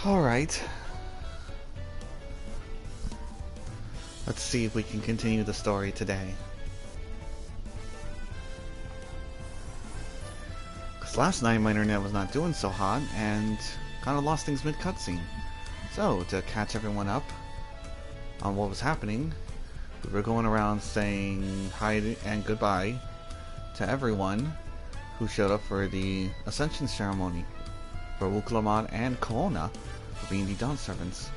Alright. Let's see if we can continue the story today. Because last night my internet was not doing so hot and kind of lost things mid-cutscene. So, to catch everyone up on what was happening, we were going around saying hi and goodbye to everyone who showed up for the Ascension ceremony for Wuklamat and Koona for being the Dawn Servants.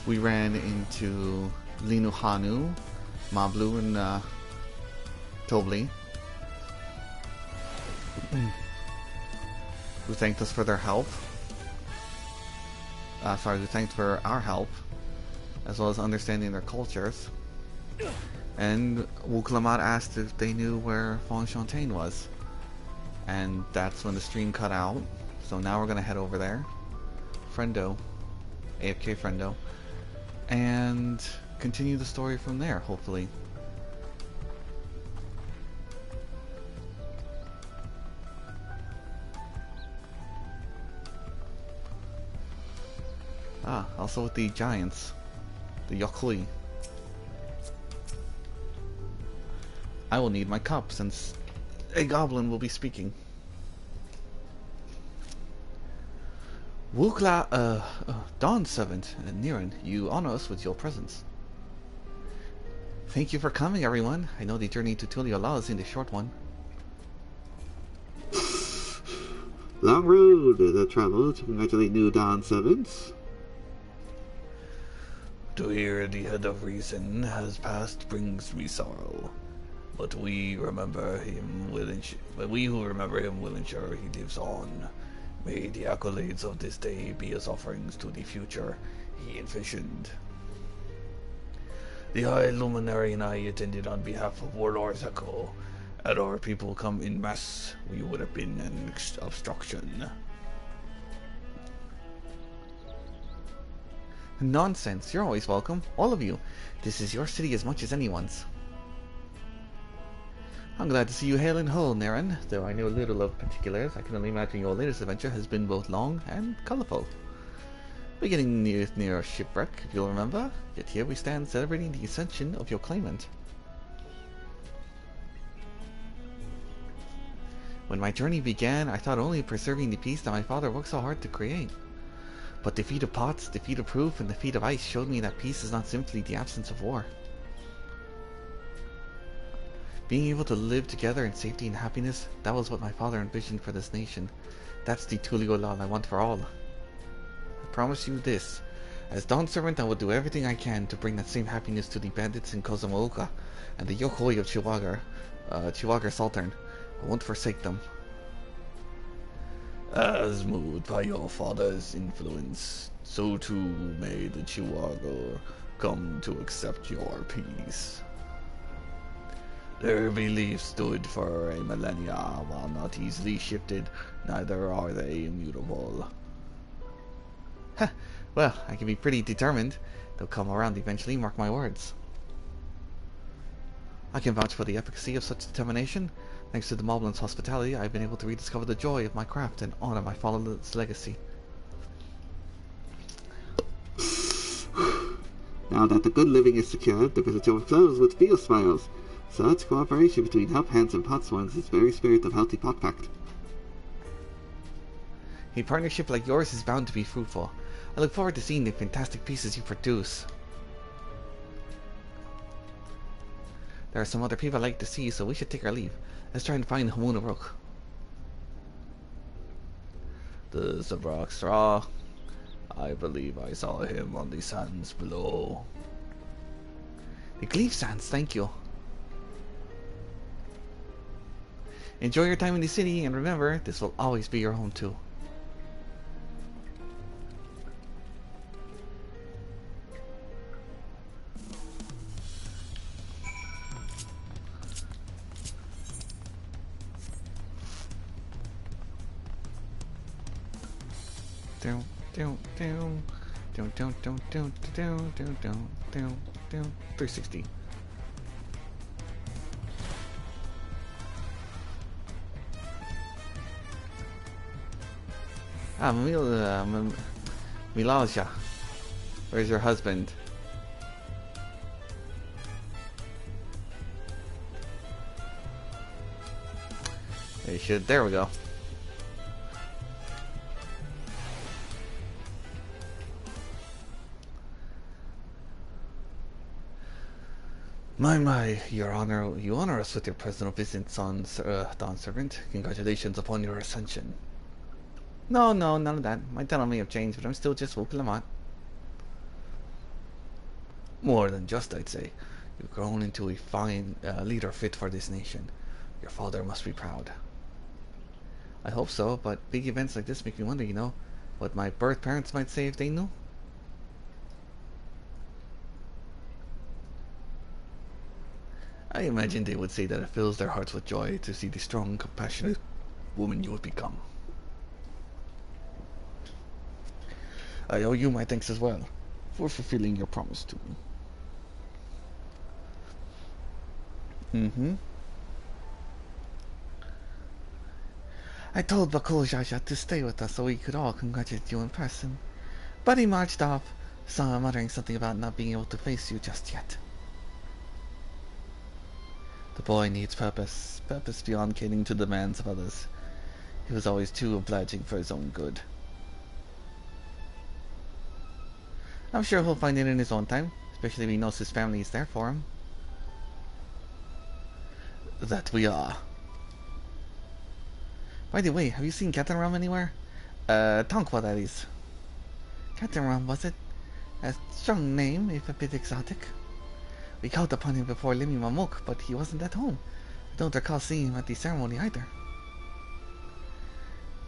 We ran into Linuhanu, Mablu, and Tobli, who thanked us for their help. Who thanked for our help, as well as understanding their cultures. And Wuklamat asked if they knew where Fonfontaine was. And that's when the stream cut out. So now we're gonna head over there. Friendo. AFK Friendo. And continue the story from there, hopefully. Also with the giants. The Yokui. I will need my cup since a goblin will be speaking. Wukla, Dawn Servant, Niran, you honor us with your presence. Thank you for coming, everyone. I know the journey to Tuliyola is in the short one. Long road to travel to congratulate new Dawn Servants. To hear the head of reason has passed brings me sorrow, but we remember him we who remember him will ensure he lives on. May the accolades of this day be as offerings to the future he envisioned. The High Luminary and I attended on behalf of Warlord Zeko. Had our people come in mass, we would have been an obstruction. Nonsense, you're always welcome, all of you. This is your city as much as anyone's. I'm glad to see you hail and whole, Niran. Though I know little of particulars, I can only imagine your latest adventure has been both long and colourful. Beginning near a shipwreck, if you'll remember, yet here we stand celebrating the ascension of your claimant. When my journey began, I thought only of preserving the peace that my father worked so hard to create. But the feat of pots, the feat of proof, and the feat of ice showed me that peace is not simply the absence of war. Being able to live together in safety and happiness, that was what my father envisioned for this nation. That's the Tuliyola I want for all. I promise you this. As Dawn Servant, I will do everything I can to bring that same happiness to the bandits in Kozumooka and the Yokoi of Chiwagar Sultan. I won't forsake them. As moved by your father's influence, so too may the Chiwago come to accept your peace. Their beliefs stood for a millennia, while not easily shifted, neither are they immutable. Heh, well, I can be pretty determined. They'll come around eventually, mark my words. I can vouch for the efficacy of such determination. Thanks to the Moblins' hospitality, I've been able to rediscover the joy of my craft and honor my fallen's legacy. Now that the good living is secured, the visitor flows with fierce smiles. Such cooperation between help hands and potswans is the very spirit of healthy pot pact. A partnership like yours is bound to be fruitful. I look forward to seeing the fantastic pieces you produce. There are some other people I'd like to see, so we should take our leave. Let's try and find Hamuna Rook. The Zabrak Straw. I believe I saw him on the sands below. The Gleef Sands, thank you. Enjoy your time in the city, and remember, this will always be your home too. Down, 360. Milaja. Where's your husband? You should. There we go. My, Your Honor, you honor us with your personal visits on Dawn Servant. Congratulations upon your ascension. No, none of that. My title may have changed, but I'm still just Woke Lamont. More than just, I'd say. You've grown into a fine leader fit for this nation. Your father must be proud. I hope so, but big events like this make me wonder, you know, what my birth parents might say if they knew. I imagine they would say that it fills their hearts with joy to see the strong, compassionate woman you would become. I owe you my thanks as well for fulfilling your promise to me. I told Bakul Jaja to stay with us so we could all congratulate you in person. But he marched off, muttering something about not being able to face you just yet. The boy needs purpose beyond catering to the demands of others. He was always too obliging for his own good. I'm sure he'll find it in his own time, especially if he knows his family is there for him. That we are. By the way, have you seen Captain Ram anywhere? Tonqua, that is. Captain Ram, was it? A strong name, if a bit exotic. We called upon him before Limi Mamuk, but he wasn't at home. I don't recall seeing him at the ceremony either.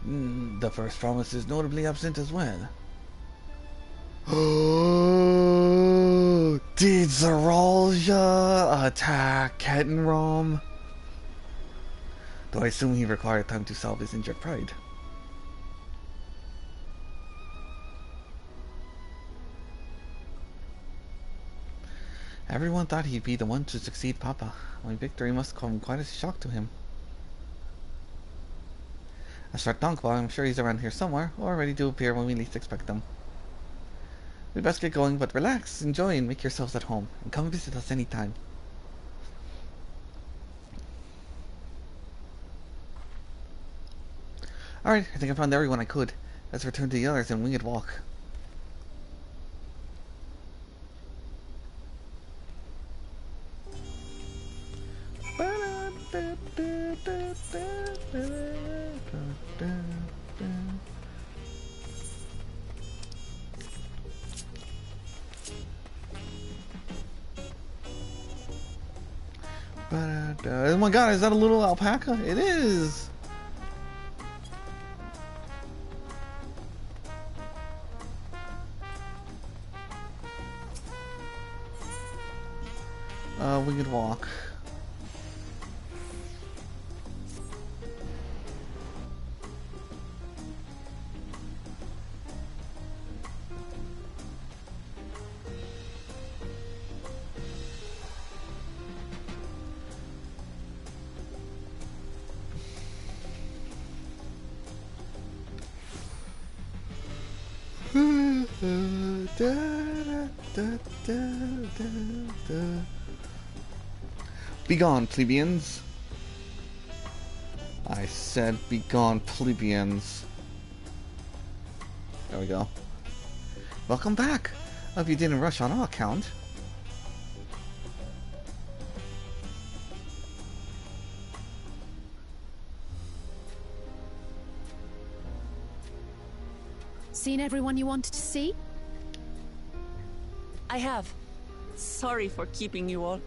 The first promise is notably absent as well. Did Zaralja attack Ketenrom? Though I assume he required time to solve his injured pride. Everyone thought he'd be the one to succeed Papa. My victory must come quite as a shock to him. As for Tonqua, I'm sure he's around here somewhere, or ready to appear when we least expect him. We best get going, but relax, enjoy, and make yourselves at home, and come visit us anytime. Alright, I think I found everyone I could. Let's return to the others and winged walk. Oh my god, is that a little alpaca? It is! We could walk. Begone, plebeians. I said begone, plebeians. There we go. Welcome back. Hope you didn't rush on our account. Seen everyone you wanted to see? I have. Sorry for keeping you all.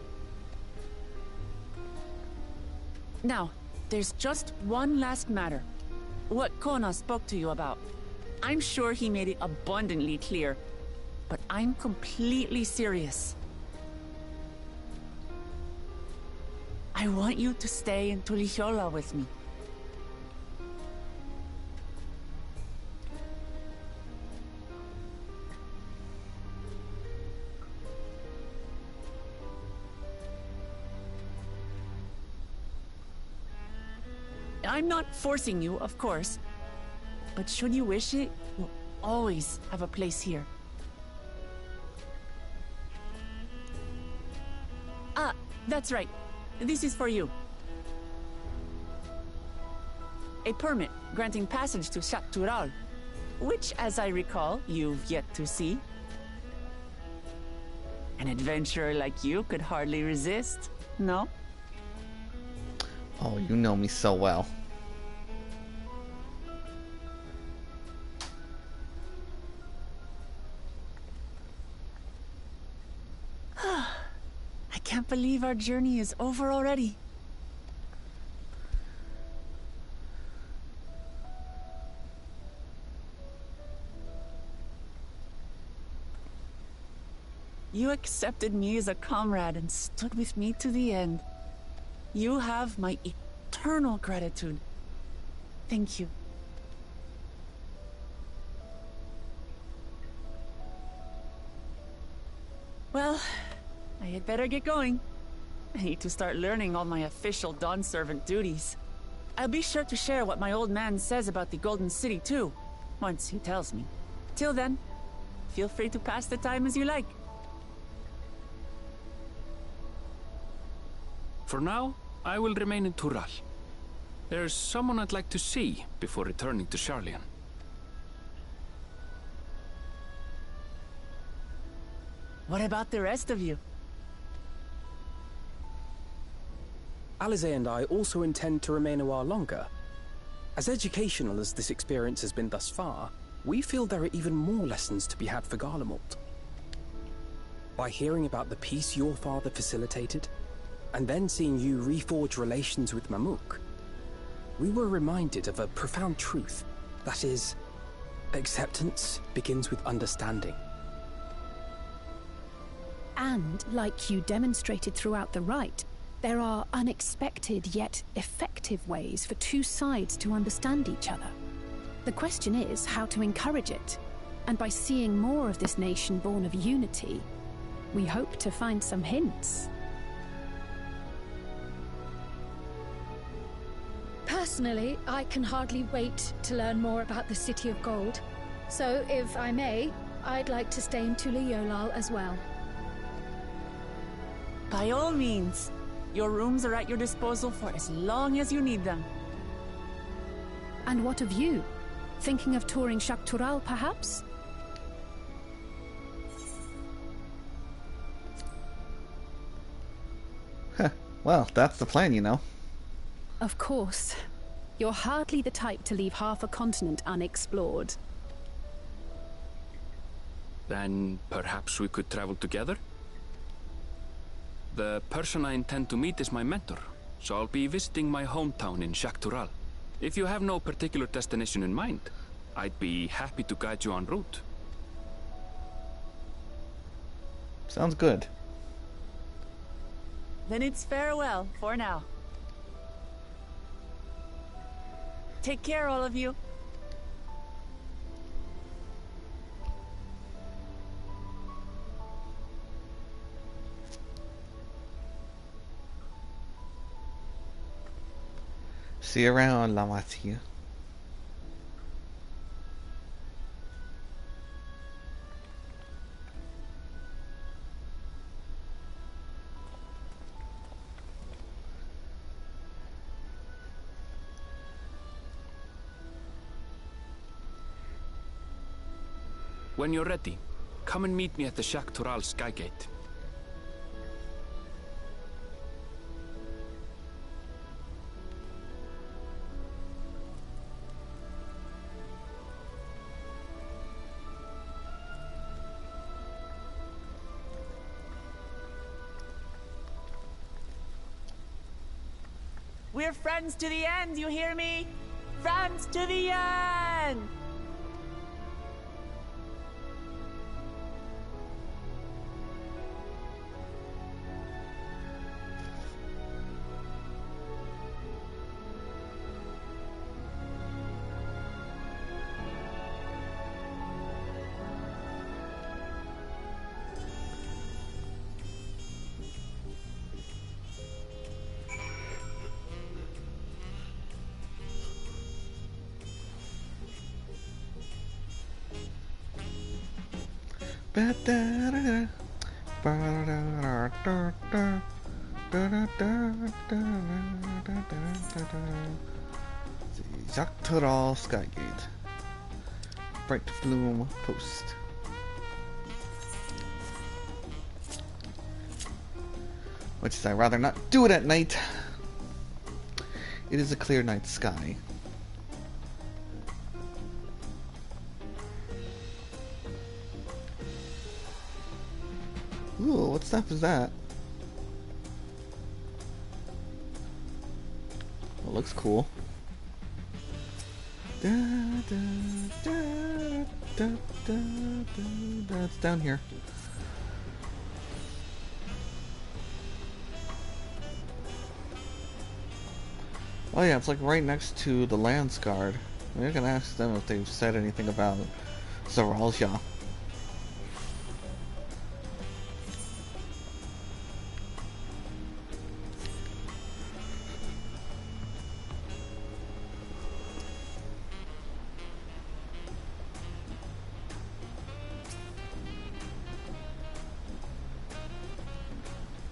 Now, there's just one last matter. What Kona spoke to you about. I'm sure he made it abundantly clear, but I'm completely serious. I want you to stay in Tulichola with me. I'm not forcing you, of course, but should you wish it, you'll always have a place here. Ah, that's right. This is for you. A permit granting passage to Shatural, which, as I recall, you've yet to see. An adventurer like you could hardly resist, no? Oh, you know me so well. I can't believe our journey is over already. You accepted me as a comrade and stood with me to the end. You have my eternal gratitude. Thank you. Well, I had better get going. I need to start learning all my official Dawn servant duties. I'll be sure to share what my old man says about the Golden City too, once he tells me. Till then, feel free to pass the time as you like. For now, I will remain in Tural. There's someone I'd like to see before returning to Garlean. What about the rest of you? Alize and I also intend to remain a while longer. As educational as this experience has been thus far, we feel there are even more lessons to be had for Garlemald. By hearing about the peace your father facilitated, and then seeing you reforge relations with Mamuk, we were reminded of a profound truth. That is, acceptance begins with understanding. And, like you demonstrated throughout the rite, there are unexpected yet effective ways for two sides to understand each other. The question is how to encourage it. And by seeing more of this nation born of unity, we hope to find some hints. Personally, I can hardly wait to learn more about the City of Gold. So, if I may, I'd like to stay in Tulayolal as well. By all means. Your rooms are at your disposal for as long as you need them. And what of you? Thinking of touring Shatural, perhaps? Well, that's the plan, you know. Of course. You're hardly the type to leave half a continent unexplored. Then perhaps we could travel together? The person I intend to meet is my mentor, so I'll be visiting my hometown in Shatural. If you have no particular destination in mind, I'd be happy to guide you en route. Sounds good. Then it's farewell for now. Take care, all of you. See you around, Lamatia. When you're ready, come and meet me at the Shatural Skygate. We're friends to the end, you hear me? Friends to the end! Jacques Tural Skygate. Bright Bloom Post. Which is, I'd rather not do it at night. It is a clear night sky. Ooh, what stuff is that? Well, looks cool. That's down here. Oh yeah, it's like right next to the Lance Guard. Maybe I can ask them if they've said anything about Zaralja.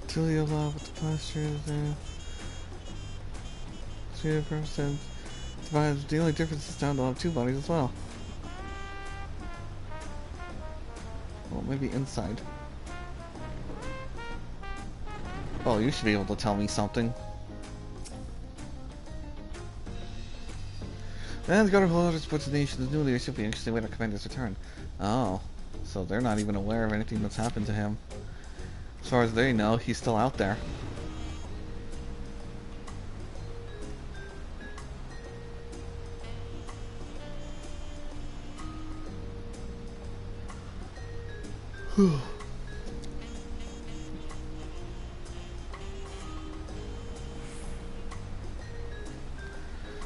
Tulio Law with the plasters there. 0% divides. The only difference is down to have two bodies as well. Well, maybe inside. Oh, you should be able to tell me something. And the Guard of Holders puts the nation's new leadership be anxiously wait our commander's return. Oh, so they're not even aware of anything that's happened to him. As far as they know, he's still out there.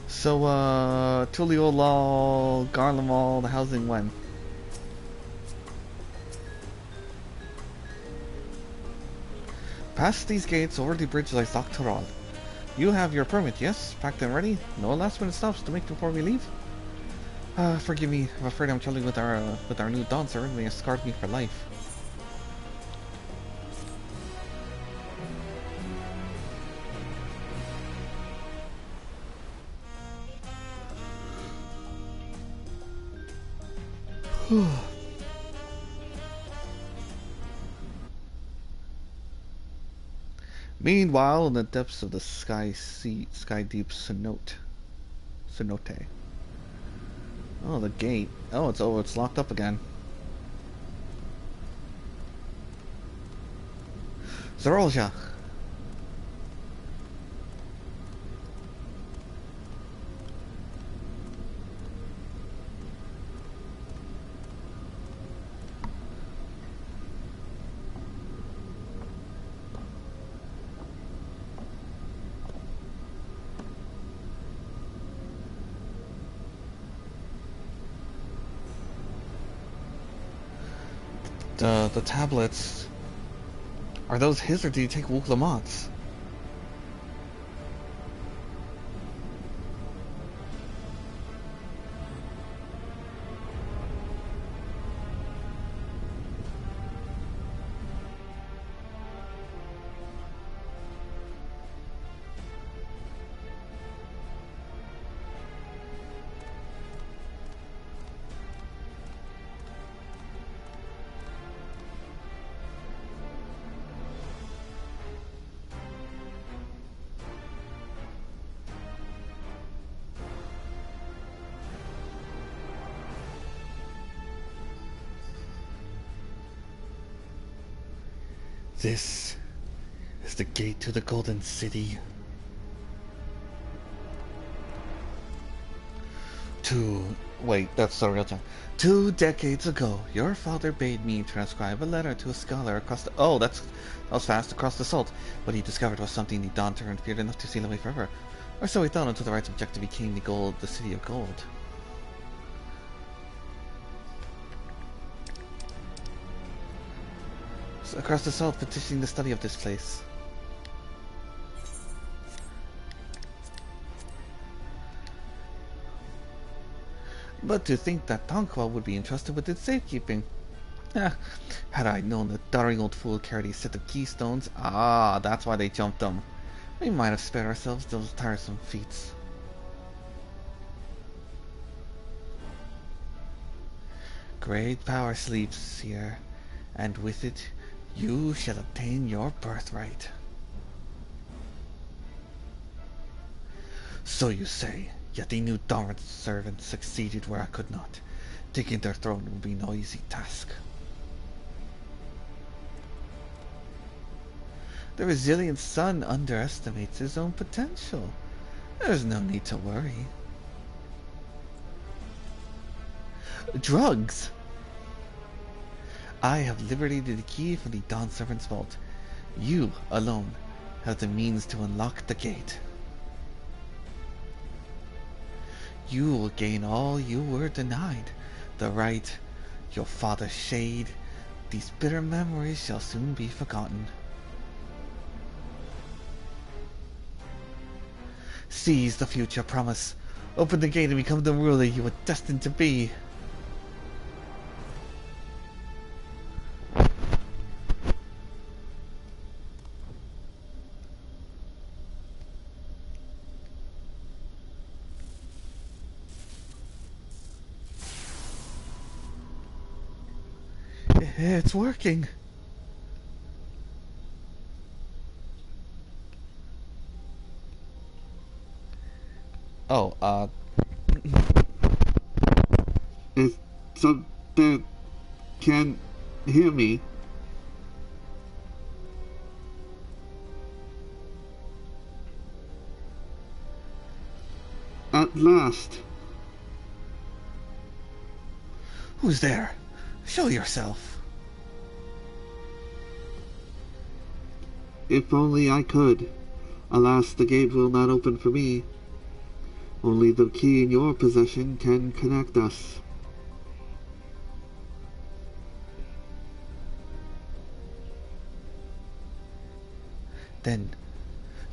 So, Tuliolal, Garlean, the housing when? Past these gates, over the bridge lies Doctoral. You have your permit, yes? Packed and ready? No last minute stops to make before we leave? Forgive me, I'm afraid I'm traveling with our new dancer, and they have scarred me for life. Meanwhile, in the depths of the sky deep cenote. Oh, the gate. Oh, it's locked up again. Zarolja. The tablets, are those his or did he take Wook Lamont's? This is the gate to the Golden City. Wait, that's the real time. 2 decades ago, your father bade me transcribe a letter to a scholar across the... Oh, that was fast, across the salt. What he discovered was something the Daunter and feared enough to sail away forever. Or so he thought until the right objective became the City of Gold. Across the salt, petitioning the study of this place. But to think that Tonqua would be entrusted with its safekeeping. Had I known the darling old fool carried a set of keystones, that's why they jumped them. We might have spared ourselves those tiresome feats. Great power sleeps here, and with it, you shall obtain your birthright. So you say, yet the new dormant servants succeeded where I could not. Taking their throne will be no easy task. The resilient son underestimates his own potential. There's no need to worry. Drugs! I have liberated the key from the Dawn Servant's vault. You, alone, have the means to unlock the gate. You will gain all you were denied. The right, your father's shade. These bitter memories shall soon be forgotten. Seize the future promise. Open the gate and become the ruler you were destined to be. It's working. Oh, Is so there can hear me? At last. Who's there? Show yourself. If only I could. Alas, the gate will not open for me. Only the key in your possession can connect us. Then,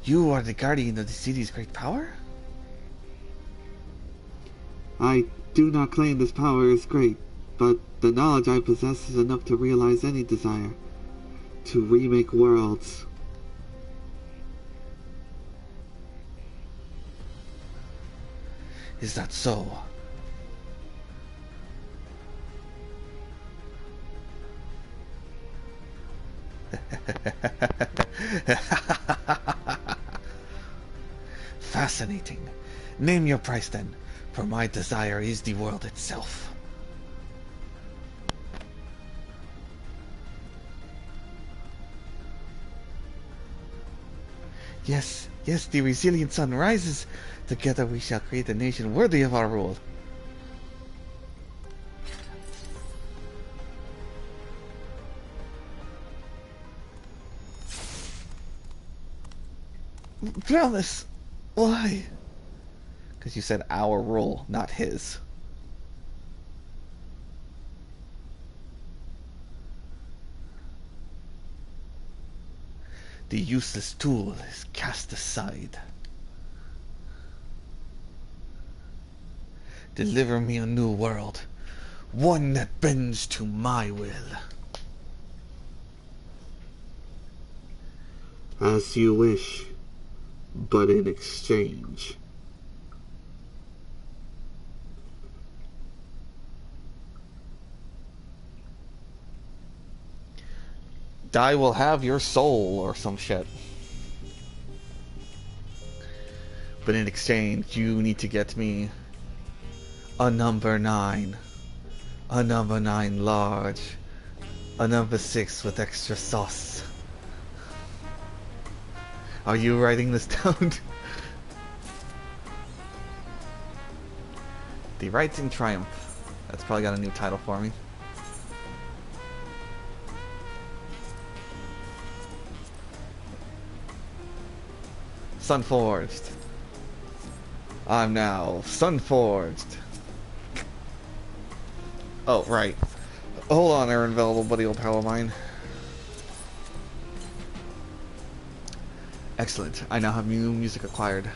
you are the guardian of the city's great power? I do not claim this power is great, but the knowledge I possess is enough to realize any desire. To remake worlds. Is that so? Fascinating. Name your price then, for my desire is the world itself. Yes, yes, the resilient sun rises. Together we shall create a nation worthy of our rule. Promise. Why? Because you said our rule, not his. The useless tool is cast aside. Deliver me a new world, one that bends to my will. As you wish, but in exchange. I will have your soul or some shit. But in exchange, you need to get me a number 9. A number 9 large. A number 6 with extra sauce. Are you writing this down? The Rising Triumph. That's probably got a new title for me. Sunforged. I'm now Sunforged. Oh, right. Hold on there, Invaluable Buddy Old Pal of mine. Excellent. I now have new music acquired.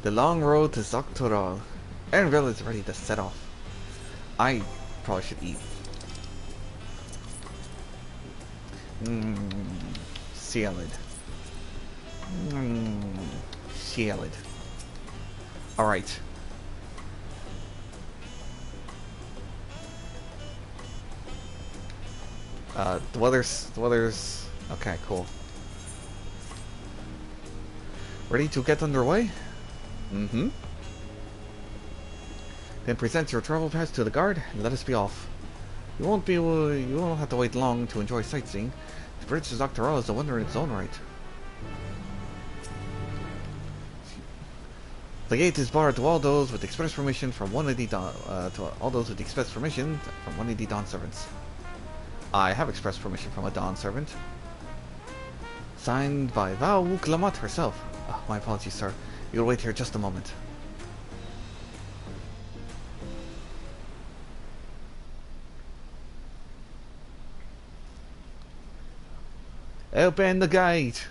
The long road to Zoctoral. Erinville is ready to set off. I probably should eat. Salad. Salad. Alright. The weather's... Okay, cool. Ready to get underway? Mm-hmm. Then present your travel pass to the guard and let us be off. You won't have to wait long to enjoy sightseeing. The bridge to Doctor is a wonder in its own right. The gate is barred to all those with express permission from one of the Dawn servants. I have express permission from a Dawn servant. Signed by Val Wuk-Lamat herself. Oh, my apologies, sir. You'll wait here just a moment. Open the gate!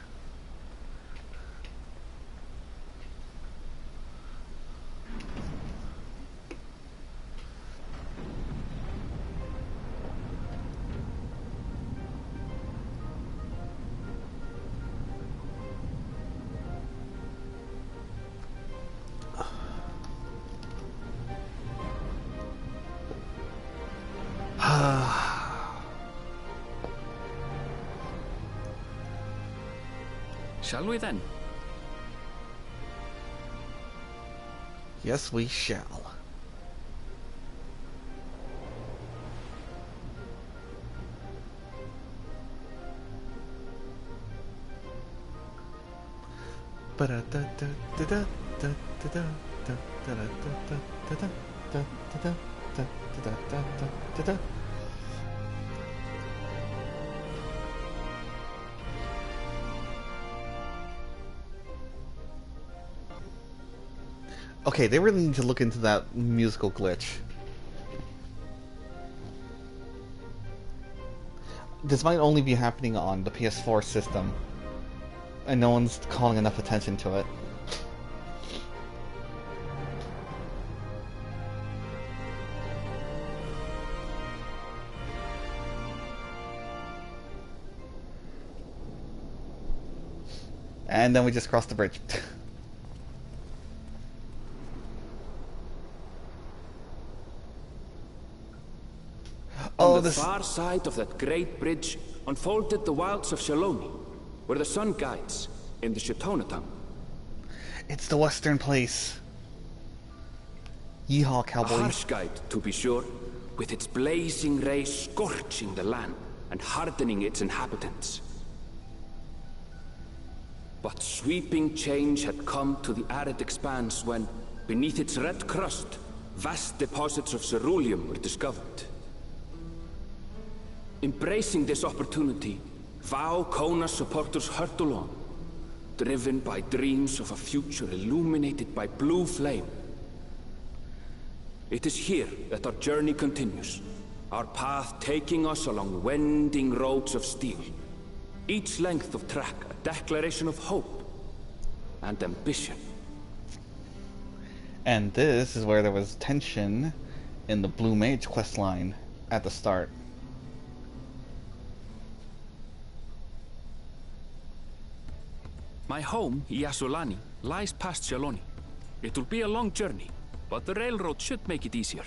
Shall we then? Yes, we shall. Okay, they really need to look into that musical glitch. This might only be happening on the PS4 system, and no one's calling enough attention to it. And then we just crossed the bridge. On the far side of that great bridge unfolded the wilds of Shaloni, where the sun guides in the Shatonatam. It's the western place. Yeehaw, cowboy. A harsh guide, to be sure, with its blazing rays scorching the land and hardening its inhabitants. But sweeping change had come to the arid expanse when, beneath its red crust, vast deposits of ceruleum were discovered. Embracing this opportunity, Vau Kona's supporters hurtle on, driven by dreams of a future illuminated by blue flame. It is here that our journey continues, our path taking us along winding roads of steel, each length of track a declaration of hope and ambition. And this is where there was tension in the Blue Mage questline at the start. My home, Yasolani, lies past Shaloni. It will be a long journey, but the railroad should make it easier.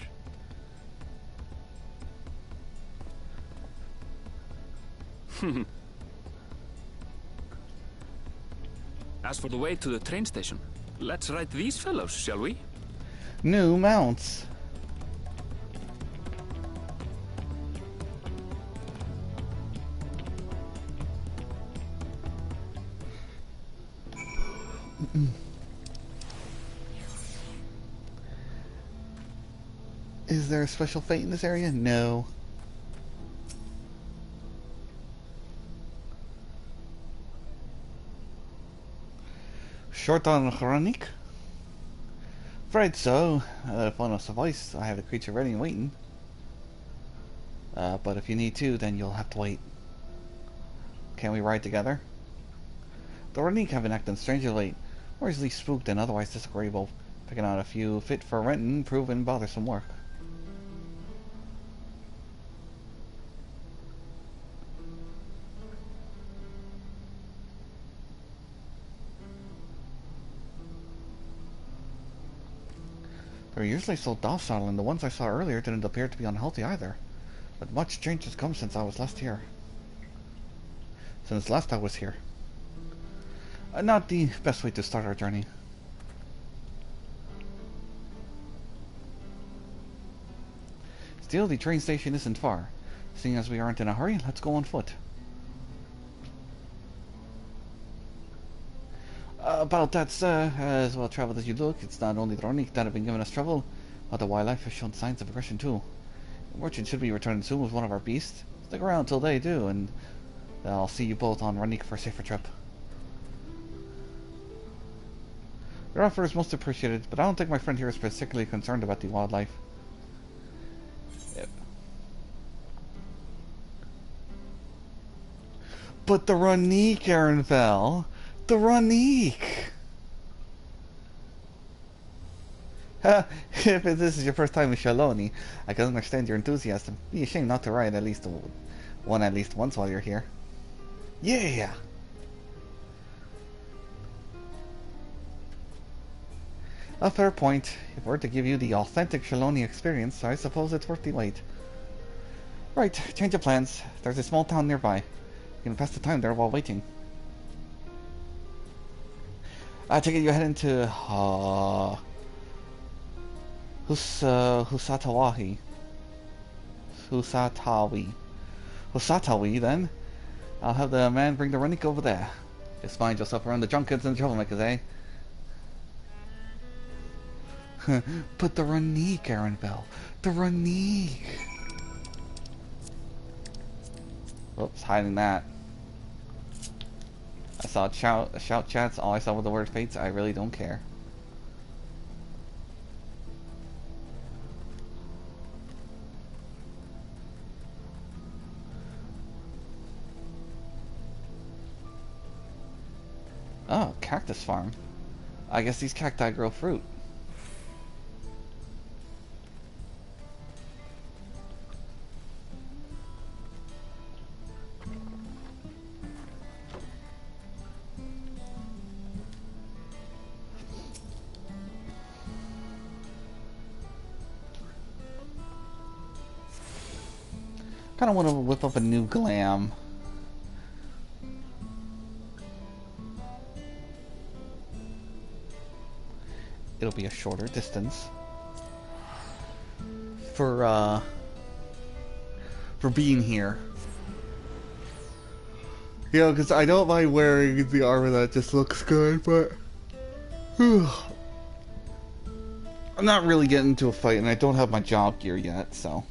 As for the way to the train station, let's ride these fellows, shall we? New mounts. Is there a special fate in this area? No. Short on Chronik? Afraid so. If one will suffice, I have the creature ready and waiting. But if you need to, then you'll have to wait. Can we ride together? The Chronik have been acting strangely late. More easily spooked and otherwise disagreeable. Picking out a few fit for renting, proven bothersome work. They're usually so docile, and the ones I saw earlier didn't appear to be unhealthy either. But much change has come since I was last here. Since last I was here. Not the best way to start our journey. Still, the train station isn't far. Seeing as we aren't in a hurry, let's go on foot. About that, sir, as well traveled as you look, it's not only the Ronick that have been giving us trouble, but the wildlife has shown signs of aggression too. The merchant should be returning soon with one of our beasts. Stick around till they do, and I'll see you both on Ronick for a safer trip. Your offer is most appreciated, but I don't think my friend here is particularly concerned about the wildlife. Yep. But the Ronick, Aaronfell! The Ronick! If this is your first time in Shaloni, I can understand your enthusiasm. Be ashamed not to ride at least once while you're here. Yeah! A fair point. If we're to give you the authentic Shaloni experience, I suppose it's worth the wait. Right, change of plans. There's a small town nearby. You can pass the time there while waiting. I take it you head into Husatawi. Husatawi, then. I'll have the man bring the Ronick over there. Just find yourself around the drunkards and troublemakers, eh? But the Ronick, Aaronfell. The Ronick. Oops, hiding that. I saw shout chats, all I saw were the word fates, I really don't care. Oh, cactus farm. I guess these cacti grow fruit. Kind of want to whip up a new glam. It'll be a shorter distance for being here. You know, because I don't mind wearing the armor that just looks good, but I'm not really getting into a fight, and I don't have my job gear yet, so.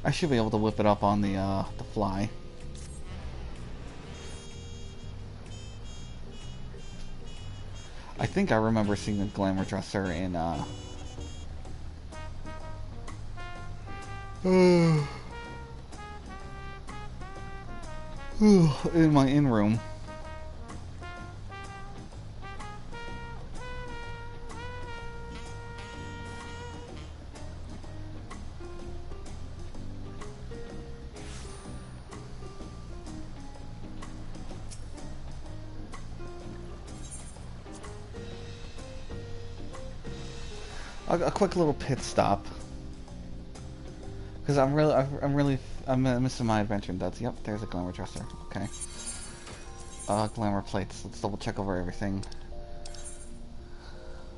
I should be able to whip it up on the fly. I think I remember seeing a glamour dresser in in my in-room. A quick little pit stop, because I'm missing my adventure. That's yep. There's a glamour dresser. Okay. Glamour plates. Let's double check over everything.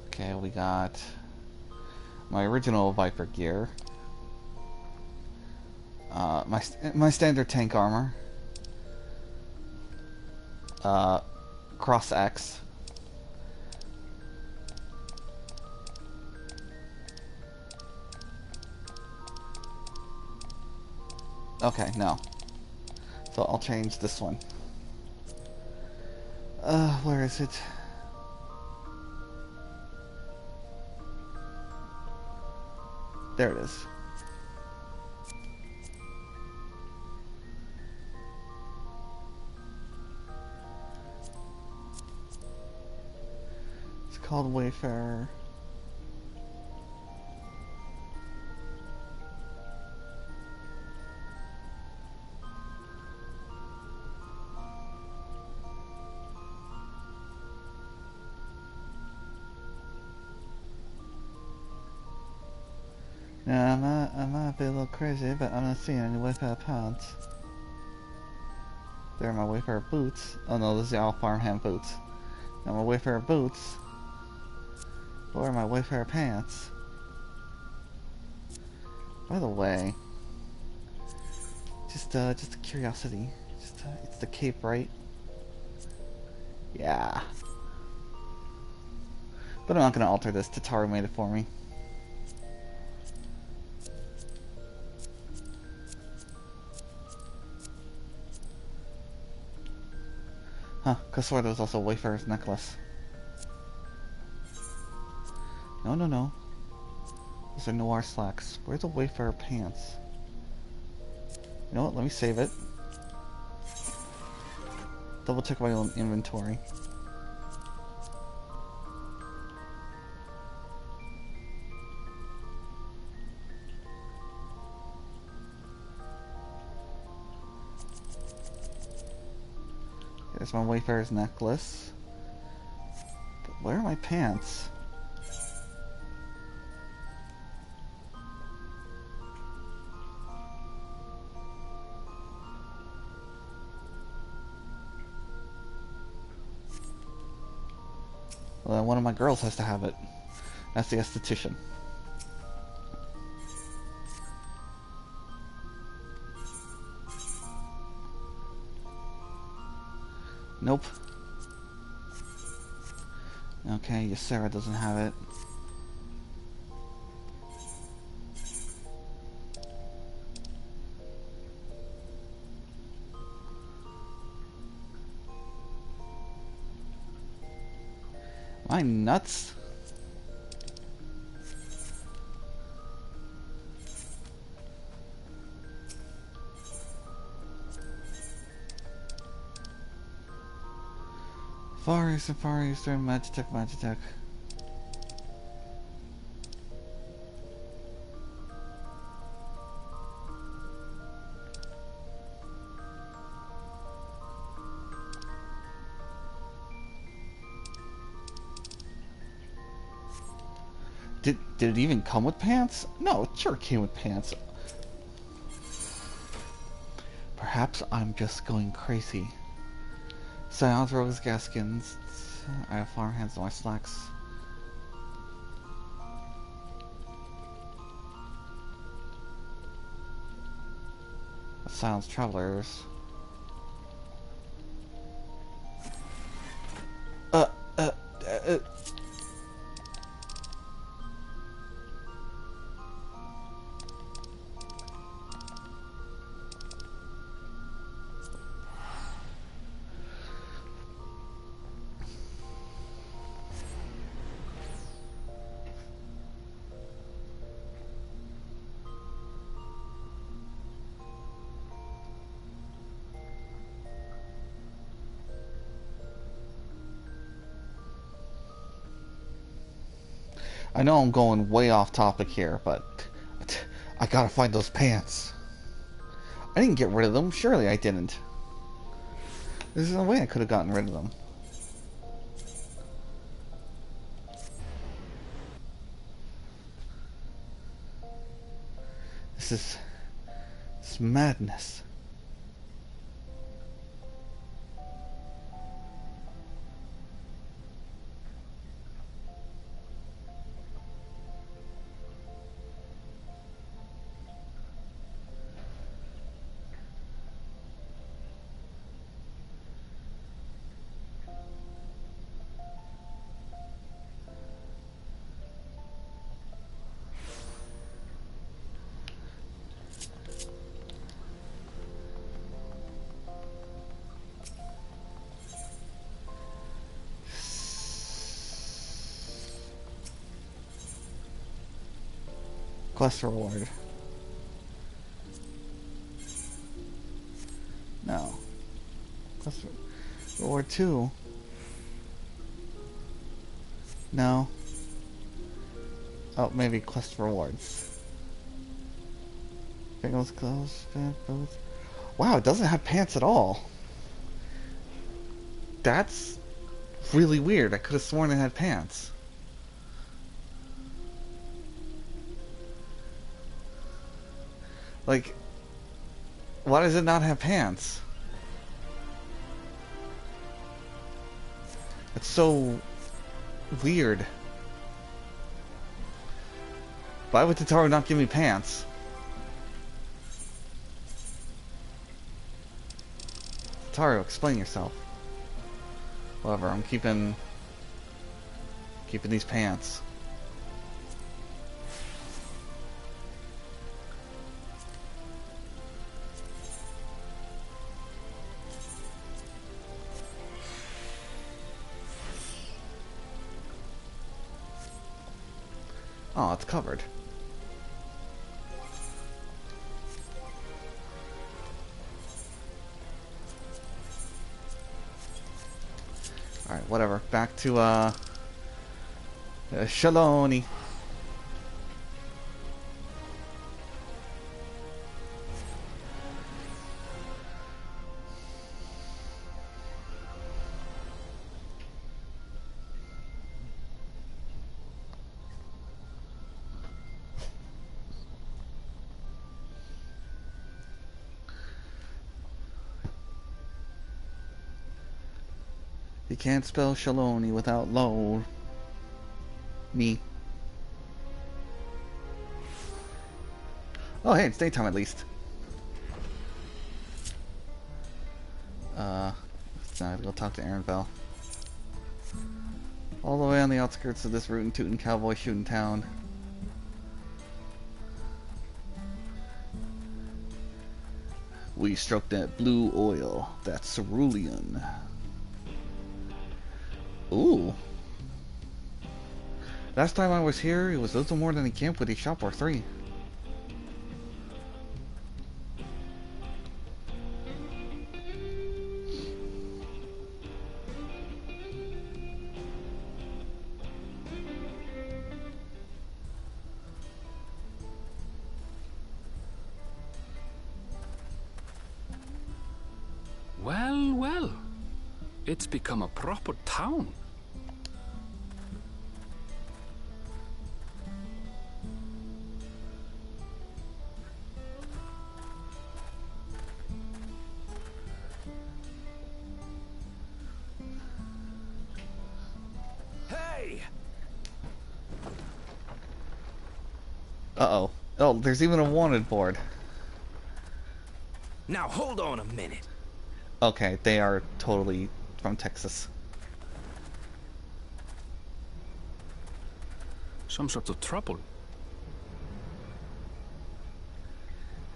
Okay, we got my original Viper gear. My standard tank armor. Cross X. Okay, no. So I'll change this one. Where is it? There it is. called Wayfarer. Yeah, I might be a little crazy, but I'm not seeing any Wayfarer pants. There are my Wayfarer boots. Oh no, those are all farmhand boots. Now my Wayfarer boots. Where are my Wayfarer pants? By the way, just a curiosity. It's the cape, right? Yeah. But I'm not gonna alter this. Tataru made it for me. Huh, Kosora was also Wayfarer's necklace. No. Those are Noir slacks. Where's the Wayfarer pants? You know what, let me save it. Double check my own inventory. There's my Wayfarer's necklace. But where are my pants? Well, then one of my girls has to have it. That's the esthetician. Nope. Okay, yes, Sarah doesn't have it. Am I nuts? Far East, Magitech. Did it even come with pants? No, it sure came with pants. Perhaps I'm just going crazy. Scions, Rogues, Gaskins. I have farmhands on my slacks. Silence Travelers. I know I'm going way off topic here, but I gotta find those pants. I didn't get rid of them. Surely I didn't. There's no way I could have gotten rid of them. This is madness. Quest reward. No. Quest reward 2. No. Oh, maybe quest rewards. Fingers close, both. Wow, it doesn't have pants at all. That's really weird. I could have sworn it had pants. Like, why does it not have pants? It's so weird. Why would Tataru not give me pants? Tataru, explain yourself. Whatever, I'm keeping these pants. Oh, it's covered. Alright, whatever. Back to, Shaloni. You can't spell Shaloni without low. Me. Oh, hey, it's daytime at least. Now I have to go talk to Aaronville. All the way on the outskirts of this rootin' tootin' cowboy shooting town. We struck that blue oil, that cerulean. Ooh. Last time I was here, it was little more than a camp with a shop or three. Well, well. It's become a proper town. Uh-oh. Oh, there's even a wanted board. Now hold on a minute. Okay, they are totally from Texas. Some sort of trouble.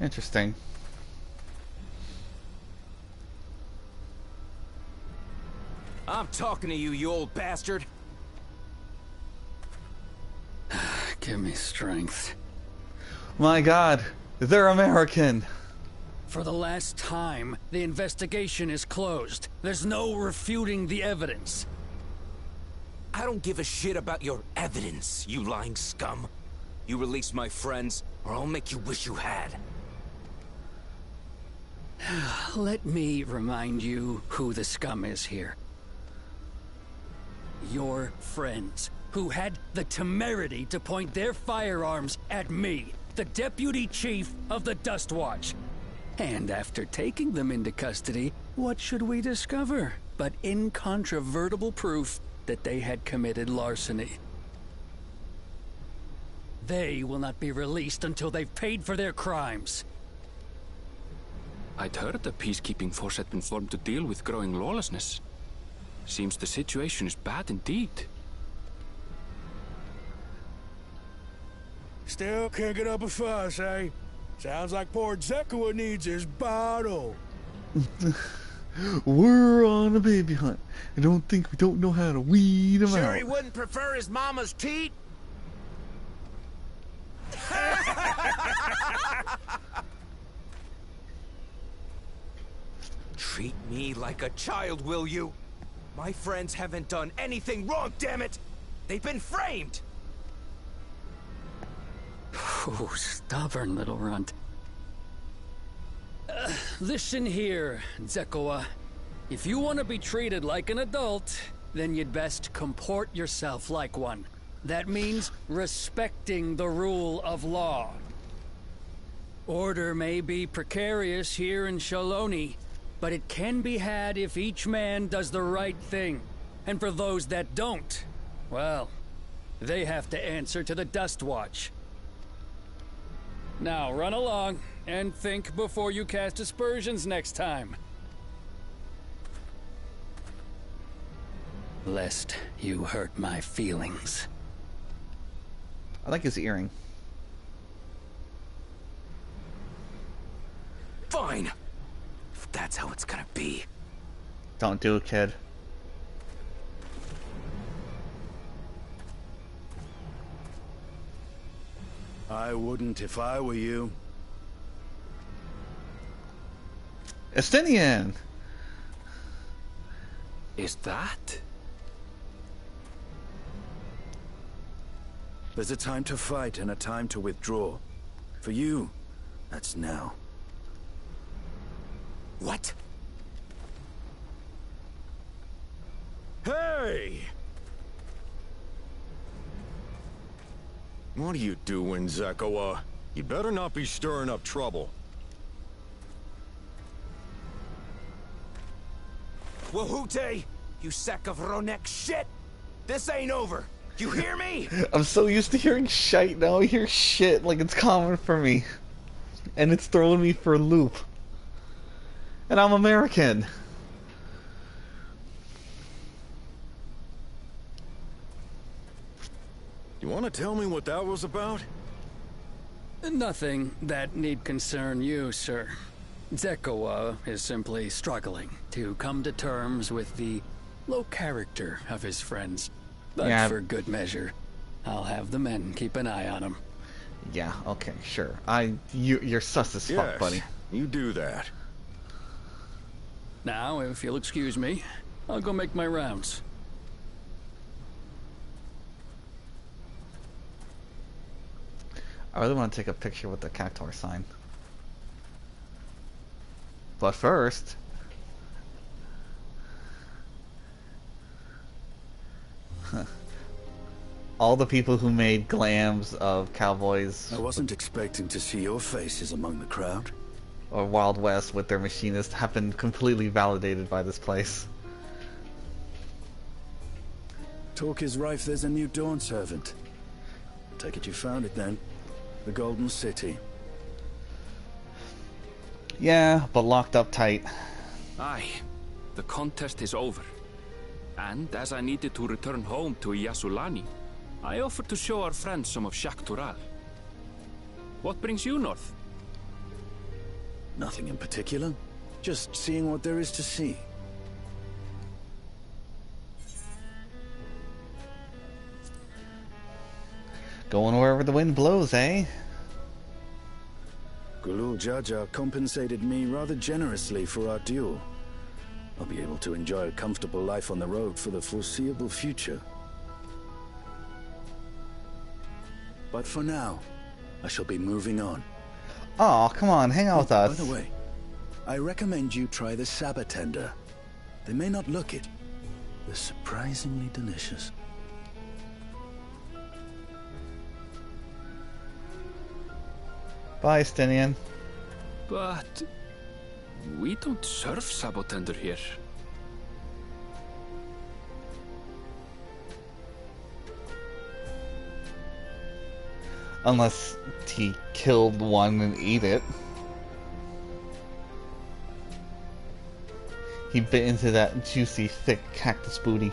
Interesting. I'm talking to you, you old bastard. Give me strength. My God, they're American. For the last time, the investigation is closed. There's no refuting the evidence. I don't give a shit about your evidence, you lying scum. You release my friends, or I'll make you wish you had. Let me remind you who the scum is here. Your friends, who had the temerity to point their firearms at me, the Deputy Chief of the Dust Watch. And after taking them into custody, what should we discover but incontrovertible proof that they had committed larceny? They will not be released until they've paid for their crimes. I'd heard the peacekeeping force had been formed to deal with growing lawlessness. Seems the situation is bad indeed. Still can't get up a fuss, eh? Sounds like poor Zekua needs his bottle. We're on a baby hunt. I don't think we don't know how to weed them out. Sure he wouldn't prefer his mama's teat? Treat me like a child, will you? My friends haven't done anything wrong, damn it! They've been framed! Oh, stubborn little runt. Listen here, Zekoa. If you want to be treated like an adult, then you'd best comport yourself like one. That means respecting the rule of law. Order may be precarious here in Shaloni, but it can be had if each man does the right thing. And for those that don't, well, they have to answer to the Dust Watch. Now run along, and think before you cast aspersions next time. Lest you hurt my feelings. I like his earring. Fine! If that's how it's gonna be. Don't do it, kid. I wouldn't if I were you. Estinian! Is that? There's a time to fight and a time to withdraw. For you, that's now. What? Hey! What are you doing, Zekoa? You better not be stirring up trouble. Wahute! You sack of Ronek shit! This ain't over! You hear me? I'm so used to hearing shite, now I hear shit like it's common for me. And it's throwing me for a loop. And I'm American. You want to tell me what that was about? Nothing that need concern you, sir. Zekoa is simply struggling to come to terms with the low character of his friends. But yeah. For good measure, I'll have the men keep an eye on him. Yeah, okay, sure. You're sus as fuck, buddy. You do that. Now, if you'll excuse me, I'll go make my rounds. I really want to take a picture with the Cactuar sign. But first... all the people who made glams of cowboys... I wasn't expecting to see your faces among the crowd. Or Wild West with their machinists have been completely validated by this place. Talk is rife there's a new Dawn servant. Take it you found it then. The Golden City. Yeah, but locked up tight. Aye, the contest is over. And as I needed to return home to Yasulani, I offered to show our friends some of Shaktural. What brings you north? Nothing in particular. Just seeing what there is to see. Going wherever the wind blows, eh? Gulul Jaja compensated me rather generously for our duel. I'll be able to enjoy a comfortable life on the road for the foreseeable future. But for now, I shall be moving on. Oh, come on, hang out with us. By the way, I recommend you try the Sabatender. They may not look it. They're surprisingly delicious. Bye, Stinian. But we don't serve Sabotender here. Unless he killed one and ate it. He bit into that juicy, thick cactus booty.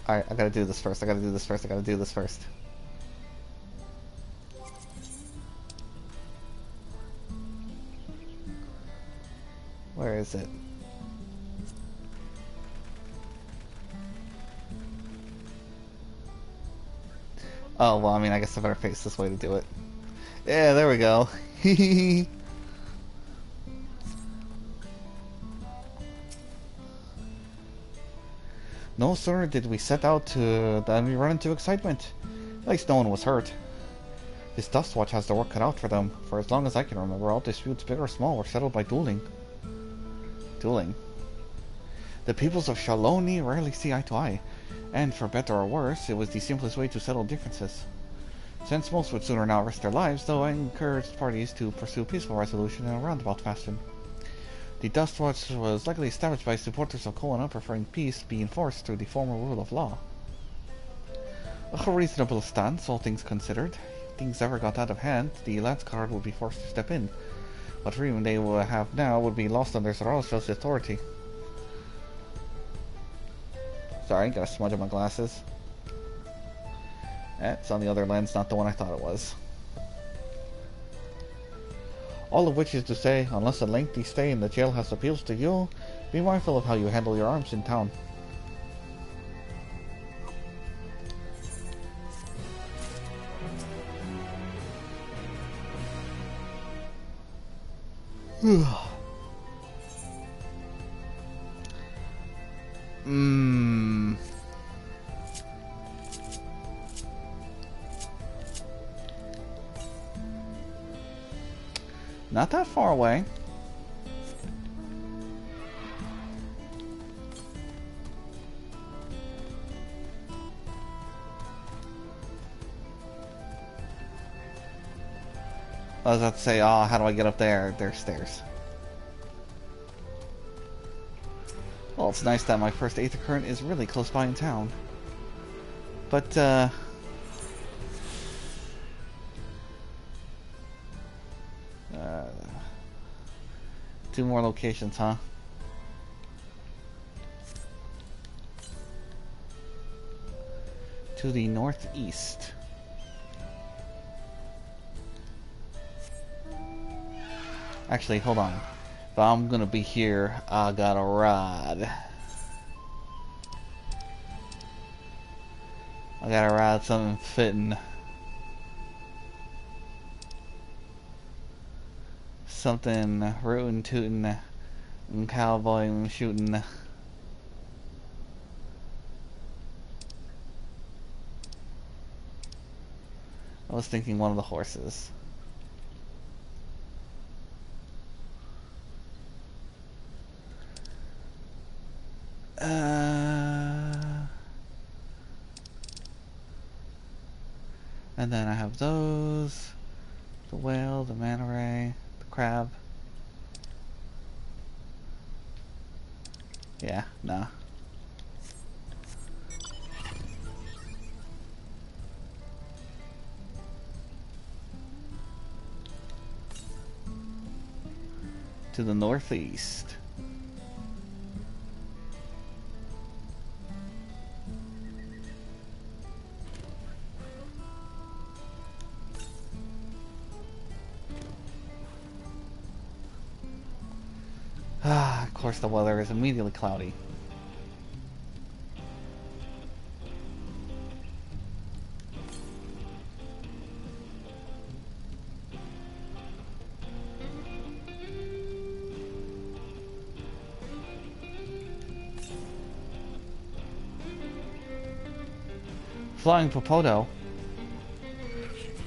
Alright, I gotta do this first, I gotta do this first, I gotta do this first. Where is it? Oh, well, I mean, I guess I better face this way to do it. Yeah, there we go. No sooner did we set out than we run into excitement. At least no one was hurt. This Dustwatch has their work cut out for them. For as long as I can remember, all disputes, big or small, were settled by dueling. Dueling. The peoples of Shaloni rarely see eye to eye, and for better or worse, it was the simplest way to settle differences. Since most would sooner now risk their lives, though, I encouraged parties to pursue peaceful resolution in a roundabout fashion. The Dustwatch was likely established by supporters of Koana preferring peace be enforced through the formal rule of law. A reasonable stance, all things considered. If things ever got out of hand, the Lance Guard would be forced to step in. What freedom they will have now would be lost under Zaral's authority. Sorry, got a smudge on my glasses. It's on the other lens, not the one I thought it was. All of which is to say, unless a lengthy stay in the jailhouse appeals to you, be mindful of how you handle your arms in town. Not that far away. I was about to say, oh, how do I get up there? There's stairs. Well, it's nice that my first Aether Current is really close by in town. But, 2 more locations, huh? To the northeast. Actually, hold on. If I'm gonna be here, I gotta ride. I gotta ride something fitting. Something rootin' tootin' and cowboy shooting. I was thinking one of the horses. And then I have those. The whale, the manta ray, the crab. Yeah, nah. To the northeast. Of course the weather is immediately cloudy. Flying Popoto.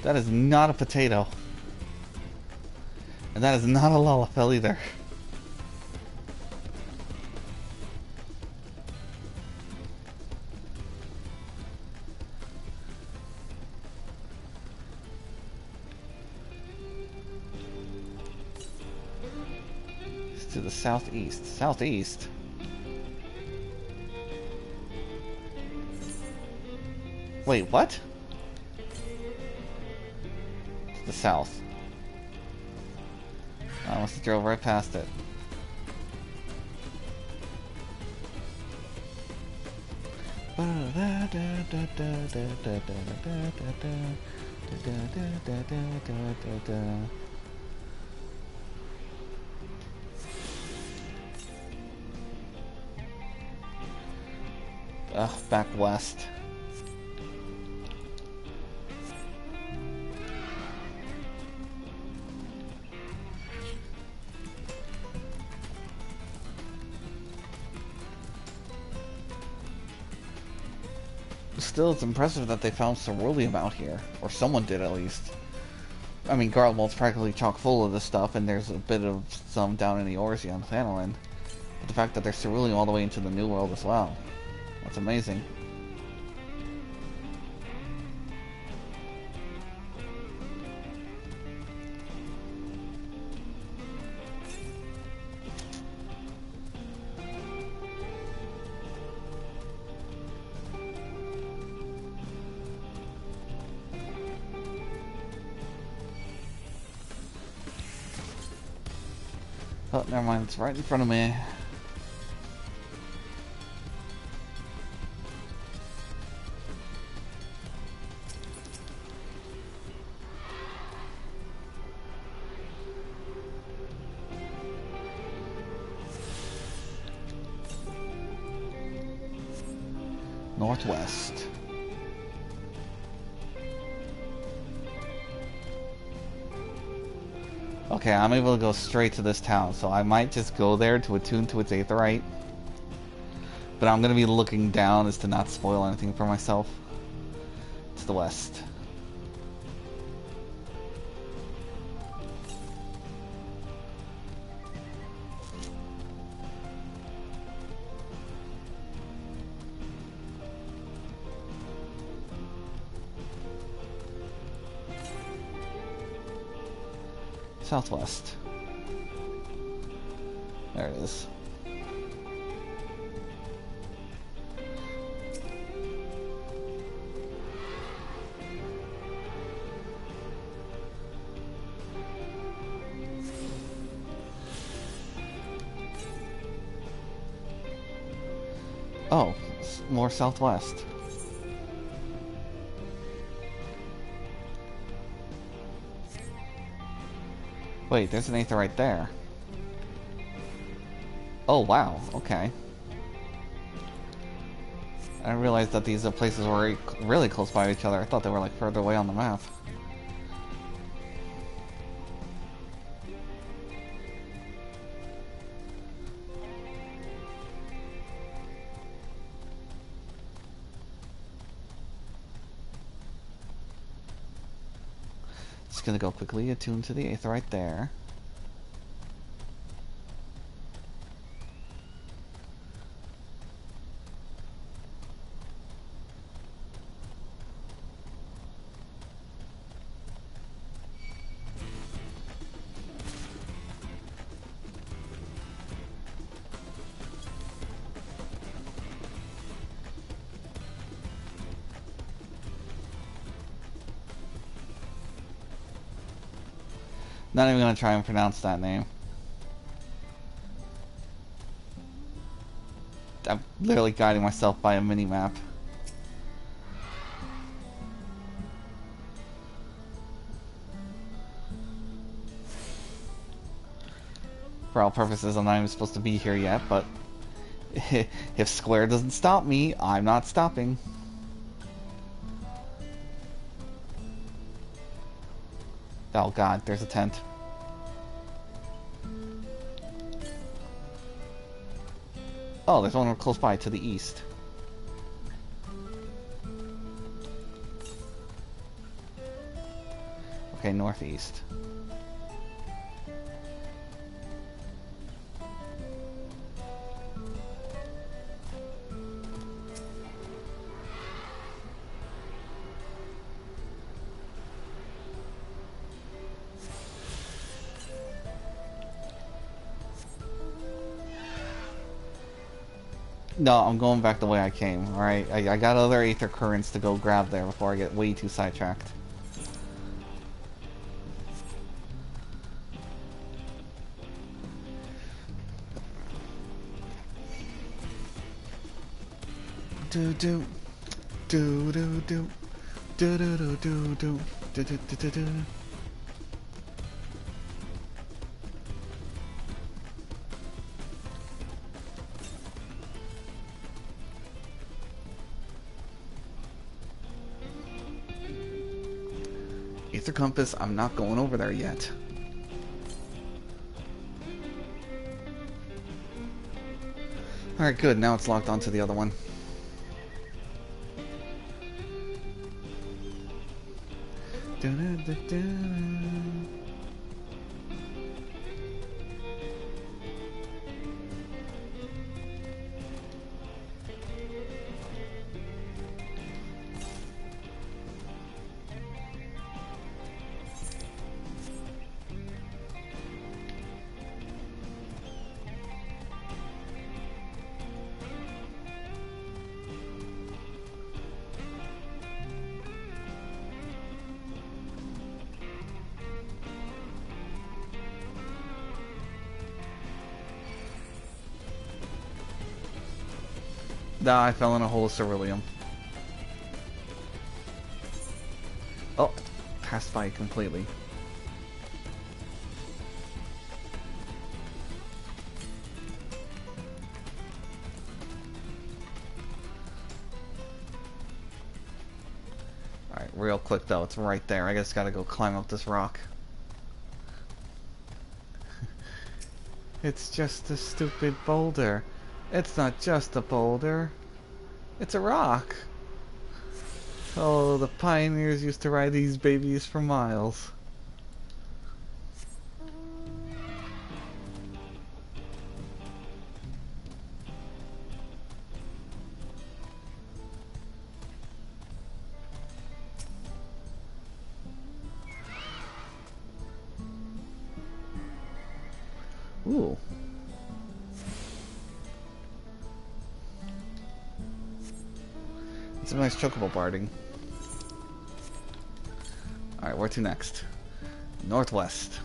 That is not a potato. And that is not a Lalafell either. To the southeast. Southeast? Wait, what? To the south. I must have drove right past it. Back west. still, it's impressive that they found ceruleum out here. Or someone did, at least. I mean, Garlemon's practically chock full of this stuff, and there's a bit of some down in the Eorzea on Thanalan. But the fact that there's ceruleum all the way into the New World as well. That's amazing. Oh, never mind, it's right in front of me. Northwest. Okay, I'm able to go straight to this town, so I might just go there to attune to its aetheryte. But I'm going to be looking down as to not spoil anything for myself. To the west. Southwest. There it is. Oh, more southwest. Wait, there's an aether right there. Oh, wow. Okay. I didn't realize that these places were really close by each other. I thought they were like further away on the map. Just gonna go quickly attune to the aether right there. Not even gonna try and pronounce that name. I'm literally guiding myself by a mini-map. For all purposes, I'm not even supposed to be here yet, but if Square doesn't stop me, I'm not stopping. Oh god, there's a tent. Oh, there's one close by to the east. Okay, northeast. No, I'm going back the way I came, alright? I got other aether currents to go grab there before I get way too sidetracked. Do do do do do do do do do do do do do do. Aether Compass, I'm not going over there yet. Alright, good. Now it's locked onto the other one. Nah, I fell in a hole of ceruleum. Oh, passed by completely. Alright, real quick though, it's right there. I just gotta go climb up this rock. It's just a stupid boulder. It's not just a boulder. It's a rock. Oh, the pioneers used to ride these babies for miles. Ooh. It's a nice chocobo barding. Alright, where to next? Northwest.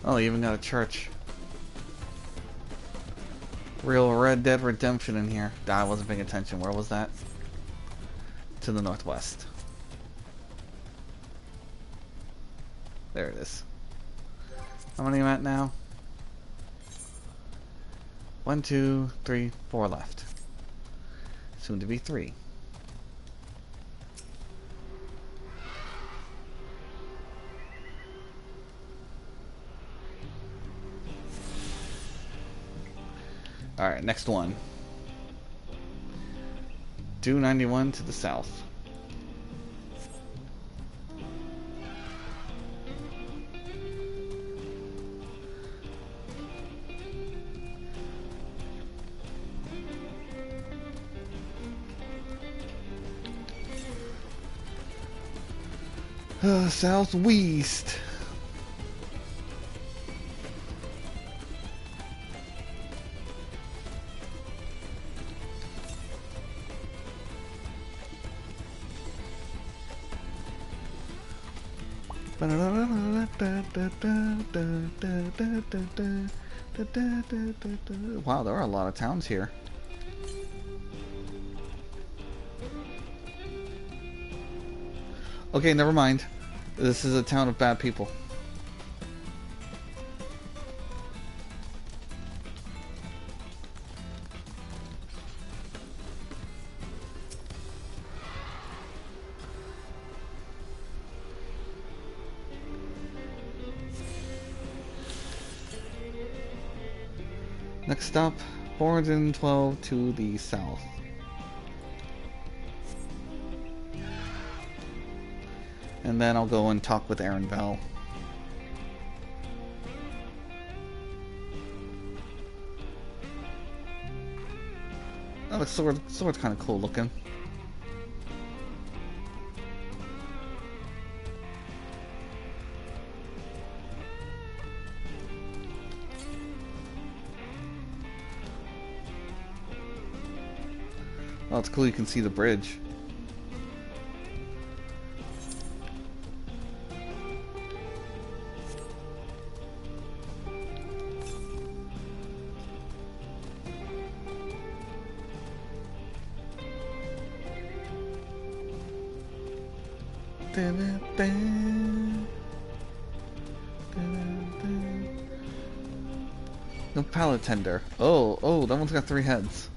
Oh, you even got a church. Real Red Dead Redemption in here. I wasn't paying attention. Where was that? To the northwest. There it is. How many am I at now? 1, 2, 3, 4 left. Soon to be 3. Alright, next one. 291 to the south. Southwest. Wow, there are a lot of towns here. Okay, never mind. This is a town of bad people. Next stop, 412 to the south. And then I'll go and talk with Aaron Bell. Oh, the sword's kind of cool looking. Oh, it's cool you can see the bridge. No pallet tender. Oh, that one's got 3 heads.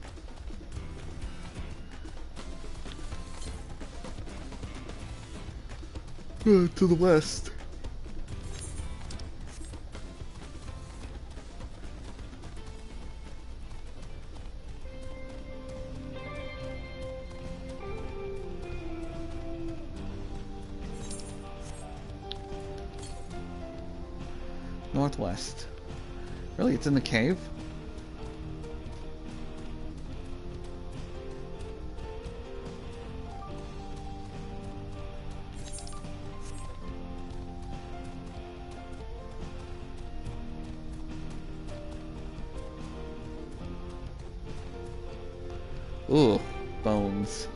To the west. Northwest. Really? It's in the cave? Ooh, bones.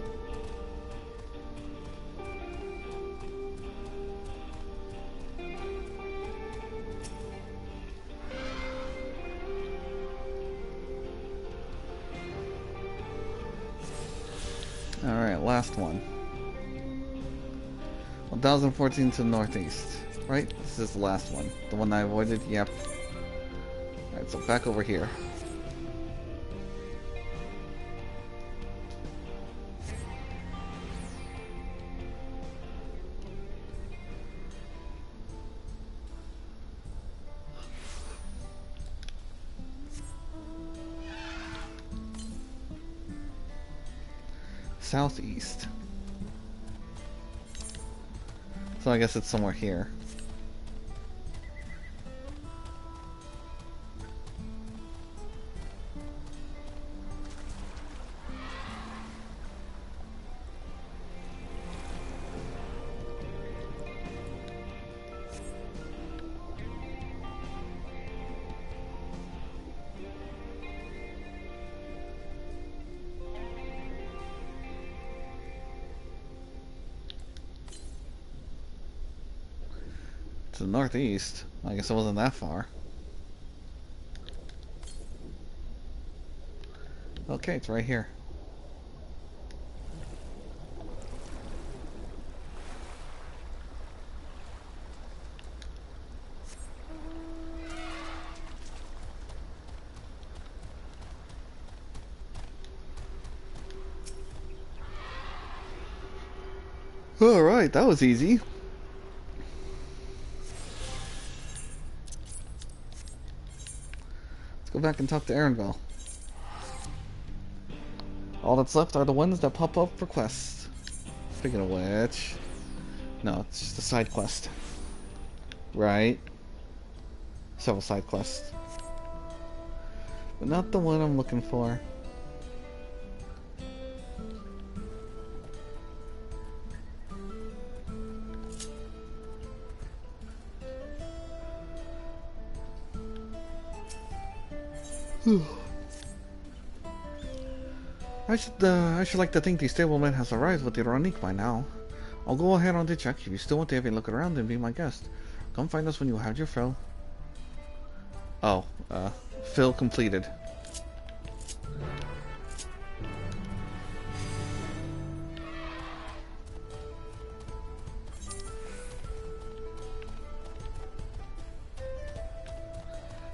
Alright, last one. 1014 to the northeast. Right? This is the last one. The one I avoided? Yep. Alright, so back over here. Southeast. So I guess it's somewhere here. To the northeast. I guess it wasn't that far. Okay, it's right here. Alright, that was easy. Go back and talk to Aaronville. All that's left are the ones that pop up for quests. Speaking of which... No, it's just a side quest. Right? Several side quests. But not the one I'm looking for. I should like to think the stableman has arrived with the Ronique by now. I'll go ahead on the check. If you still want to have a look around, then be my guest. Come find us when you have your fill. Oh, fill completed.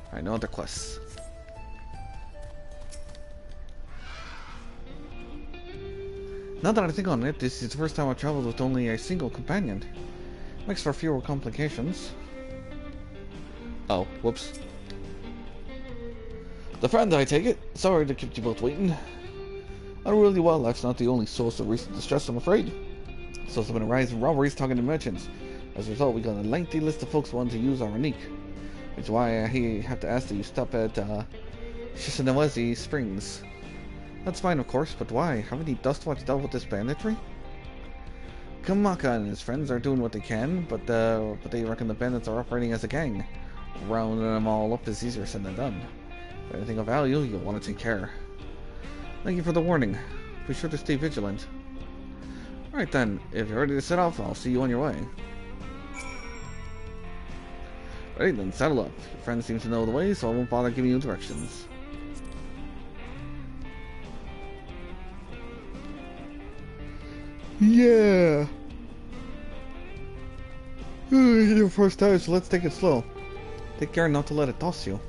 Alright, no other quests. Now that I think on it, this is the first time I've traveled with only a single companion. Makes for fewer complications. Oh, whoops. The friend, I take it. Sorry to keep you both waiting. Unruly wildlife's not the only source of recent distress, I'm afraid. There's also been a rise in robberies talking to merchants. As a result, we got a lengthy list of folks wanting to use our Ronique. Which is why I have to ask that you stop at Shishinawezi Springs. That's fine, of course, but why? Haven't the Dustwatch dealt with this banditry? Kamaka and his friends are doing what they can, but they reckon the bandits are operating as a gang. Rounding them all up is easier said than done. If anything of value, you'll want to take care. Thank you for the warning. Be sure to stay vigilant. Alright then, if you're ready to set off, I'll see you on your way. Ready then, saddle up. Your friend seems to know the way, so I won't bother giving you directions. Yeah! Your first time, so let's take it slow. Take care not to let it toss you.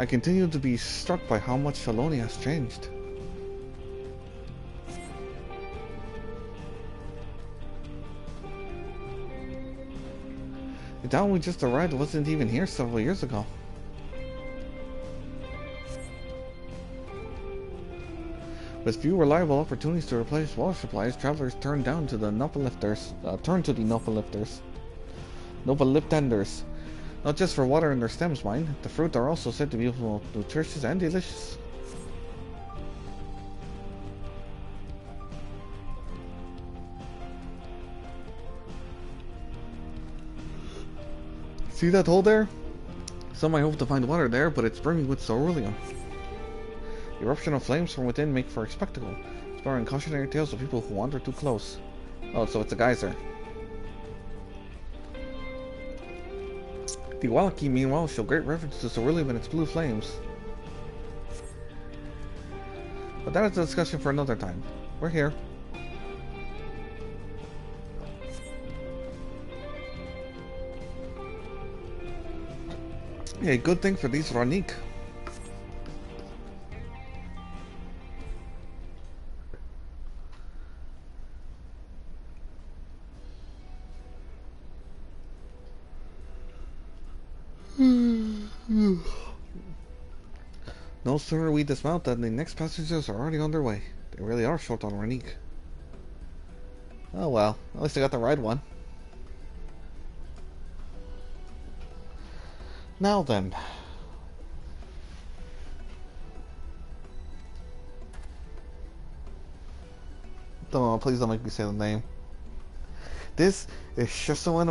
I continue to be struck by how much Shaloni has changed. The town we just arrived wasn't even here several years ago. With few reliable opportunities to replace water supplies, travelers turn to the Nopalifters. Nopaliptenders. Not just for water in their stems, mind. The fruit are also said to be nutritious and delicious. See that hole there? Some might hope to find water there, but it's brimming with ceruleum. The eruption of flames from within make for a spectacle, inspiring cautionary tales of people who wander too close. Oh, so it's a geyser. The Wallaki, meanwhile, show great reference to ceruleum and its blue flames. But that is a discussion for another time. We're here. Yeah, good thing for these Ranik. No sooner we dismount than the next passengers are already on their way. They really are short on Ranik. Oh well, at least I got to ride one. Now then. Please don't make me say the name. This is Shesen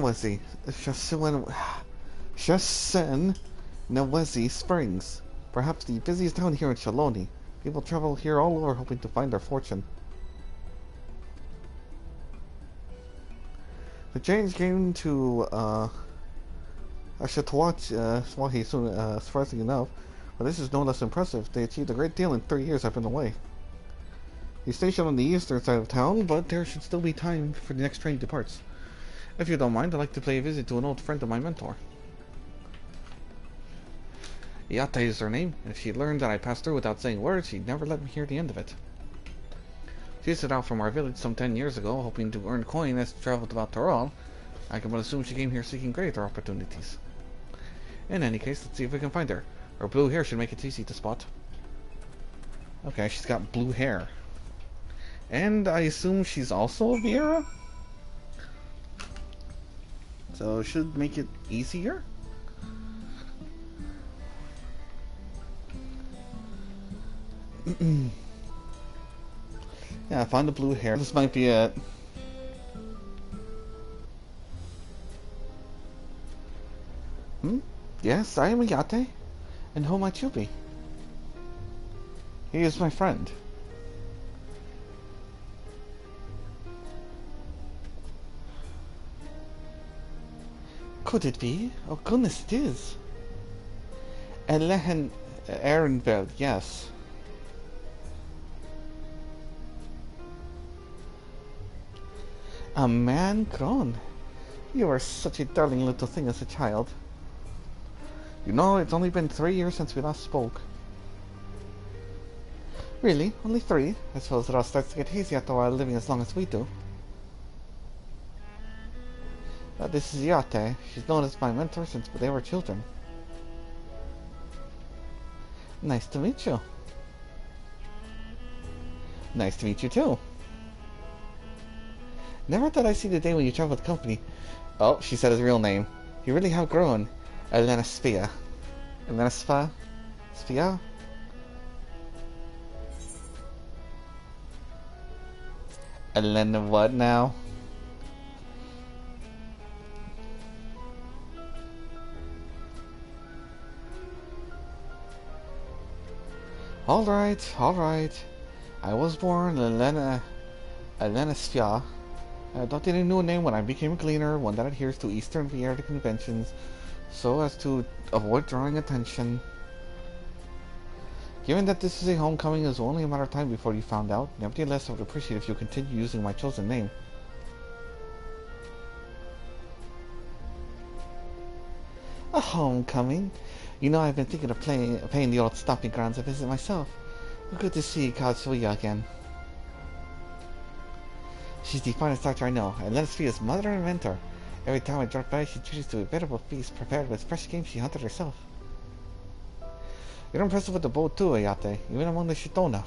Nawezi Springs. Perhaps the busiest town here in Shaloni. People travel here all over hoping to find their fortune. The change came to Swahi soon, surprisingly enough, but this is no less impressive. They achieved a great deal in 3 years I've been away. He's stationed on the eastern side of town, but there should still be time for the next train departs. If you don't mind, I'd like to pay a visit to an old friend of my mentor. Yate is her name, and if she learned that I passed through without saying words, she'd never let me hear the end of it. She set out from our village some 10 years ago, hoping to earn coin as she traveled about Toral. I can but assume she came here seeking greater opportunities. In any case, let's see if we can find her. Her blue hair should make it easy to spot. Okay, she's got blue hair. And I assume she's also a Viera? So it should make it easier? Yeah, I found the blue hair. This might be it. Yes, I am Yate. And who might you be? He is my friend. Could it be? Oh goodness, it is. Elehen Ehrenfeld, yes. A man grown. You are such a darling little thing as a child. You know, it's only been 3 years since we last spoke. Really? Only 3? I suppose it all starts to get hazy after a while living as long as we do. This is Yate. She's known as my mentor since they were children. Nice to meet you. Nice to meet you too. Never thought I'd see the day when you travel with company. Oh, she said his real name. You really have grown. Elena Spia. Elena Spia? Spia? Elena what now? Alright. I was born Elena Spia. I adopted a new name when I became a cleaner, one that adheres to Eastern Viera conventions, so as to avoid drawing attention. Given that this is a homecoming, it was only a matter of time before you found out. Nevertheless, I would appreciate if you continue using my chosen name. A homecoming? You know, I've been thinking of paying the old stomping grounds a visit myself. Good to see Kazuya again. She's the finest doctor I know, and let us be his mother and mentor. Every time I drop by, she treats to a veritable feast prepared with fresh game she hunted herself. You're impressive with the bow too, Ayate, even among the Shitona.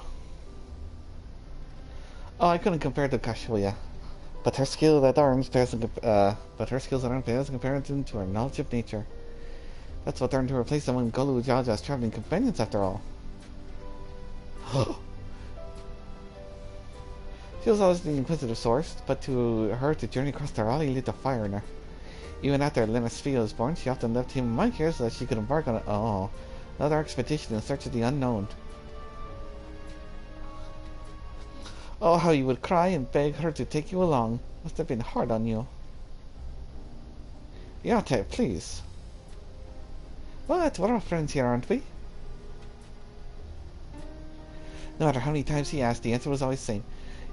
Oh, I couldn't compare to Kazuya, but her skill at arms pales in comparison to her knowledge of nature. That's what earned her a place among Golu Jaja's traveling companions, after all. She was always the inquisitive source, but to her the journey across the valley lit a fire in her. Even after Lenasfia was born, she often left him in my care so that she could embark on another expedition in search of the unknown. Oh, how you would cry and beg her to take you along. Must have been hard on you. Yate, please. What? We're all friends here, aren't we? No matter how many times he asked, the answer was always the same.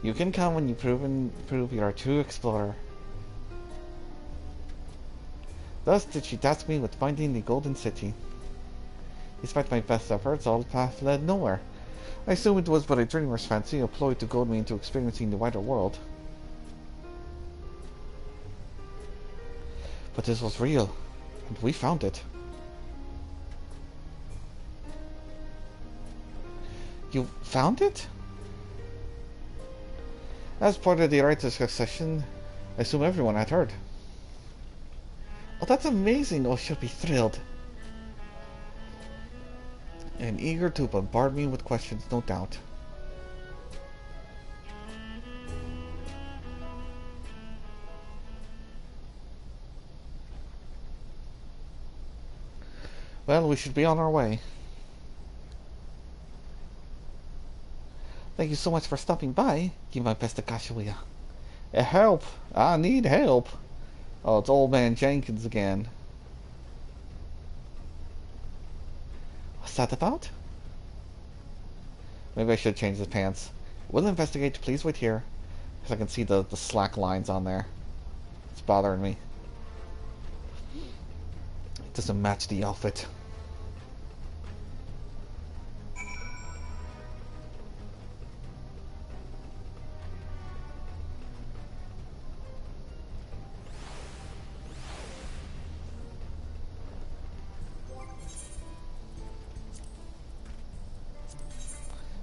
You can come when you prove you're a true explorer. Thus did she task me with finding the Golden City. Despite my best efforts, all path led nowhere. I assume it was but a dreamer's fancy, a ploy to goad me into experiencing the wider world. But this was real, and we found it. You found it? As part of the rite of succession, I assume everyone had heard. Oh, that's amazing! Oh, she'll be thrilled. And eager to bombard me with questions, no doubt. Well, we should be on our way. Thank you so much for stopping by. Give my best to Kazuya. Help! I need help! Oh, it's old man Jenkins again. What's that about? Maybe I should change the pants. We'll investigate. Please wait here. Because I can see the slack lines on there. It's bothering me. It doesn't match the outfit.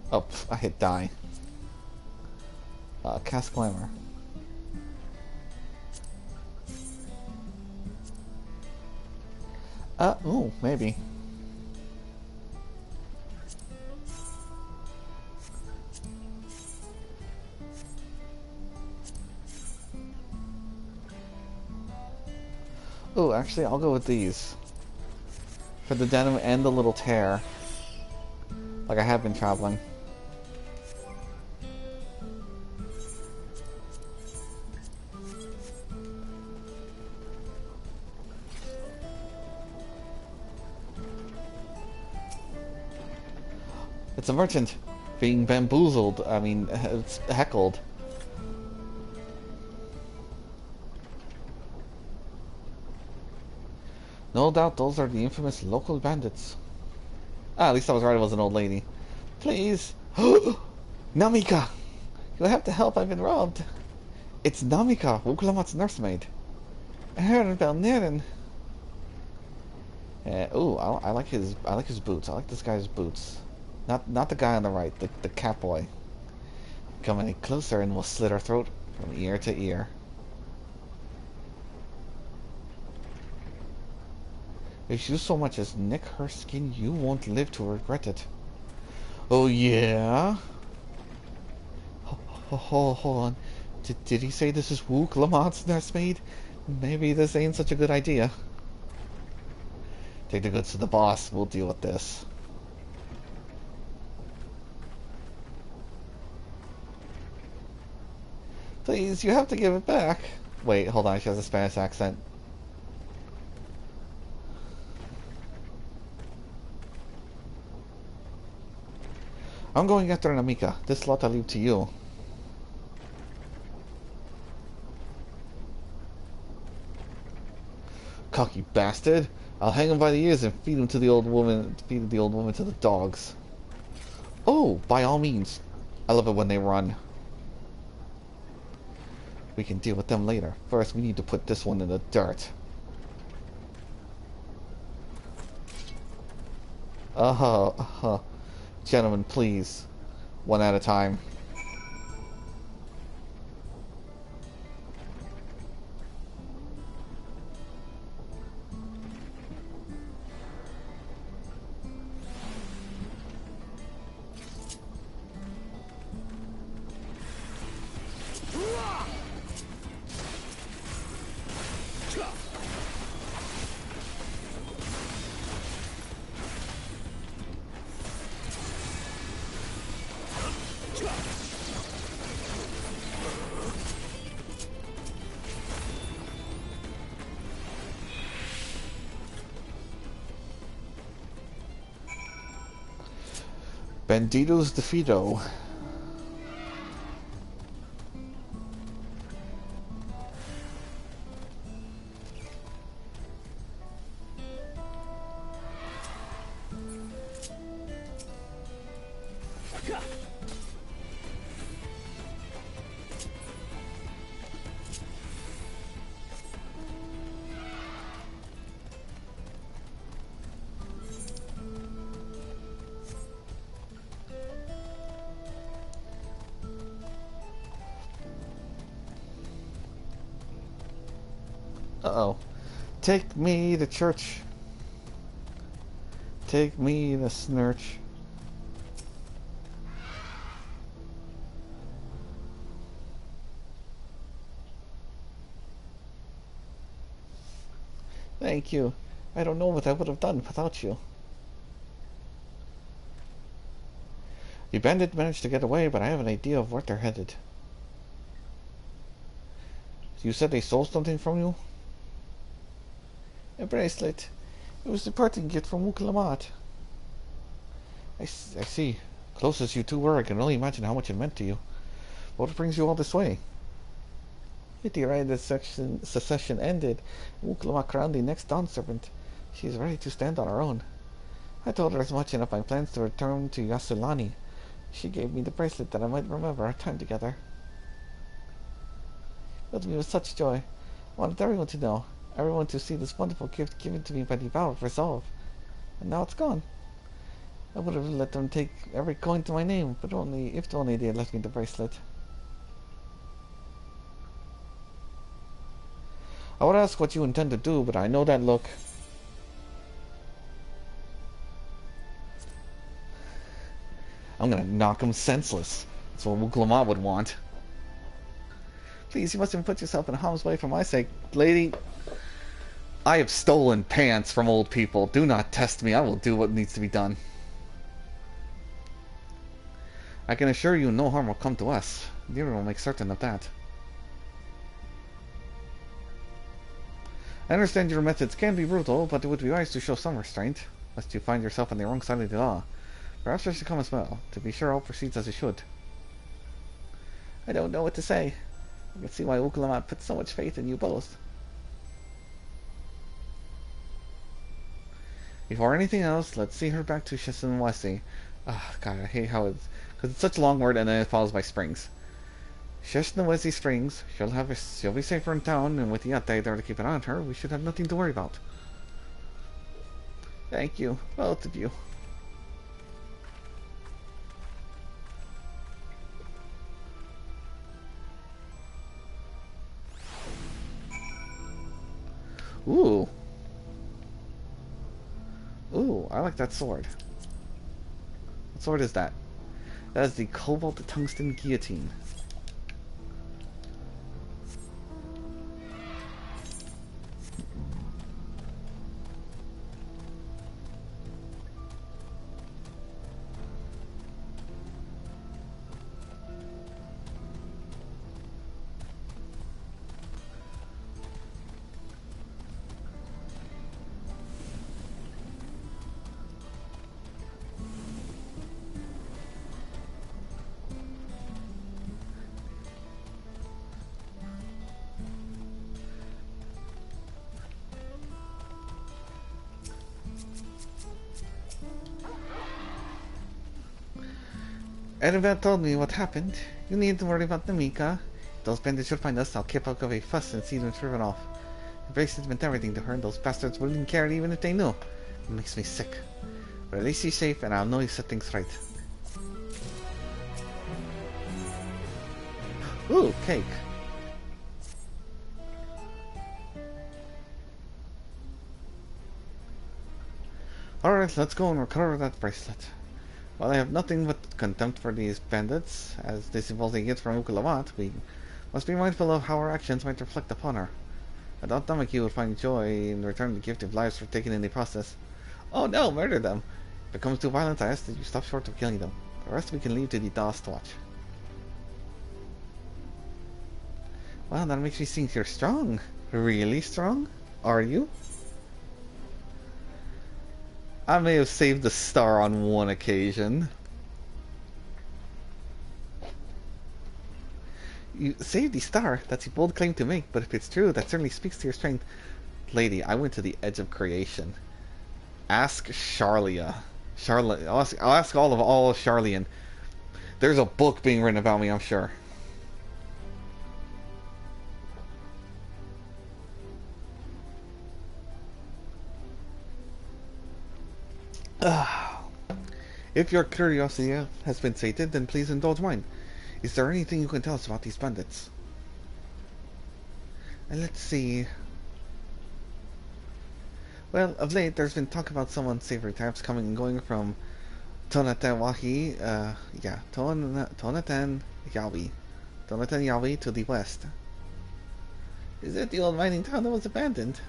Oh, I hit die. Cast Glamour. Ooh, maybe. Ooh, actually, I'll go with these. For the denim and the little tear. Like I have been traveling. It's a merchant being bamboozled. I mean, it's heckled. No doubt those are the infamous local bandits. Ah, at least I was right, it was an old lady. Please! Namika! You'll have to help, I've been robbed. It's Namika, Wuklamat's nursemaid. Herren Belneren. Ooh, I like his boots. I like this guy's boots. Not the guy on the right, the cat boy. Come any closer and we'll slit her throat from ear to ear. If you so much as nick her skin, you won't live to regret it. Oh yeah? Hold on. Did he say this is Wu Clamont's nursemaid? Maybe this ain't such a good idea. Take the goods to the boss. We'll deal with this. Please, you have to give it back. Wait, hold on. She has a Spanish accent. I'm going after Namika. This lot I leave to you. Cocky bastard. I'll hang him by the ears and feed him to the old woman. Feed the old woman to the dogs. Oh, by all means. I love it when they run. We can deal with them later. First, we need to put this one in the dirt. Gentlemen, please. One at a time. Bandito's Defeato. Uh-oh. Take me to church. Take me to Snurch. Thank you. I don't know what I would have done without you. The bandit managed to get away, but I have an idea of where they're headed. You said they stole something from you? A bracelet. It was the parting gift from Wuklamat. I see. Close as you two were, I can only imagine how much it meant to you. What brings you all this way? With the right that secession ended, Wuklamat crowned the next Dawn Serpent. She is ready to stand on her own. I told her as much and of my plans to return to Yasulani. She gave me the bracelet that I might remember our time together. It filled me with such joy. I wanted everyone to know. Everyone to see this wonderful gift given to me by the vow of resolve. And now it's gone. I would have let them take every coin to my name, but if only they had left me the bracelet. I would ask what you intend to do, but I know that look. I'm gonna knock him senseless. That's what Wuklamat would want. Please, you mustn't put yourself in harm's way for my sake, lady. I have stolen pants from old people. Do not test me. I will do what needs to be done. I can assure you no harm will come to us. Nero will make certain of that. I understand your methods can be brutal, but it would be wise to show some restraint, lest you find yourself on the wrong side of the law. Perhaps I should come as well. To be sure, all proceeds as it should. I don't know what to say. I can see why Wuklamat put so much faith in you both. Before anything else, let's see her back to Sheshinwasi. Ah, God, I hate how it's... because it's such a long word and then it follows by springs. Sheshinwasi Springs. She'll be safer in town, and with the Yatai there to keep an eye on her, we should have nothing to worry about. Thank you, both of you. Ooh. Ooh, I like that sword. What sword is that? That is the Cobalt Tungsten Guillotine. Annabelle told me what happened. You needn't worry about Namika. If those bandits should find us, I'll keep up a fuss and see them driven off. The bracelet meant everything to her, and those bastards wouldn't care even if they knew. It makes me sick. But at least she's safe, and I'll know you set things right. Ooh, cake. Alright, let's go and recover that bracelet. While I have nothing but contempt for these bandits, as they supposedly get from Ukulawat, we must be mindful of how our actions might reflect upon her. I doubt Tamaki would find joy in returning the gift of lives for taken in the process. Oh no, murder them! If it becomes too violent, I ask that you stop short of killing them. The rest we can leave to the Dust Watch. Well, that makes me think you're strong. Really strong? Are you? I may have saved the star on one occasion. You saved the star? That's a bold claim to make, but if it's true, that certainly speaks to your strength. Lady, I went to the edge of creation. Ask Charlia. I'll ask all of Charlian. There's a book being written about me, I'm sure. If your curiosity has been sated, then please indulge mine. Is there anything you can tell us about these bandits? And let's see. Well, of late, there's been talk about some unsavory types coming and going from Tonatan Yawi to the west. Is it the old mining town that was abandoned?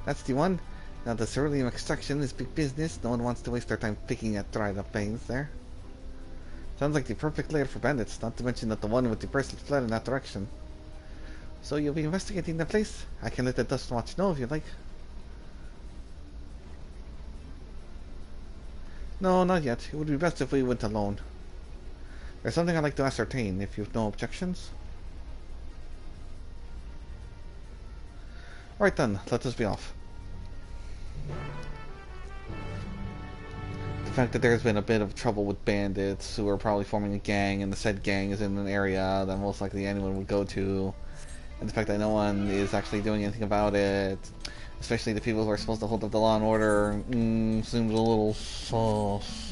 That's the one. Now the ceruleum extraction is big business. No one wants to waste their time picking at dried up veins there. Sounds like the perfect lair for bandits, not to mention that the one with the bracelet fled in that direction. So you'll be investigating the place? I can let the Dust Watch know if you like. No, not yet. It would be best if we went alone. There's something I'd like to ascertain, if you've no objections. Alright then, let us be off. The fact that there's been a bit of trouble with bandits who are probably forming a gang, and the said gang is in an area that most likely anyone would go to, and the fact that no one is actually doing anything about it, especially the people who are supposed to hold up the law and order, seems a little sus.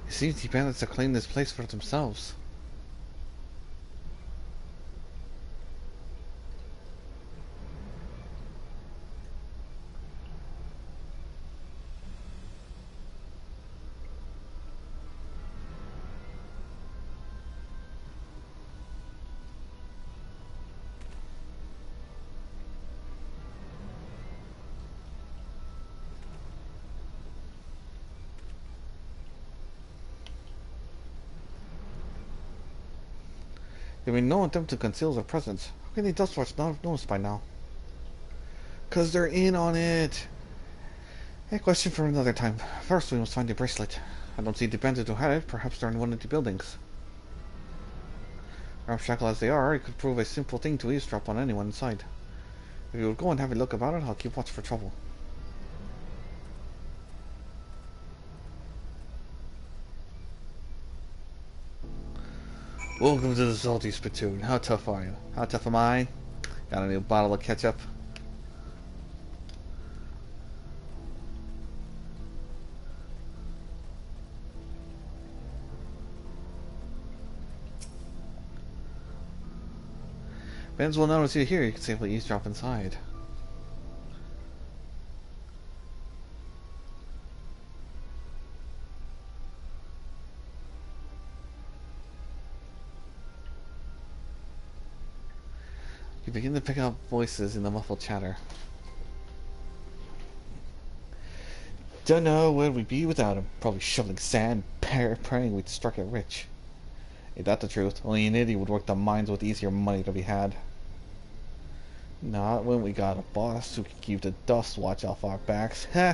It seems the bandits have claimed this place for themselves. There will be no attempt to conceal their presence. How can the Dust Watch not have noticed by now? 'Cause they're in on it! A question for another time. First, we must find the bracelet. I don't see the bandits who had it. Perhaps they're in one of the buildings. Ramshackle as they are, it could prove a simple thing to eavesdrop on anyone inside. If you would go and have a look about it, I'll keep watch for trouble. Welcome to the Salty Spittoon. How tough are you? How tough am I? Got a new bottle of ketchup. Fans will notice you here. You can safely eavesdrop inside. You begin to pick up voices in the muffled chatter. Don't know where we'd be without him. Probably shoveling sand, praying we'd struck it rich. Ain't that the truth? Only an idiot would work the mines with easier money to be had. Not when we got a boss who can keep the dust watch off our backs. Heh!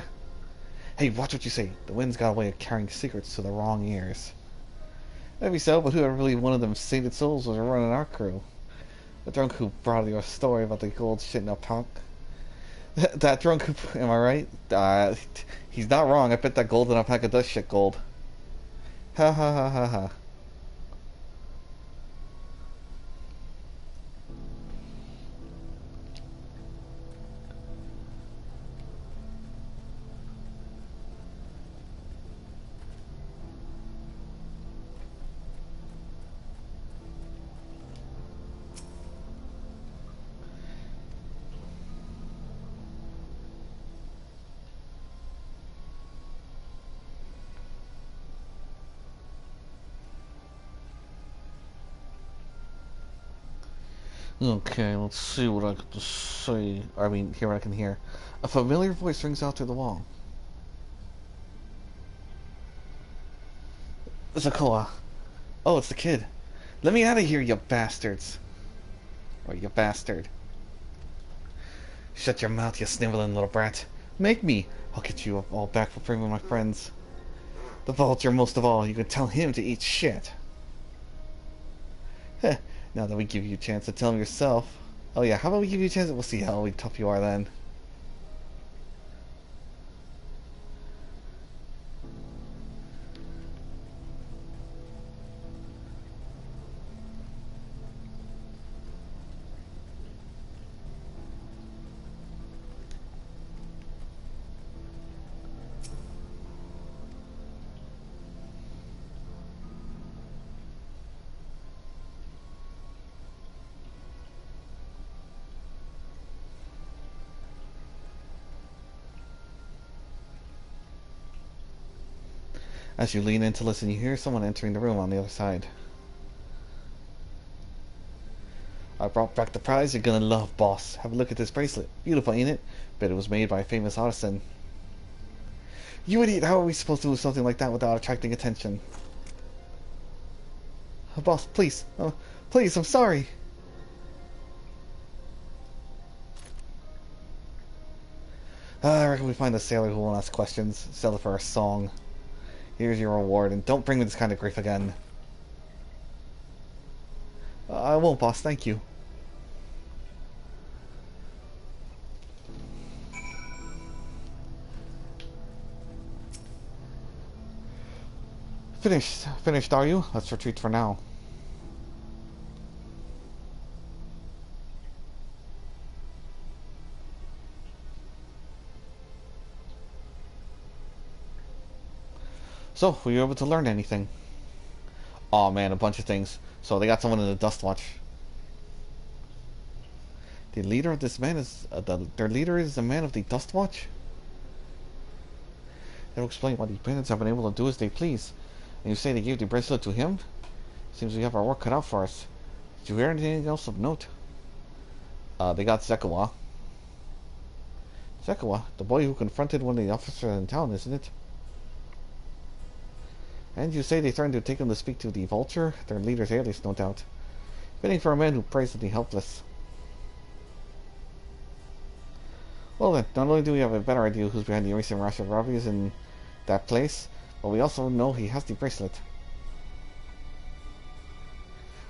Hey, watch what you say. The wind's got a way of carrying secrets to the wrong ears. Maybe so, but who ever really one of them sainted souls was running our crew? The drunk who brought your story about the gold shit in a punk. That drunk who... Am I right? He's not wrong. I bet that gold in a pack of dust shit gold. Ha ha ha ha ha. Okay, let's see what I can say. I mean, hear what I can hear. A familiar voice rings out through the wall. Zakoa. Oh, it's the kid. Let me out of here, you bastards. Or you bastard. Shut your mouth, you sniveling little brat. Make me. I'll get you all back for bringing my friends. The vulture, most of all. You can tell him to eat shit. Heh. Now that we give you a chance to tell him yourself. Oh yeah, how about we give you a chance? We'll see how tough you are then. As you lean in to listen, you hear someone entering the room on the other side. I brought back the prize you're gonna love, boss. Have a look at this bracelet. Beautiful, ain't it? Bet it was made by a famous artisan. You idiot! How are we supposed to do something like that without attracting attention? Boss, please. Please, I'm sorry. I reckon we find a sailor who won't ask questions. Sell it for a song. Here's your reward, and don't bring me this kind of grief again. I won't, boss, thank you. Finished, are you? Let's retreat for now. So, were you able to learn anything? Oh man, a bunch of things. So they got someone in the Dust Watch. The leader of this man is their leader is the man of the Dust Watch. That'll explain why the bandits have been able to do as they please. And you say they gave the bracelet to him? Seems we have our work cut out for us. Did you hear anything else of note? They got Zekawa. Zekawa, the boy who confronted one of the officers in town, isn't it? And you say they threatened to take him to speak to the Vulture? Their leader's alias, no doubt. Fitting for a man who prays to the helpless. Well then, not only do we have a better idea who's behind the recent rush of robberies in that place, but we also know he has the bracelet.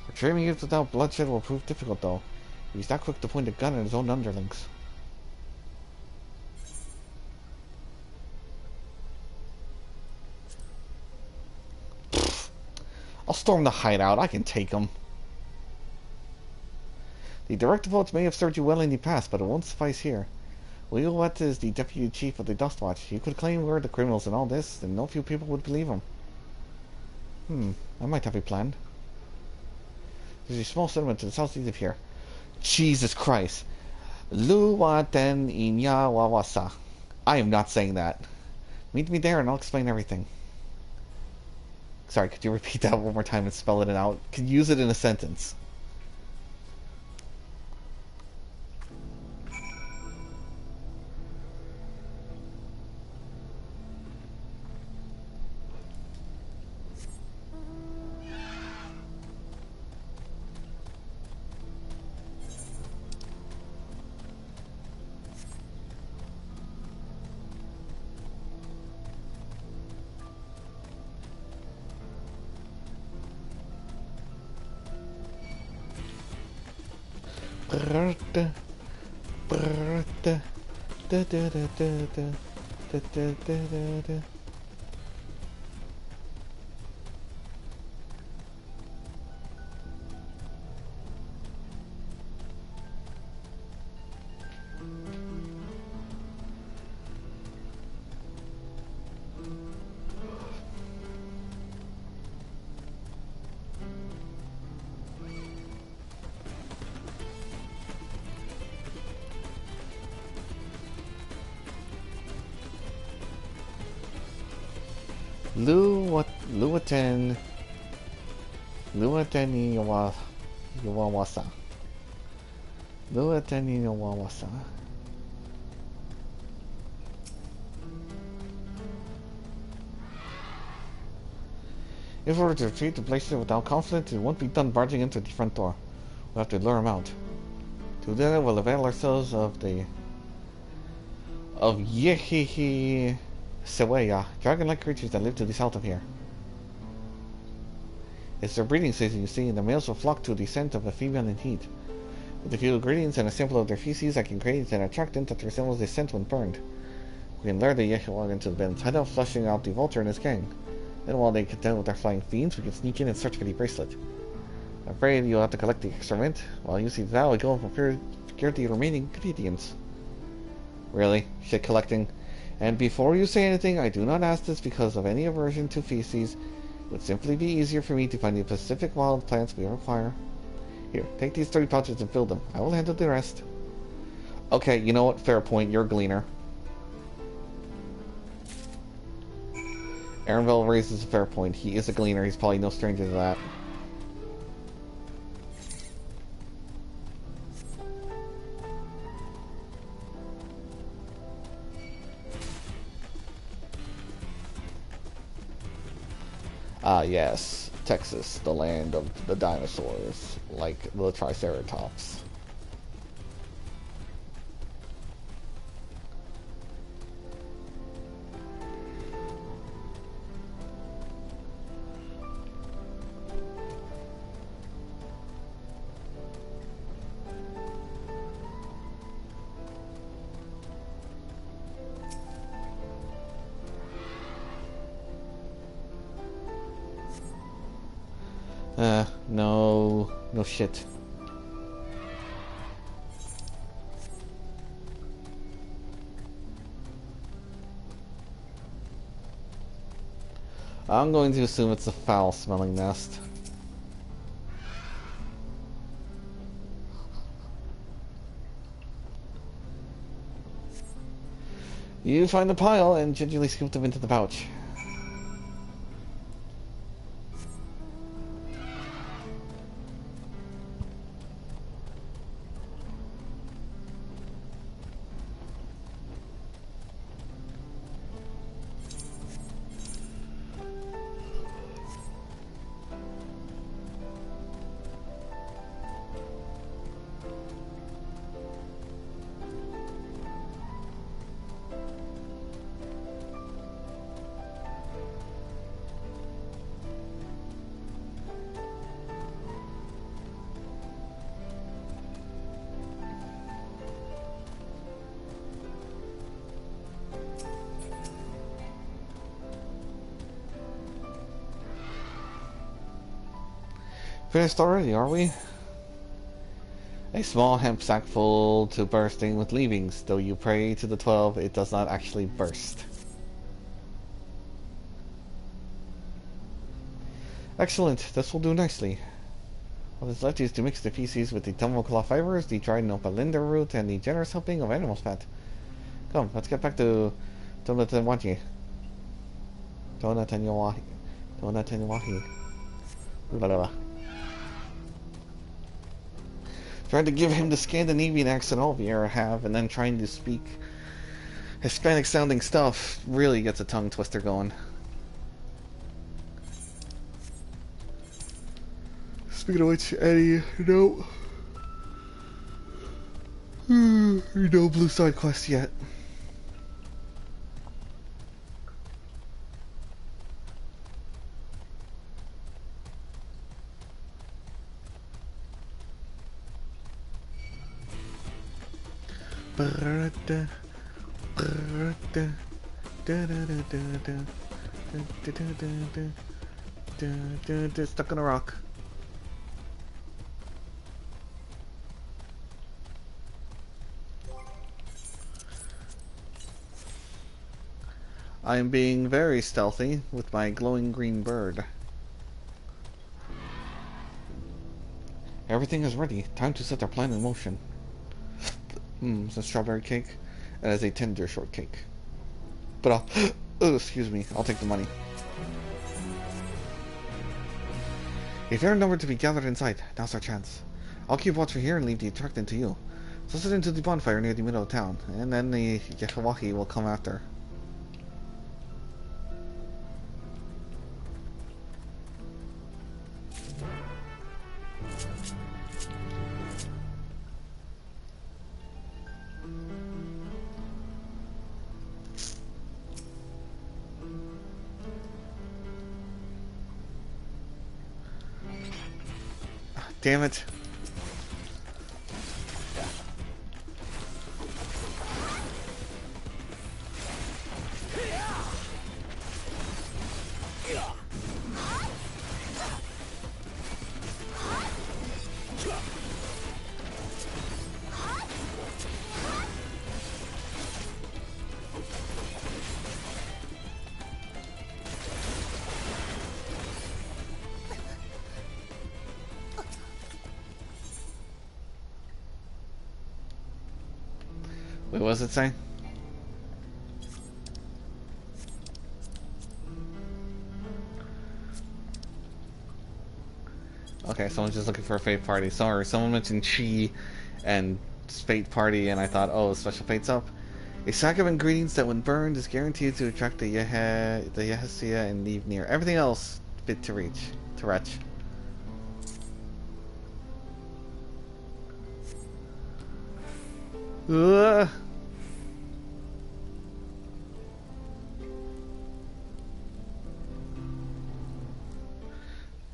Retrieving it without bloodshed will prove difficult, though. He's not quick to point a gun at his own underlings. I'll storm the hideout. I can take him. The direct votes may have served you well in the past, but it won't suffice here. Williot is the deputy chief of the Dust Watch. He could claim we're the criminals in all this, and no few people would believe him. I might have a plan. There's a small settlement to the southeast of here. Jesus Christ. Luwaten Inya Wawasa. I am not saying that. Meet me there and I'll explain everything. Sorry, could you repeat that one more time and spell it out? Could use it in a sentence. Brrrta, brrrta, da da da da da da da da da. Luateni Yawawasa. Luateni Yawawasa. If we were to retreat to places without conflict, it won't be done barging into the front door. We'll have to lure him out. To do that, we'll avail ourselves of Yehihi Seweya, dragon-like creatures that live to the south of here. It's their breeding season, you see, and the males will flock to the scent of a female in heat. With a few ingredients and a sample of their feces, I can create an attractant that resembles the scent when burned. We can lure the Yehiwag into the bins, hideout, flushing out the vulture and his gang. Then while they contend with their flying fiends, we can sneak in and search for the bracelet. I'm afraid you'll have to collect the extra mint. While you see that, we go and procure the remaining ingredients. Really? Shit collecting? And before you say anything, I do not ask this because of any aversion to feces. It would simply be easier for me to find the specific wild plants we require. Here, take these 3 pouches and fill them. I will handle the rest. Okay, you know what? Fair point. You're a gleaner. Aaronville raises a fair point. He is a gleaner. He's probably no stranger to that. Ah, yes. Texas, the land of the dinosaurs, like the Triceratops. No shit. I'm going to assume it's a foul-smelling nest. You find the pile and gingerly scoop them into the pouch. Finished already, are we? A small hemp sack full to bursting with leavings. Though you pray to the 12, it does not actually burst. Excellent, this will do nicely. What is left is to mix the feces with the tumbleclaw fibers, the dried nopalinda root, and the generous helping of animal's fat. Come, let's get back to Donatanwahi. Blah. Trying to give him the Scandinavian accent all the air have, and then trying to speak Hispanic sounding stuff really gets a tongue twister going. Speaking of which, Eddie, no blue side quest yet. Stuck on a rock. I am being very stealthy with my glowing green bird. Everything is ready. Time to set our plan in motion. It's a strawberry cake. It is a tender shortcake. But I'll... oh, excuse me. I'll take the money. A fair number to be gathered inside. Now's our chance. I'll keep watch for here and leave the attractant to you. So sit into the bonfire near the middle of town, and then the Yakiwaki will come after. Damn it. Wait, what does it say? Okay, someone's just looking for a fate party. Sorry, someone mentioned Chi and fate party, and I thought, oh, special fate's up. A sack of ingredients that, when burned, is guaranteed to attract the Yehesia and leave near. Everything else fit to reach. To retch.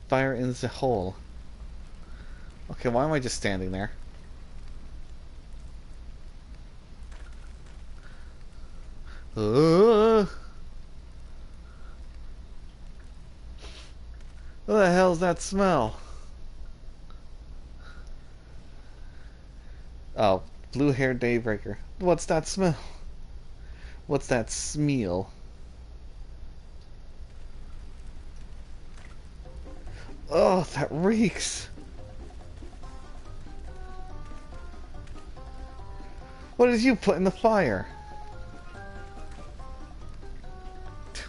Fire in the hole. Okay, why am I just standing there? What the hell's that smell? Oh, blue-haired daybreaker. What's that smell? What's that smell? Oh, that reeks. What did you put in the fire?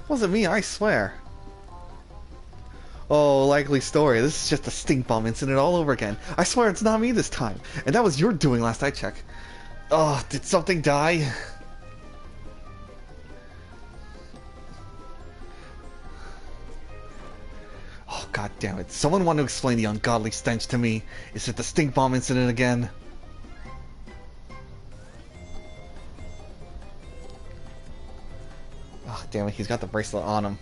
Wasn't me, I swear. Oh, likely story. This is just a stink bomb incident all over again. I swear it's not me this time. And that was your doing last I checked. Oh, did something die? Oh, god damn it. Someone want to explain the ungodly stench to me. Is it the stink bomb incident again? Oh, damn it. He's got the bracelet on him.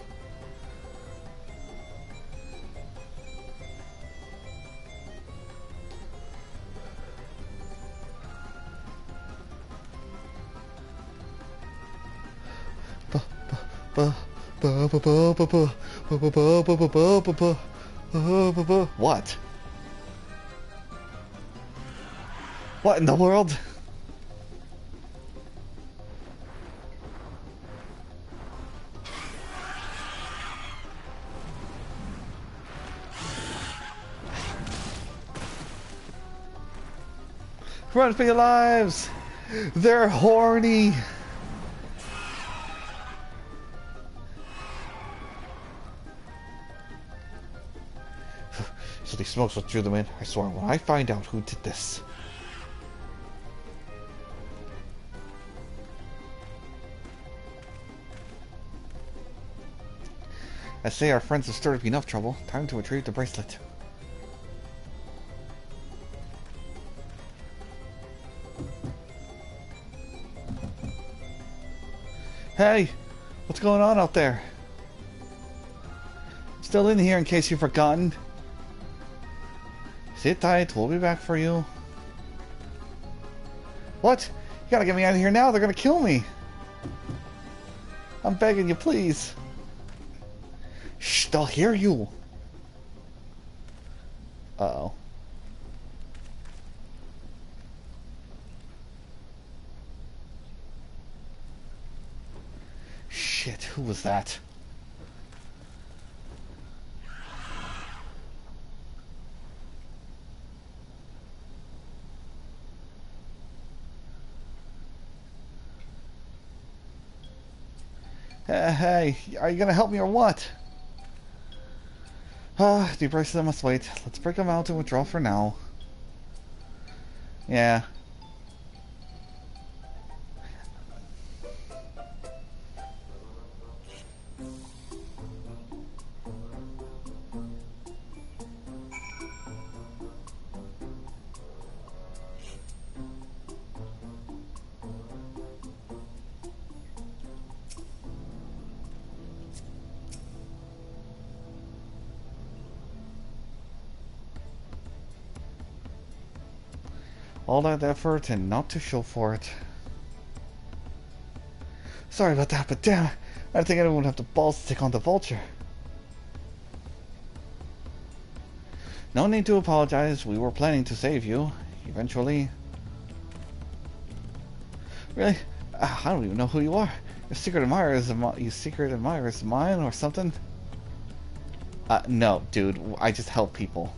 What? What in the world? Run for your lives! They're horny! So the smokes what drew them in. I swear, when I find out who did this. I say our friends have stirred up enough trouble. Time to retrieve the bracelet. Hey! What's going on out there? I'm still in here in case you've forgotten. Sit tight, we'll be back for you. What? gotta get me out of here now. They're gonna kill me. I'm begging you, please. Shh, they'll hear you. Uh-oh. Shit, who was that? Hey, are you gonna help me or what? The braces must wait. Let's break them out and withdraw for now. Yeah. All that effort and not to show for it. Sorry about that, but damn, I didn't think anyone would have the balls to take on the vulture. No need to apologize. We were planning to save you. Eventually. Really? I don't even know who you are. Your secret admirer is mine or something? No, dude. I just help people.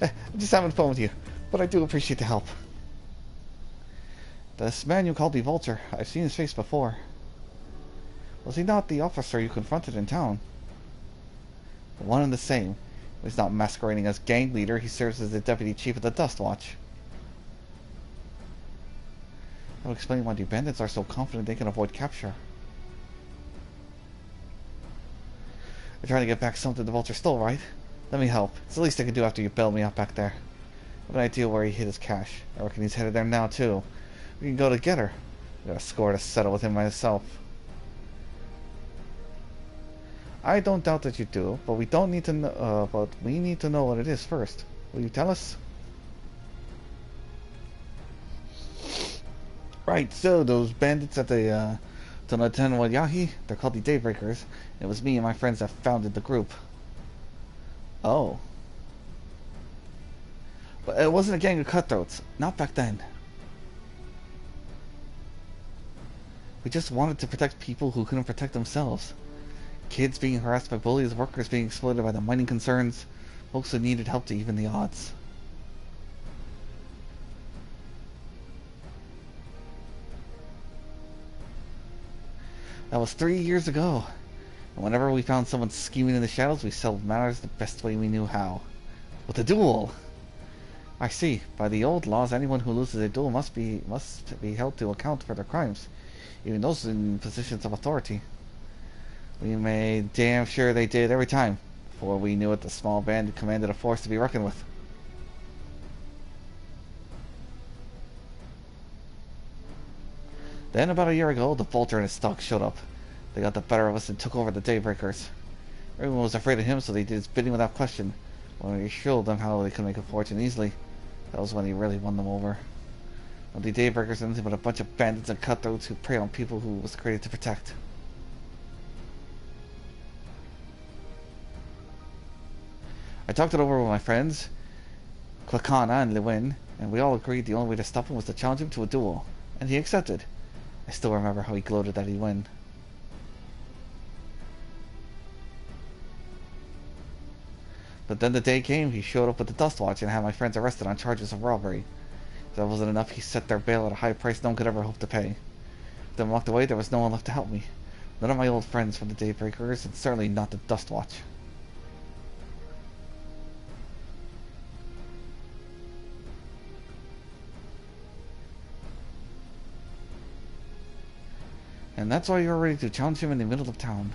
I'm just having fun with you. But I do appreciate the help. This man you called the Vulture, I've seen his face before. Was he not the officer you confronted in town? The one and the same. He's not masquerading as gang leader, he serves as the deputy chief of the Dust Watch. That will explain why the bandits are so confident they can avoid capture. You're trying to get back something the Vulture stole, right? Let me help. It's the least I can do after you bailed me out back there. I have an idea where he hid his cash. I reckon he's headed there now too. We can go together. I got a score to settle with him myself. I don't doubt that you do, but we don't need to know. But we need to know what it is first. Will you tell us? Right. So those bandits at the Tonatan Walyahi, they're called the Daybreakers. It was me and my friends that founded the group. Oh. But it wasn't a gang of cutthroats. Not back then. We just wanted to protect people who couldn't protect themselves. Kids being harassed by bullies, workers being exploited by the mining concerns, folks who needed help to even the odds. That was 3 years ago. And whenever we found someone scheming in the shadows, we settled matters the best way we knew how. With a duel! I see. By the old laws, anyone who loses a duel must be held to account for their crimes, even those in positions of authority. We made damn sure they did every time. Before we knew it, the small band commanded a force to be reckoned with. Then, about a year ago, the Vulture and his stock showed up. They got the better of us and took over the Daybreakers. Everyone was afraid of him, so they did his bidding without question. When we showed them how they could make a fortune easily, that was when he really won them over. Now, the Daybreakers are nothing but a bunch of bandits and cutthroats who prey on people who was created to protect. I talked it over with my friends, Kwakana and Lewin, and we all agreed the only way to stop him was to challenge him to a duel. And he accepted. I still remember how he gloated that he'd win. But then the day came, he showed up with the Dust Watch and had my friends arrested on charges of robbery. If that wasn't enough, he set their bail at a high price no one could ever hope to pay. If they walked away, there was no one left to help me. None of my old friends from the Daybreakers, and certainly not the Dust Watch. And that's why you were ready to challenge him in the middle of town.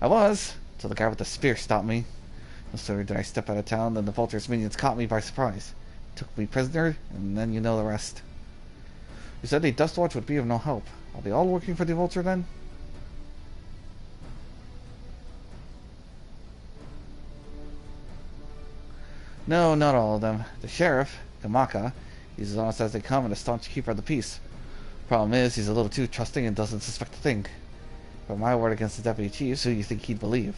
I was, till the guy with the spear stopped me. No sooner did I step out of town than the Vulture's minions caught me by surprise. Took me prisoner, and then you know the rest. You said the Dust Watch would be of no help. Are they all working for the Vulture then? No, not all of them. The sheriff, Gamaka, He's as honest as they come and a staunch keeper of the peace. Problem is, he's a little too trusting and doesn't suspect a thing. But my word against the deputy chiefs, who do you think he'd believe?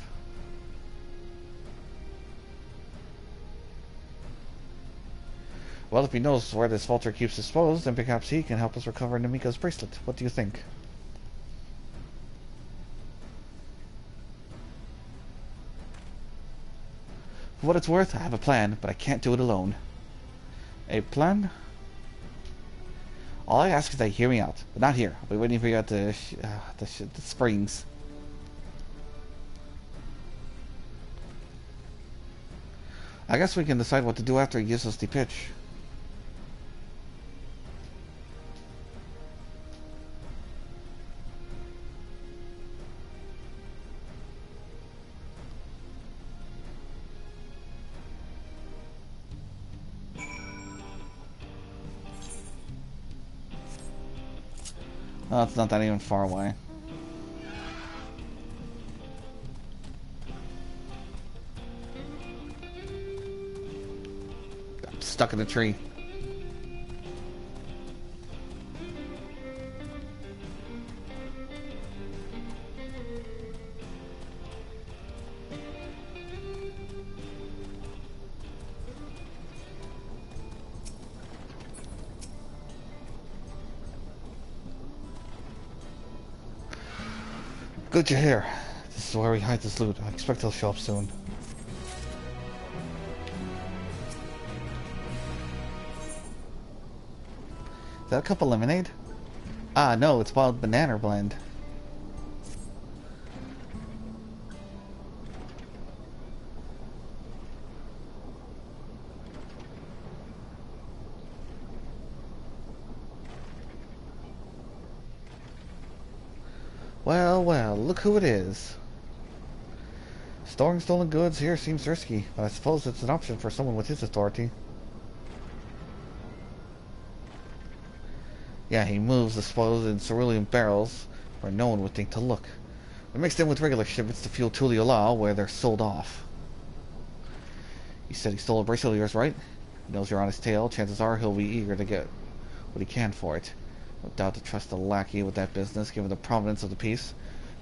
Well, if he knows where this vulture keeps disposed, then perhaps he can help us recover Namika's bracelet. What do you think? For what it's worth, I have a plan, but I can't do it alone. A plan? All I ask is that you hear me out, but not here. I'll be waiting for you at the springs. I guess we can decide what to do after he gives us the pitch. Oh, it's not that even far away. I'm stuck in a tree. Good you're here. This is where we hide this loot. I expect he'll show up soon. Is that a cup of lemonade? Ah, no, it's wild banana blend. Well, well, look who it is. Storing stolen goods here seems risky, but I suppose it's an option for someone with his authority. Yeah, he moves the spoils in cerulean barrels where no one would think to look. They're mixed in with regular shipments to fuel Tuliola where they're sold off. You said he stole a bracelet of yours, right? He knows you're on his tail. Chances are he'll be eager to get what he can for it. No doubt to trust a lackey with that business, given the provenance of the piece.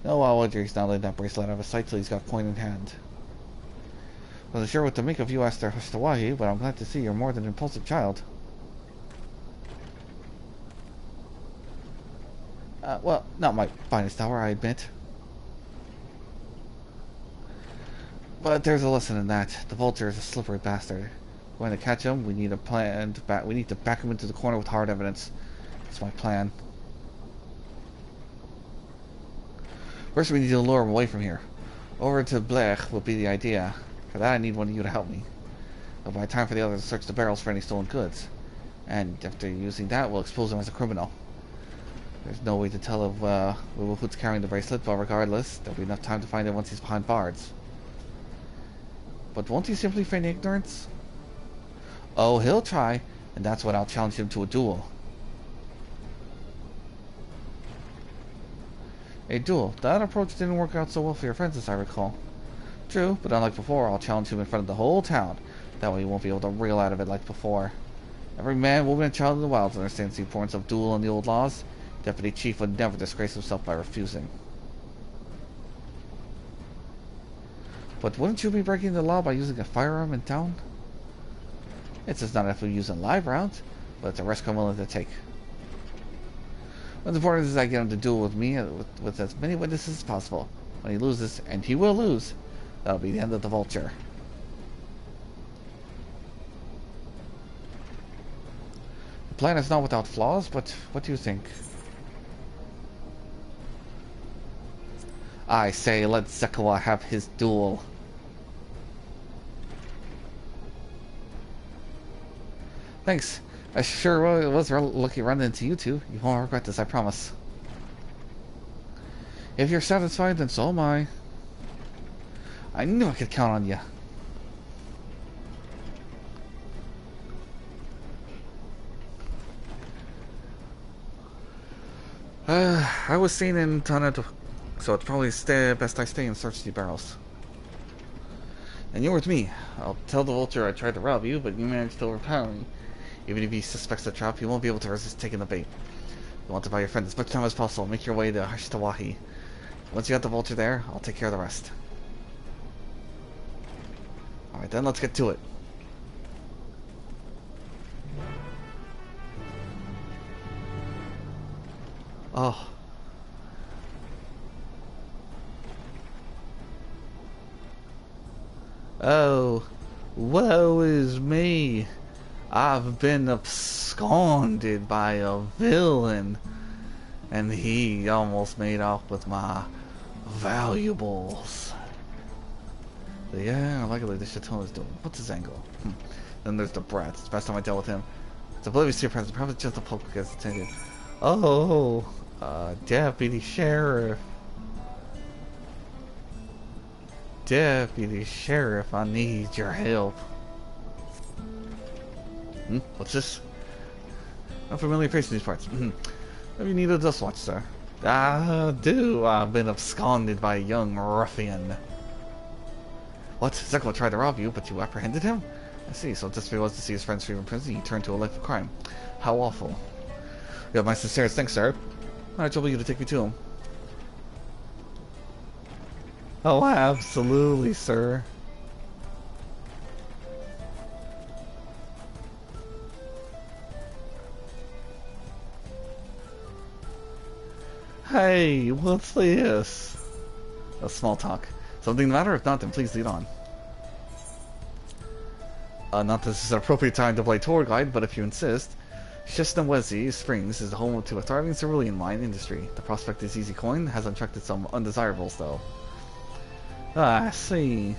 No, I'll wager he's not letting that bracelet out of his sight till he's got coin in hand. Wasn't sure what to make of you, Aster Hashtawahi, but I'm glad to see you're more than an impulsive child. Well, not my finest hour, I admit. But there's a lesson in that. The vulture is a slippery bastard. We're going to catch him. We need a plan. We need to back him into the corner with hard evidence. That's my plan. First, we need to lure him away from here. Over to Blech will be the idea. For that, I need one of you to help me. It'll buy time for the others to search the barrels for any stolen goods. And after using that, we'll expose him as a criminal. There's no way to tell if who's carrying the bracelet, but regardless, there'll be enough time to find him once he's behind bars. But won't he simply feign ignorance? Oh, he'll try, and that's when I'll challenge him to a duel. A duel. That approach didn't work out so well for your friends, as I recall. True, but unlike before, I'll challenge him in front of the whole town. That way he won't be able to reel out of it like before. Every man, woman, and child in the wilds understands the importance of duel and the old laws. Deputy Chief would never disgrace himself by refusing. But wouldn't you be breaking the law by using a firearm in town? It's just not if we use a live round, but it's a risk I'm willing to take. What's important is I get him to duel with me with as many witnesses as possible. When he loses, and he will lose, that'll be the end of the vulture. The plan is not without flaws, but what do you think? I say, let Zekawa have his duel. Thanks. I sure was lucky running into you two. You won't regret this, I promise. If you're satisfied, then so am I. I knew I could count on you. I was seen in Tanado, so it's probably best I stay and search the barrels. And you're with me. I'll tell the vulture I tried to rob you, but you managed to overpower me. Even if he suspects the trap, he won't be able to resist taking the bait. You want to buy your friend as much time as possible. Make your way to Hashtawahi. Once you got the vulture there, I'll take care of the rest. Alright then, let's get to it. Oh. Oh. Woe is me. I've been absconded by a villain. And he almost made off with my valuables. Yeah, luckily this Chaton is doing. What's his angle? Then there's the brats. It's the best time I dealt with him. It's oblivious to your presence. Probably just a poke gets attention. Oh, Deputy Sheriff. Deputy Sheriff, I need your help. What's this? I'm familiar face in these parts. Maybe you need a dust watch, sir. I do. I've been absconded by a young ruffian. What? Zeklo tried to rob you, but you apprehended him? I see. So just was to see his friends free from prison, he turned to a life of crime. How awful. You have my sincerest thanks, sir. I trouble you to take me to him. Oh, absolutely, sir. Hey, what's this? A small talk. Something the matter? If not, then please lead on. Not that this is an appropriate time to play tour guide, but if you insist, Shishnawezi Springs is the home to a thriving cerulean mine industry. The prospect is easy coin, has attracted some undesirables though. Ah, I see.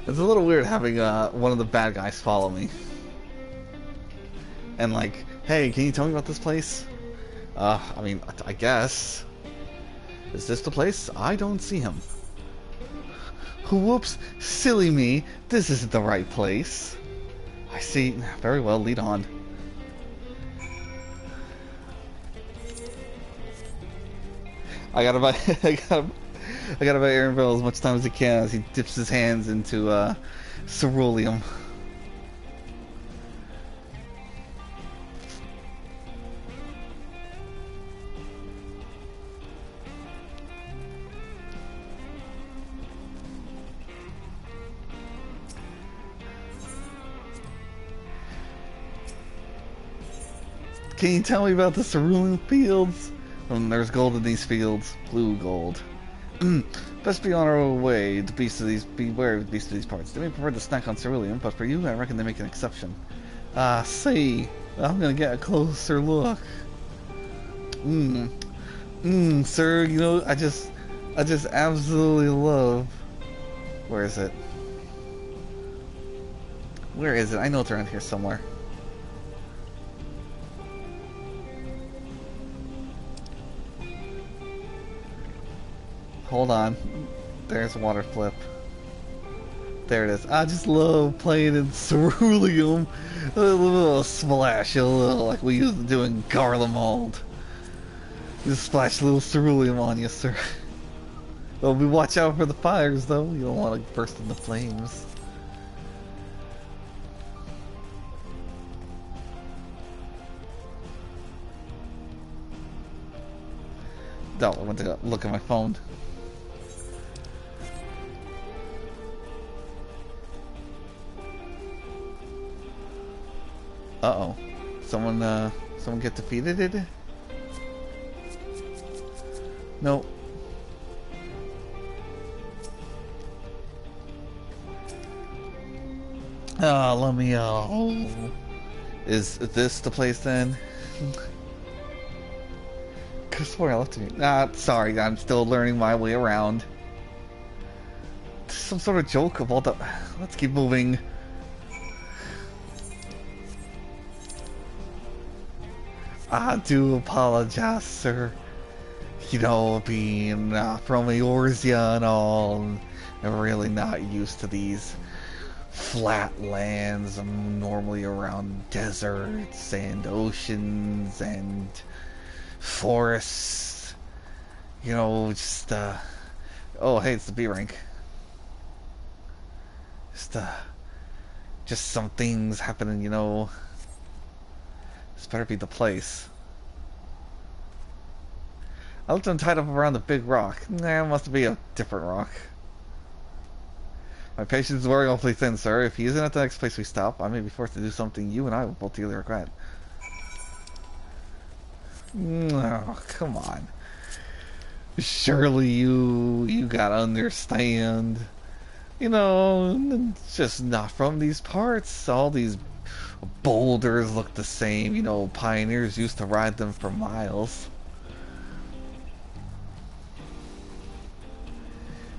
It's a little weird having one of the bad guys follow me. And like, hey, can you tell me about this place? I mean, I guess. Is this the place? I don't see him. Whoops, silly me. This isn't the right place. I see. Very well, lead on. I gotta buy Aaron Bell as much time as he can as he dips his hands into ceruleum. Can you tell me about the cerulean fields? There's gold in these fields. Blue gold. Best be on our way. The beasts of these, beware of the beasts of these parts. They may prefer to snack on cerulean, but for you, I reckon they make an exception. See, I'm gonna get a closer look. Sir, you know, I just absolutely love. Where is it? Where is it? I know it's around here somewhere. Hold on. There's a water flip. There it is. I just love playing in ceruleum. A little splash, a little like we used to do in Garlean. Just splash a little ceruleum on you, sir. Well, we watch out for the fires, though. You don't want to burst into flames. No, I went to look at my phone. Uh-oh. Someone get defeated? Nope. Let me, Is this the place then? Could've sworn I left it. Sorry, I'm still learning my way around. some sort of joke of all the... Let's keep moving. I do apologize, sir. You know, being from Eorzea and all, I'm really not used to these flat lands. I'm normally around deserts and oceans and forests. You know, just, oh, hey, it's the B rank. Just some things happening, you know. This better be the place. I looked him tied up around the big rock. Nah, it must be a different rock. My patience is wearing awfully thin, sir. If he isn't at the next place we stop, I may be forced to do something you and I will both dearly regret. No, come on. Surely you gotta understand. You know, it's just not from these parts. All these boulders look the same. You know, pioneers used to ride them for miles.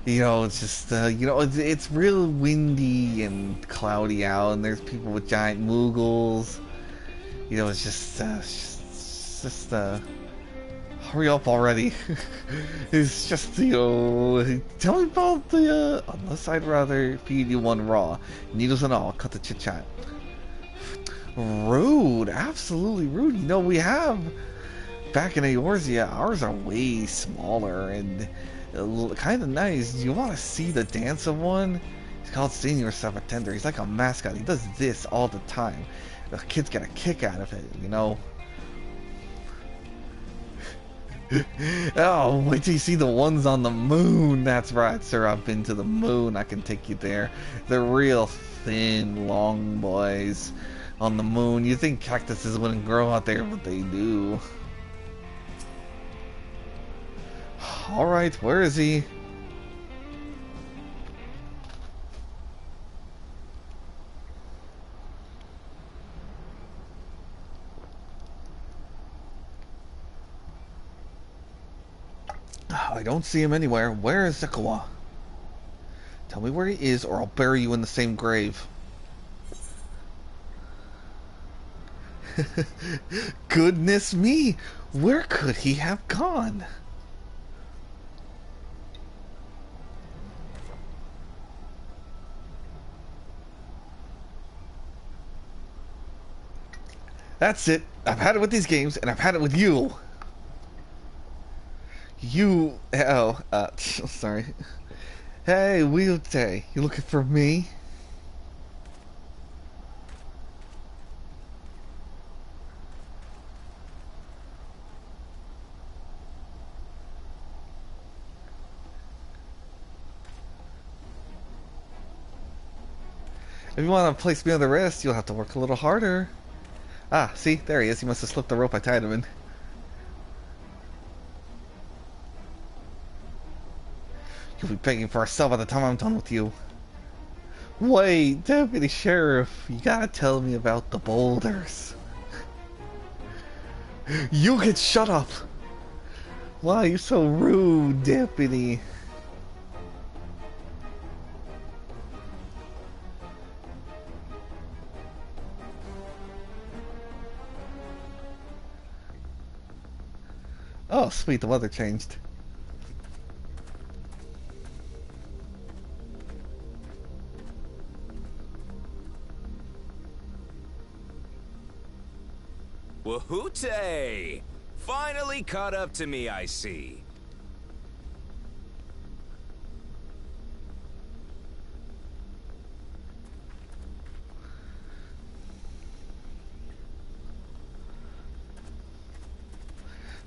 You know, it's just, you know, it's real windy and cloudy out, and there's people with giant moogles. You know, it's just, hurry up already. It's just, you know, tell me about the, unless I'd rather feed you one raw. Needles and all, cut the chit-chat. Rude, absolutely rude. You know, we have, back in Eorzea, ours are way smaller and kind of nice. You want to see the dance of one? He's called Senior Subtender. He's like a mascot. He does this all the time. The kids get a kick out of it, you know? Oh, wait till you see the ones on the moon. That's right, sir. I've been to the moon. I can take you there. They're real thin, long boys on the moon. You think cactuses wouldn't grow out there, but they do. Alright, where is he? I don't see him anywhere. Where is Zekawa? Tell me where he is, or I'll bury you in the same grave. Goodness me! Where could he have gone? That's it. I've had it with these games, and I've had it with you. Sorry. Hey, Wheelday, you looking for me? If you want to place me on the wrist, you'll have to work a little harder. Ah, see, there he is. He must have slipped the rope I tied him in. You'll be begging for a cell by the time I'm done with you. Wait, Deputy Sheriff, you gotta tell me about the boulders. You can shut up! Why are you so rude, Deputy? Oh, sweet, the weather changed. Wahoote! Finally caught up to me, I see.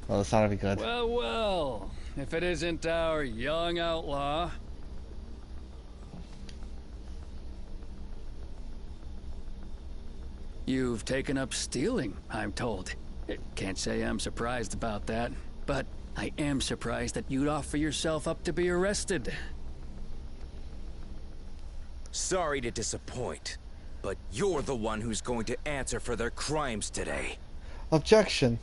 Well, this ought to be good. Well, well, if it isn't our young outlaw. You've taken up stealing, I'm told. Can't say I'm surprised about that, but I am surprised that you'd offer yourself up to be arrested. Sorry to disappoint, but you're the one who's going to answer for their crimes today. Objection.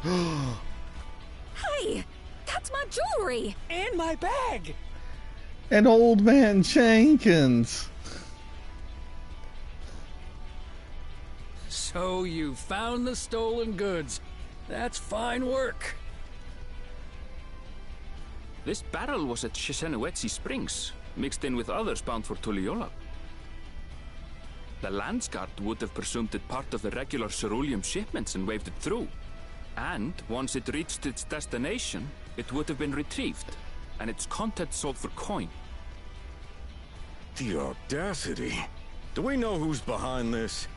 Hey, that's my jewelry! And my bag! And Old Man Jenkins. So you found the stolen goods. That's fine work. This barrel was at Shisenuetsi Springs, mixed in with others bound for Tuliyola. The Landsguard would have presumed it part of the regular ceruleum shipments and waved it through. And once it reached its destination, it would have been retrieved, and its contents sold for coin. The audacity. Do we know who's behind this?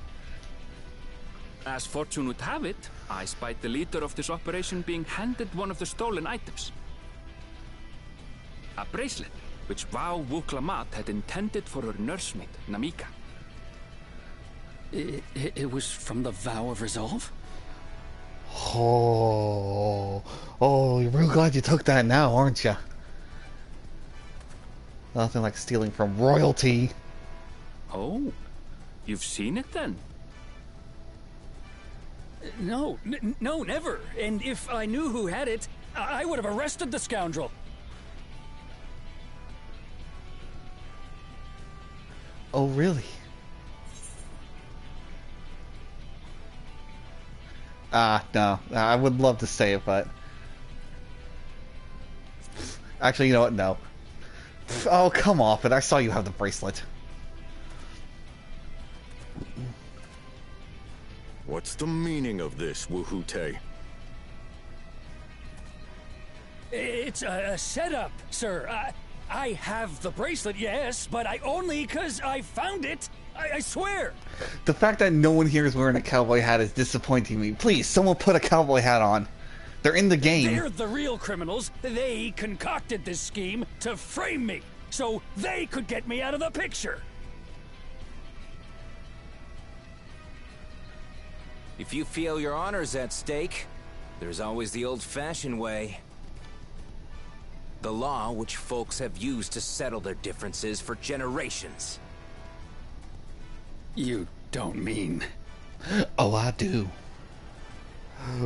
As fortune would have it, I spied the leader of this operation being handed one of the stolen items. A bracelet, which Vau Wuklamat had intended for her nursemaid, Namika. It was from the Vow of Resolve? Oh, you're real glad you took that now, aren't you? Nothing like stealing from royalty. Oh, you've seen it then? No, no, never. And if I knew who had it, I would have arrested the scoundrel. Oh, really? No. I would love to say it, but... Actually, you know what? No. Oh, come off it. I saw you have the bracelet. What's the meaning of this, Wuhute? It's a setup, sir. I have the bracelet, yes, but I only 'cause I found it. I swear. The fact that no one here is wearing a cowboy hat is disappointing me. Please, someone put a cowboy hat on. They're in the game. They're the real criminals. They concocted this scheme to frame me, so they could get me out of the picture. If you feel your honor's at stake, there's always the old-fashioned way. The law which folks have used to settle their differences for generations. You don't mean... Oh, I do.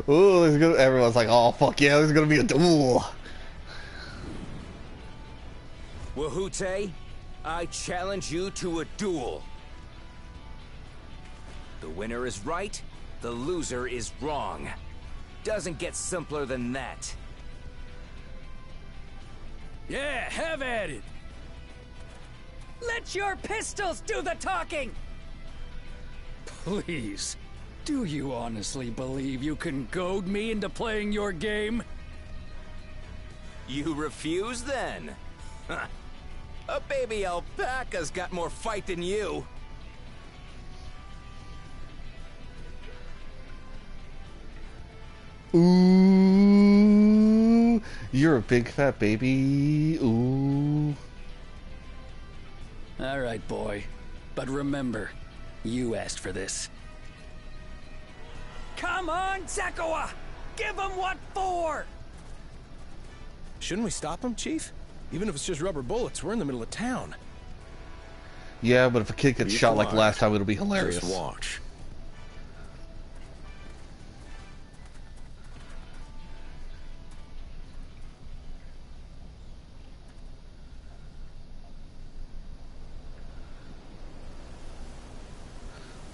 Oh, everyone's like, oh, fuck yeah, there's gonna be a duel. Wuhute, I challenge you to a duel. The winner is right, the loser is wrong. Doesn't get simpler than that. Yeah, have at it. Let your pistols do the talking! Please, do you honestly believe you can goad me into playing your game? You refuse then? Huh. A baby alpaca's got more fight than you. Ooh, you're a big fat baby. Ooh. All right, boy. But remember, you asked for this. Come on, Zakawa! Give him what for! Shouldn't we stop him, Chief? Even if it's just rubber bullets, we're in the middle of town. Yeah, but if a kid gets shot like last time, it'll be hilarious. Just watch.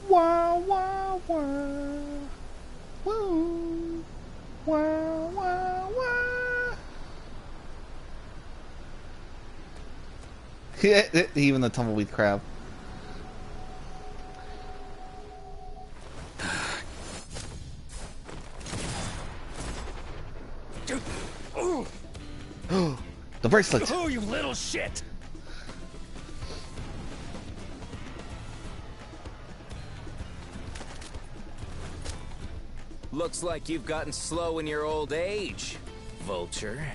Wow, wow, wow. Woo. Wow, wow, wow. Even the tumbleweed crab. The bracelet. Oh, you little shit! Looks like you've gotten slow in your old age, Vulture.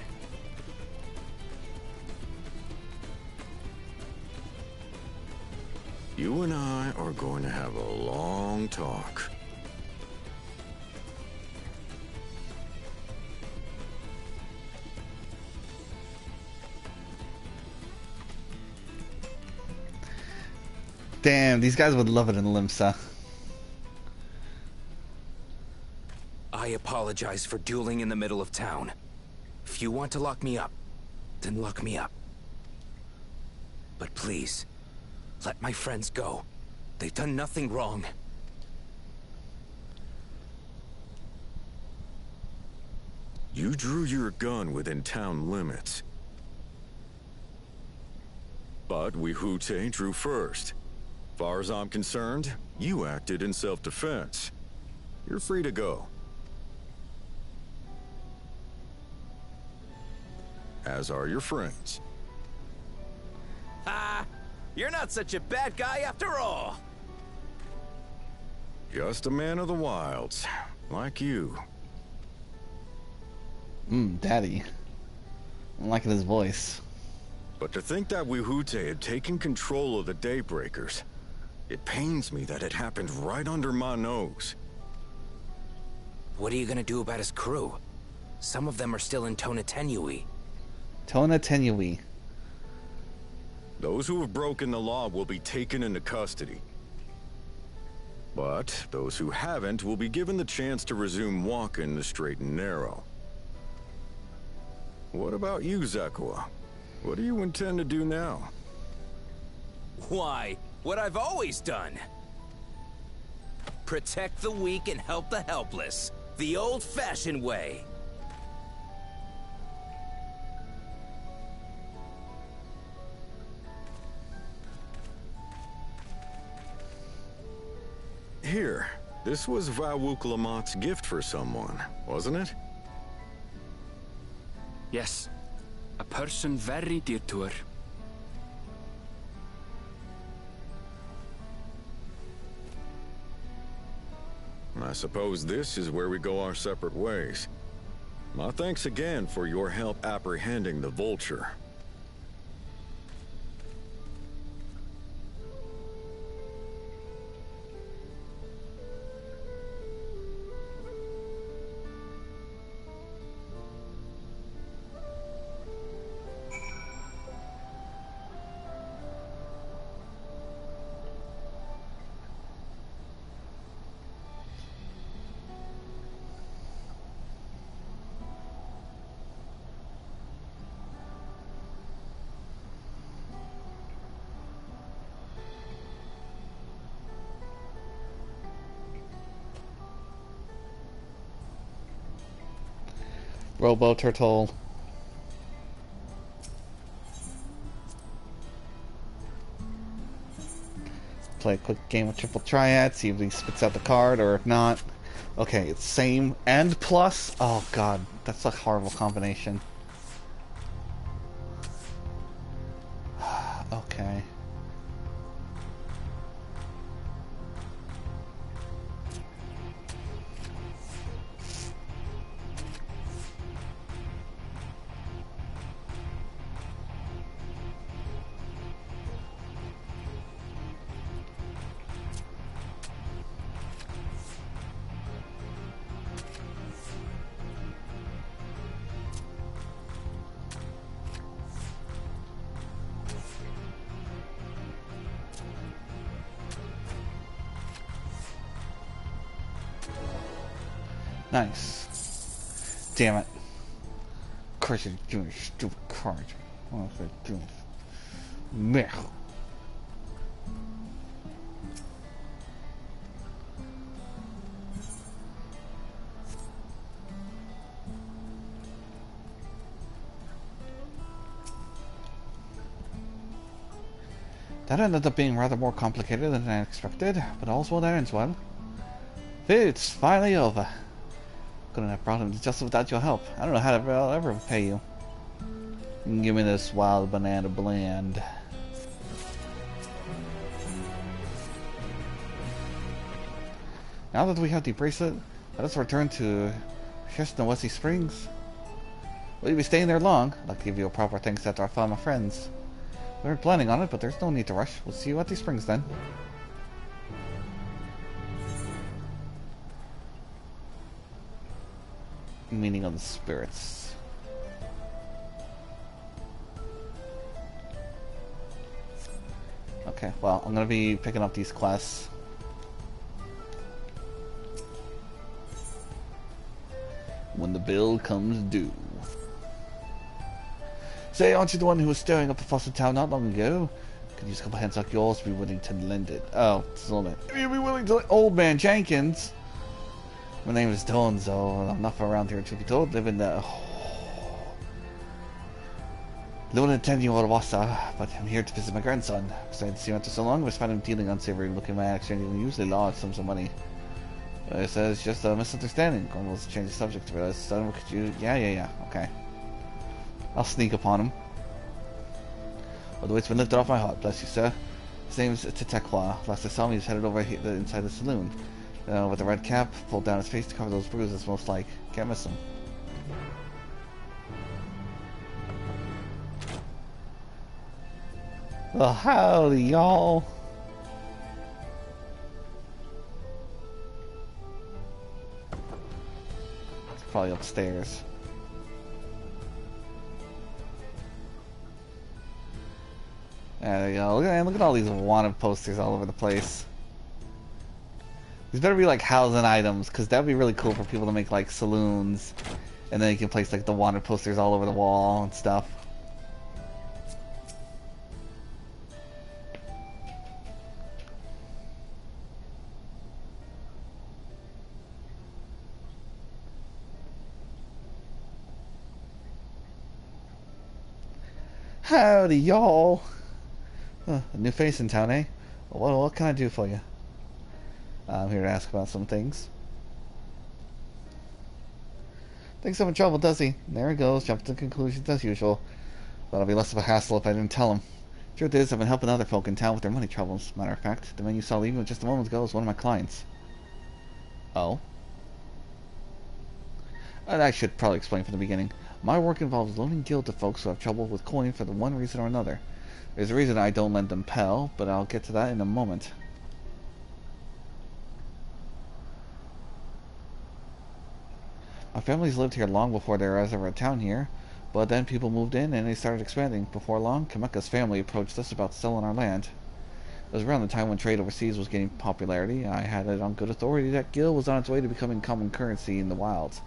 You and I are going to have a long talk. Damn, these guys would love it in Limsa. I apologize for dueling in the middle of town. If you want to lock me up, then lock me up. But please, let my friends go. They've done nothing wrong. You drew your gun within town limits. But Wihute drew first. Far as I'm concerned, you acted in self-defense. You're free to go. As are your friends. Ha! You're not such a bad guy after all! Just a man of the wilds, like you. Daddy. I'm liking his voice. But to think that Wihute had taken control of the Daybreakers, it pains me that it happened right under my nose. What are you gonna do about his crew? Some of them are still in Tona Tenui. Tona Tenui. Those who have broken the law will be taken into custody. But those who haven't will be given the chance to resume walking the straight and narrow. What about you, Zakua? What do you intend to do now? Why, what I've always done. Protect the weak and help the helpless. The old-fashioned way. Here, this was Vawuk Lamot's gift for someone, wasn't it? Yes. A person very dear to her. I suppose this is where we go our separate ways. My thanks again for your help apprehending the vulture. Robo Turtle. Play a quick game of Triple Triad, see if he spits out the card, or if not. Okay, it's same and plus. Oh god, that's a horrible combination. Okay. Nice. Damn it. Of course you're doing a stupid card. What was I doing? Meh. That ended up being rather more complicated than I expected, but all's well that ends well. It's finally over. Couldn't have brought him to justice without your help. I don't know how I'll ever repay you. You can give me this wild banana blend. Now that we have the bracelet, let us return to Shesnawesi Springs. Will you be staying there long? I'd like to give you a proper thanks after I found my friends. We weren't planning on it, but there's no need to rush. We'll see you at the springs then. Meaning of the spirits. Okay, well, I'm gonna be picking up these quests. when the bill comes due. Say, aren't you the one who was stirring up the fuss in town not long ago? Could use a couple hands like yours to be willing to lend it. Oh, it's a little bit. If you'd be willing to... Old man Jenkins. My name is Donzo, and I'm not from around here, truth be told. Living in the 10-year-old Wassa, but I'm here to visit my grandson. Besides, see him after so long, I was finding him dealing unsavory looking my action, and usually large sums of money. It says just a misunderstanding. Almost change the subject to realize. Son, could you... Yeah. Okay. I'll sneak upon him. Well, the weight's been lifted off my heart, bless you, sir. His name's Tetekwa. Last I saw him, he was headed over here, inside the saloon. With a red cap, pulled down his face to cover those bruises, most like. Can't miss him. Well, howdy, y'all. It's probably upstairs. There you go. Look at all these wanted posters all over the place. These better be like housing items, because that would be really cool for people to make like saloons. And then you can place like the wanted posters all over the wall and stuff. Howdy, y'all. A new face in town, eh? What can I do for you? I'm here to ask about some things. Thinks I'm in trouble, does he? There he goes, jumps to conclusions as usual. But it'll be less of a hassle if I didn't tell him. Truth is, I've been helping other folk in town with their money troubles. Matter of fact, the man you saw leaving just a moment ago was one of my clients. Oh? I should probably explain from the beginning. My work involves loaning guild to folks who have trouble with coin for the one reason or another. There's a reason I don't lend them Pel, but I'll get to that in a moment. My family's lived here long before there was ever a town here, but then people moved in and they started expanding. Before long, Kameka's family approached us about selling our land. It was around the time when trade overseas was gaining popularity. I had it on good authority that Gil was on its way to becoming common currency in the wilds.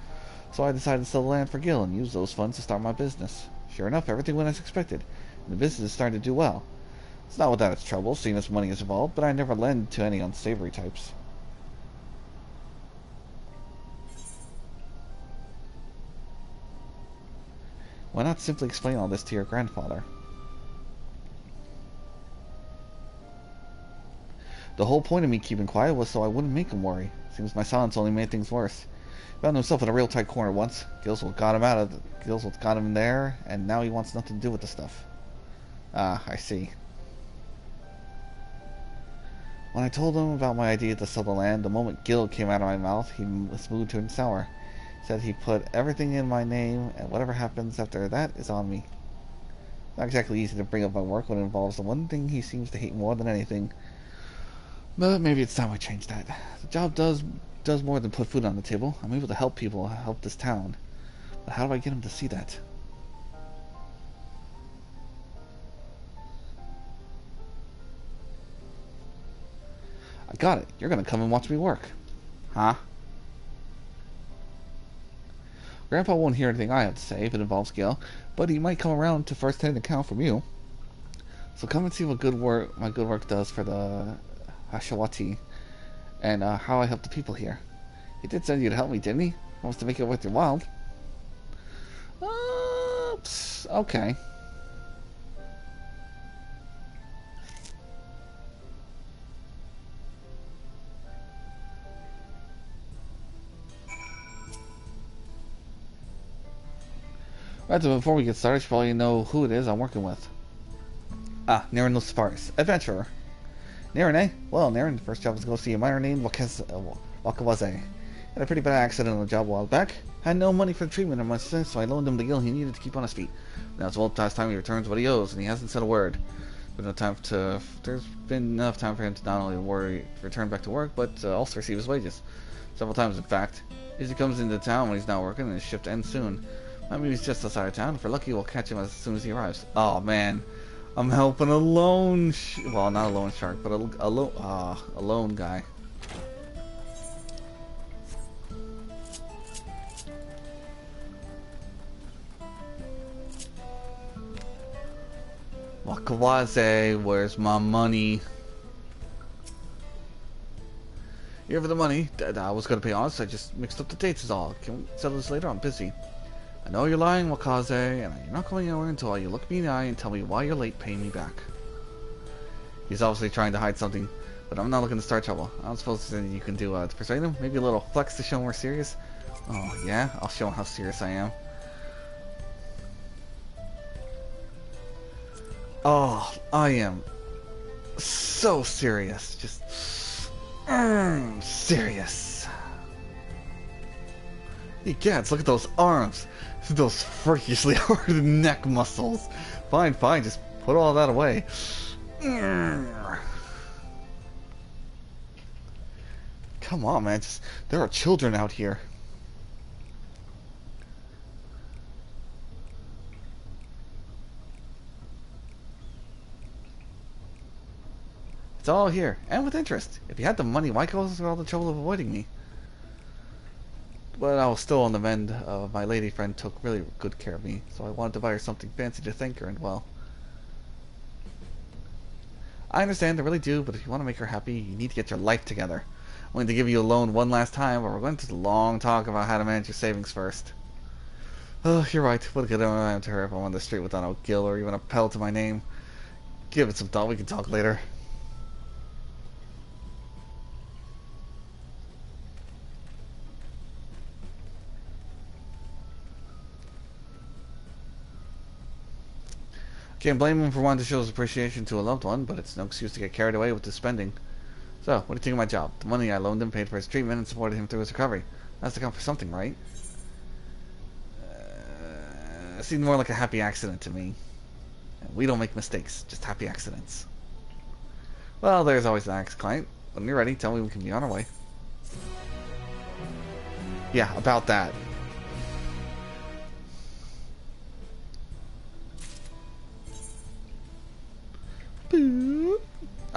So I decided to sell the land for Gil and use those funds to start my business. Sure enough, everything went as expected, and the business is starting to do well. It's not without its trouble, seeing as money is involved, but I never lend to any unsavory types. Why not simply explain all this to your grandfather? The whole point of me keeping quiet was so I wouldn't make him worry. Seems my silence only made things worse. He found himself in a real tight corner once. Gilswood got him in there, and now he wants nothing to do with the stuff. Ah, I see. When I told him about my idea to sell the land, the moment Gil came out of my mouth, he was moved to sour. He said he put everything in my name, and whatever happens after that is on me. Not exactly easy to bring up my work when it involves the one thing he seems to hate more than anything. But maybe it's time I change that. The job does more than put food on the table. I'm able to help people, help this town. But how do I get him to see that? I got it. You're gonna come and watch me work. Huh? Grandpa won't hear anything I have to say if it involves Gil, but he might come around to first-hand account from you. So come and see what my good work does for the Hashawati, and how I help the people here. He did send you to help me, didn't he? Wants to make it worth your while. Okay. Right, so before we get started, you should probably know who it is I'm working with. Ah, Naren Lusparis, adventurer. Naren, eh? Well, Naren, first job was to go see a miner named Wakawaze. Had a pretty bad accident on the job a while back. Had no money for the treatment or much sense, so I loaned him the gil he needed to keep on his feet. Now it's about last time he returns what he owes, and he hasn't said a word. There's been enough time for him to not only return back to work, but also receive his wages. Several times, in fact. Usually comes into town when he's not working, and his shift ends soon. Maybe he's just outside of town. If we're lucky, we'll catch him as soon as he arrives. Oh man, I'm helping a lone well, not a lone shark, but a lone guy. Oh, Kawase, where's my money? Here for the money. I was gonna be honest, I just mixed up the dates is all. Can we settle this later? I'm busy. I know you're lying, Wakaze, and you're not going anywhere until you look me in the eye and tell me why you're late paying me back. He's obviously trying to hide something, but I'm not looking to start trouble. I don't suppose there's anything you can do to persuade him? Maybe a little flex to show him we're serious? Oh, yeah? I'll show him how serious I am. Oh, I am so serious. Just serious. Egads, look at those arms. Those freakishly hard neck muscles. Fine, fine, just put all that away. Come on, man. There are children out here. It's all here, and with interest. If you had the money, why go through all the trouble of avoiding me? But I was still on the mend. My lady friend took really good care of me, so I wanted to buy her something fancy to thank her, and well... I understand, I really do, but if you want to make her happy, you need to get your life together. I'm going to give you a loan one last time, but we're going to long talk about how to manage your savings first. Oh, you're right. What good I am to her if I'm on the street without a gill or even a pell to my name. Give it some thought, we can talk later. Can't blame him for wanting to show his appreciation to a loved one, but it's no excuse to get carried away with the spending. So, what do you think of my job? The money I loaned him paid for his treatment and supported him through his recovery. That's to count for something, right? It seemed more like a happy accident to me. We don't make mistakes, just happy accidents. Well, there's always the next client. When you're ready, tell me we can be on our way. Yeah, about that.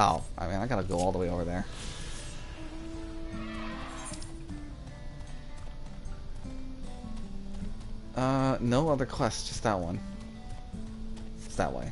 Oh, I mean, I gotta go all the way over there. No other quests, just that one. It's that way.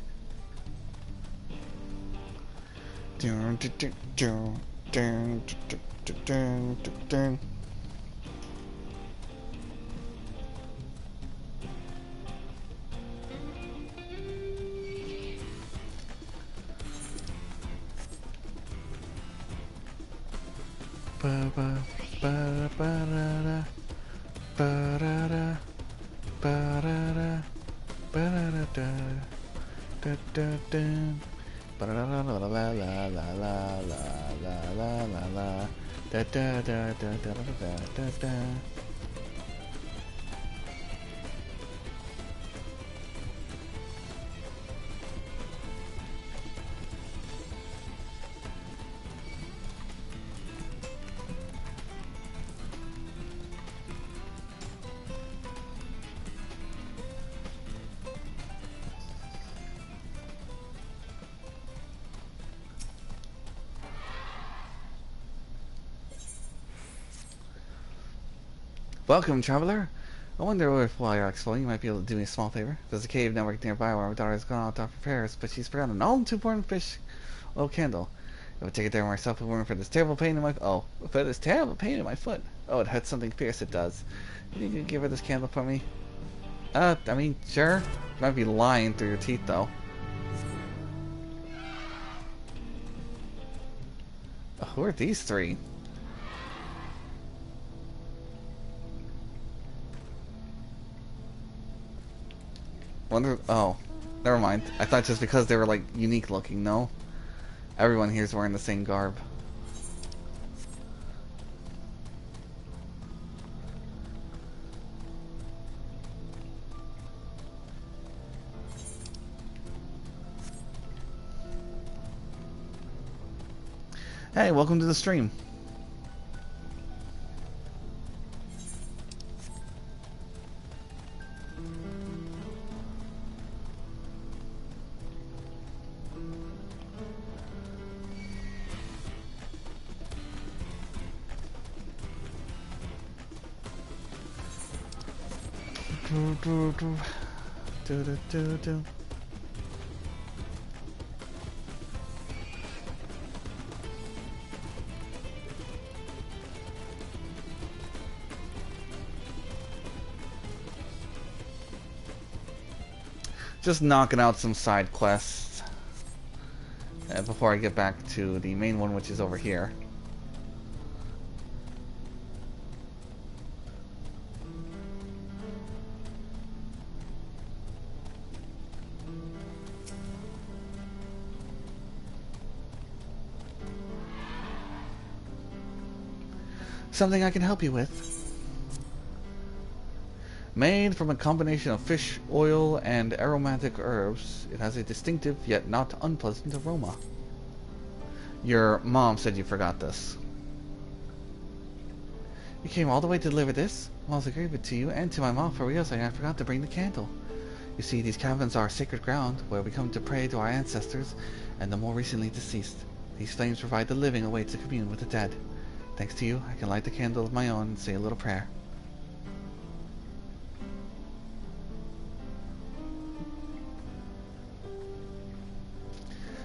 Welcome, traveler. I wonder if while you're exploring, you might be able to do me a small favor. There's a cave network nearby where my daughter has gone out to offer prayers, but she's forgotten an all-too important fish oil candle. I would take it there myself and warn for this terrible pain in my foot. Oh, it hurts something fierce. It does. You can give her this candle for me. I mean, sure. You might be lying through your teeth, though. Oh, who are these three? Wonder. Oh, never mind. I thought just because they were like unique looking. No, everyone here's wearing the same garb. Hey, welcome to the stream. Just knocking out some side quests before I get back to the main one, which is over here. Something I can help you with. Made from a combination of fish oil and aromatic herbs, it has a distinctive yet not unpleasant aroma. Your mom said you forgot this. You came all the way to deliver this? Well, I gave it to you and to my mom for reals. I forgot to bring the candle. You see, these caverns are sacred ground where we come to pray to our ancestors and the more recently deceased. These flames provide the living a way to commune with the dead. Thanks to you, I can light the candle of my own and say a little prayer.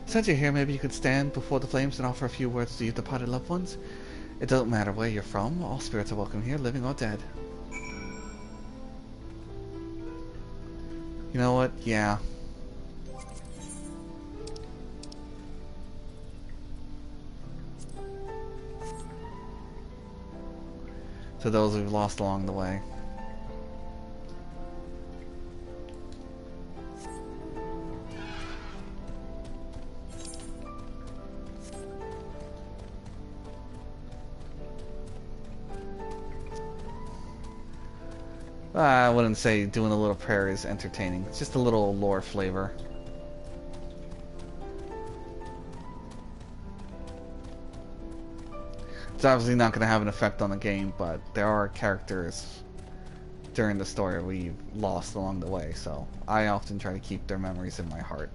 Since you're here, maybe you could stand before the flames and offer a few words to your departed loved ones. It doesn't matter where you're from, all spirits are welcome here, living or dead. You know what? Yeah. To those we've lost along the way. I wouldn't say doing a little prayer is entertaining. It's just a little lore flavor. It's obviously not going to have an effect on the game, but there are characters during the story we've lost along the way, so I often try to keep their memories in my heart.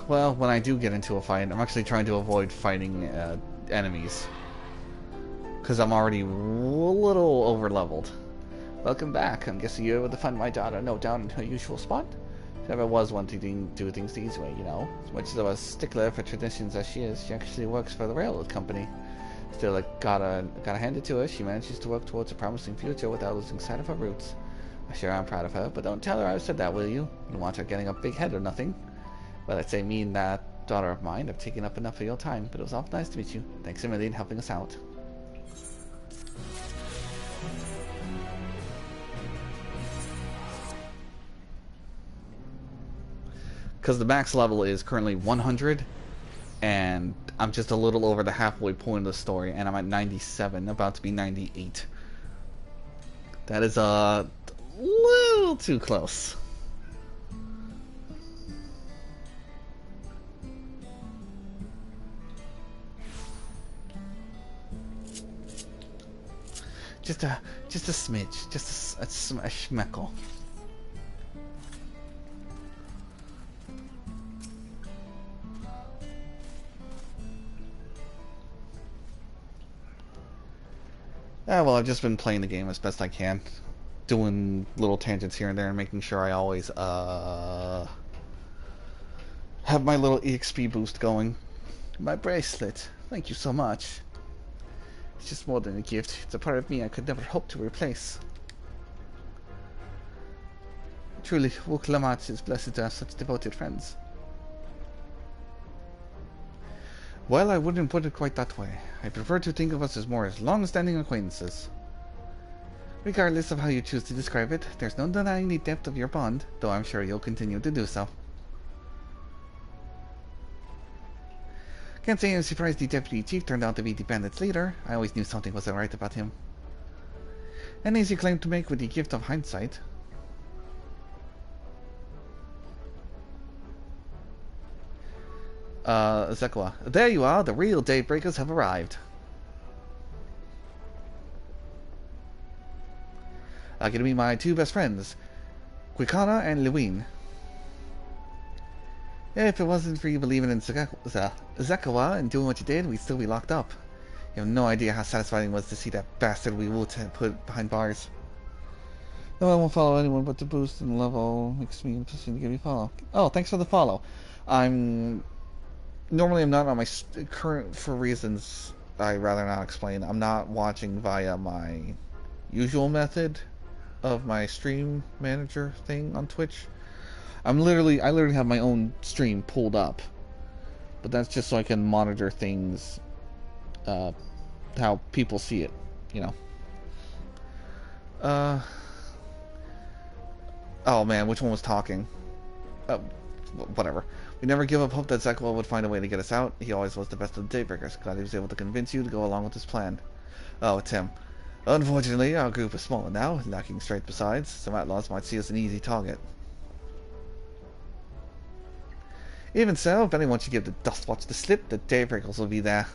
Well, when I do get into a fight, I'm actually trying to avoid fighting enemies. Because I'm already a little over-leveled. Welcome back. I'm guessing you're able to find my daughter no doubt in her usual spot. If ever was one to do things the easy way, you know. As much as a stickler for traditions as she is, she actually works for the railroad company. Still, gotta hand it to her, she manages to work towards a promising future without losing sight of her roots. I'm sure I'm proud of her, but don't tell her I said that, will you? You don't want her getting a big head or nothing. Well, I'd say me and that daughter of mine have taken up enough of your time, but it was awful nice to meet you. Thanks a million for helping us out. Because the max level is currently 100, and I'm just a little over the halfway point of the story, and I'm at 97, about to be 98. That is a little too close. Just a smidge, just a schmeckle. Well, I've just been playing the game as best I can, doing little tangents here and there, and making sure I always have my little EXP boost going. My bracelet, thank you so much. It's just more than a gift. It's a part of me I could never hope to replace. Truly, Wuk-Lamat is blessed to have such devoted friends. Well, I wouldn't put it quite that way. I prefer to think of us as more as long-standing acquaintances. Regardless of how you choose to describe it, there's no denying the depth of your bond, though I'm sure you'll continue to do so. Can't say I'm surprised the Deputy Chief turned out to be the bandits' leader. I always knew something wasn't right about him. An easy claim to make with the gift of hindsight. Zekwa. There you are, the real Daybreakers have arrived. Gonna be my two best friends, Quicana and Lewin. If it wasn't for you believing in Zekawa and doing what you did, we'd still be locked up. You have no idea how satisfying it was to see that bastard we will put behind bars. No, I won't follow anyone, but to boost in level makes me in a position to give you a follow. Oh, thanks for the follow. Normally I'm not on my current, for reasons I'd rather not explain. I'm not watching via my usual method of my stream manager thing on Twitch. I literally have my own stream pulled up, but that's just so I can monitor things, how people see it, you know. Oh man, which one was talking? Whatever. We never give up hope that Zekwa would find a way to get us out. He always was the best of the Daybreakers. Glad he was able to convince you to go along with his plan. Oh, it's him. Unfortunately, our group is smaller now, lacking strength besides. Some outlaws might see us an easy target. Even so, if anyone should give the Dustwatch the slip, the Daybreakers will be there.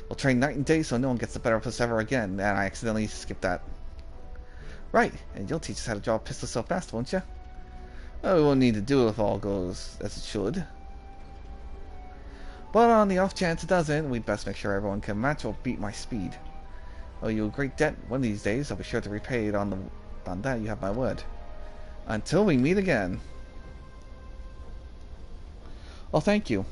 We'll train night and day so no one gets the better of us ever again, and I accidentally skipped that. Right, and you'll teach us how to draw a pistol so fast, won't you? Oh, we won't need to do it if all goes as it should. But on the off chance it doesn't, we'd best make sure everyone can match or beat my speed. Oh, you a great debt. One of these days, I'll be sure to repay it on that, you have my word. Until we meet again. Well, thank you.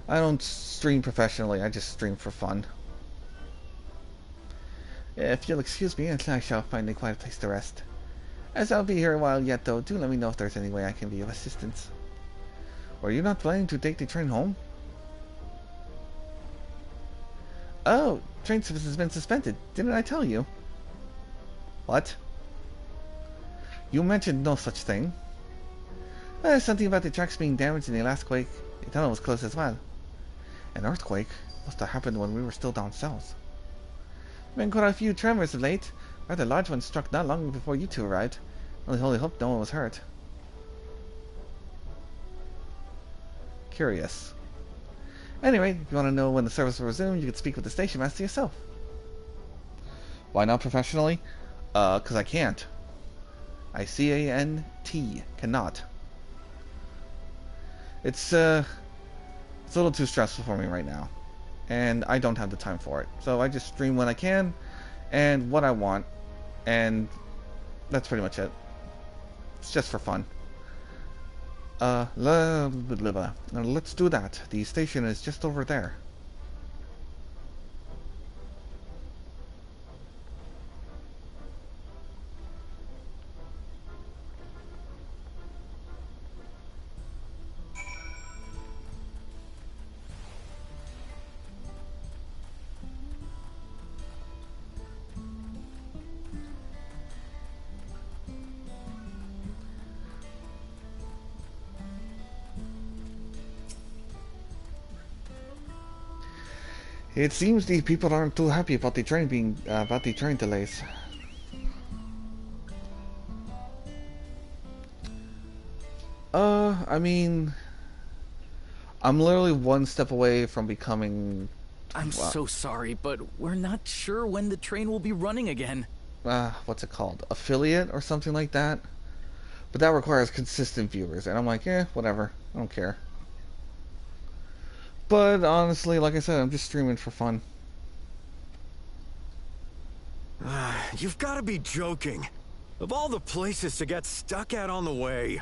I don't stream professionally, I just stream for fun. If you'll excuse me, I shall find a quiet place to rest. As I'll be here a while yet, though, do let me know if there's any way I can be of assistance. Were you not planning to take the train home? Oh, train service has been suspended. Didn't I tell you? What? You mentioned no such thing. There's something about the tracks being damaged in the last quake. The tunnel was closed as well. An earthquake must have happened when we were still down south. There have been quite a few tremors of late. Rather large ones struck not long before you two arrived. Only hope no one was hurt. Curious. Anyway, if you want to know when the service will resume, you can speak with the station master yourself. Why not professionally? 'Cause I can't. I-C-A-N-T. Cannot. It's a little too stressful for me right now. And I don't have the time for it. So I just stream when I can, and what I want, and that's pretty much it. It's just for fun. Let's do that. The station is just over there. It seems the people aren't too happy about the train delays. I mean, I'm literally one step away from becoming... I'm so sorry, but we're not sure when the train will be running again. What's it called? Affiliate or something like that? But that requires consistent viewers, and I'm like, whatever. I don't care. But honestly, like I said, I'm just streaming for fun. You've got to be joking. Of all the places to get stuck at on the way.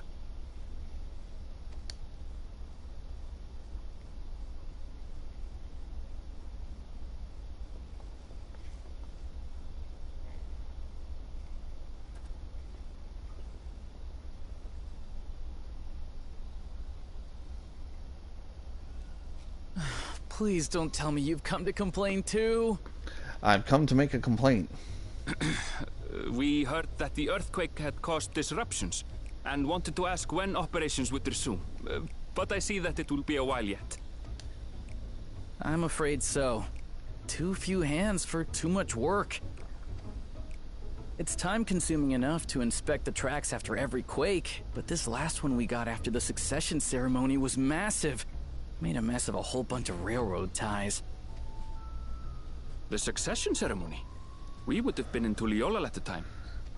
Please don't tell me you've come to complain too. I've come to make a complaint. We heard that the earthquake had caused disruptions and wanted to ask when operations would resume. But I see that it will be a while yet. I'm afraid so. Too few hands for too much work. It's time-consuming enough to inspect the tracks after every quake, but this last one we got after the succession ceremony was massive. Made a mess of a whole bunch of railroad ties. The succession ceremony? We would have been in Tuliolal at the time.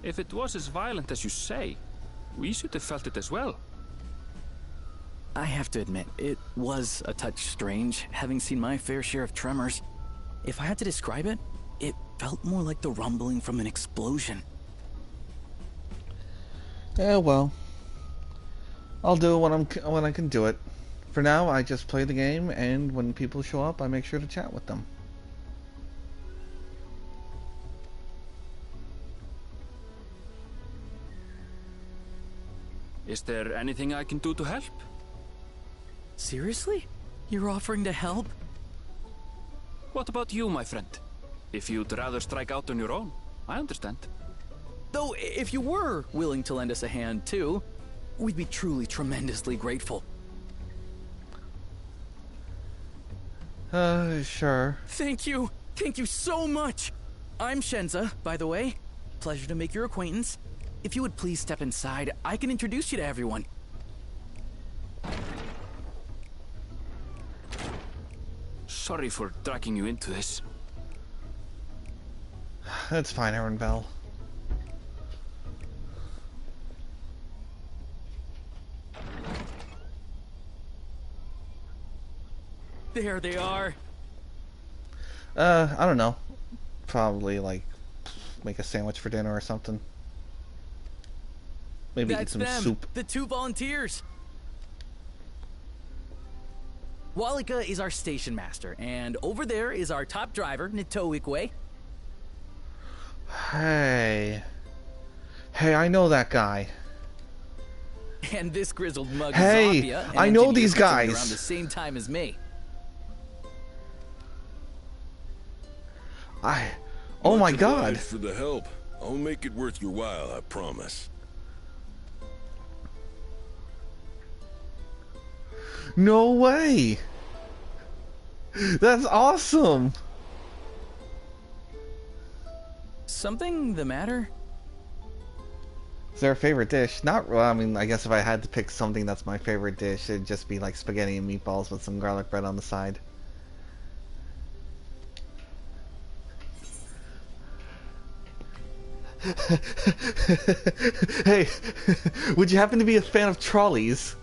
If it was as violent as you say, we should have felt it as well. I have to admit, it was a touch strange, having seen my fair share of tremors. If I had to describe it, it felt more like the rumbling from an explosion. Yeah, well, I'll do it when I can do it. For now, I just play the game, and when people show up, I make sure to chat with them. Is there anything I can do to help? Seriously? You're offering to help? What about you, my friend? If you'd rather strike out on your own, I understand. Though, if you were willing to lend us a hand, too, we'd be truly tremendously grateful. Sure. Thank you. Thank you so much. I'm Shenza, by the way. Pleasure to make your acquaintance. If you would please step inside, I can introduce you to everyone. Sorry for dragging you into this. That's fine, Aaron Bell. There they are. I don't know. Probably, like, make a sandwich for dinner or something. Maybe That's eat some them, soup. The 2 volunteers. Walika is our station master, and over there is our top driver, Nitoikwe. Hey, I know that guy. And this grizzled mug, hey, Zavia, I know these guys. Around the same time as me. Oh my God! For the help, I'll make it worth your while. I promise. No way! That's awesome! Something the matter? Is there a favorite dish? Not well, I mean, I guess if I had to pick something that's my favorite dish, it'd just be like spaghetti and meatballs with some garlic bread on the side. Hey, would you happen to be a fan of trolleys?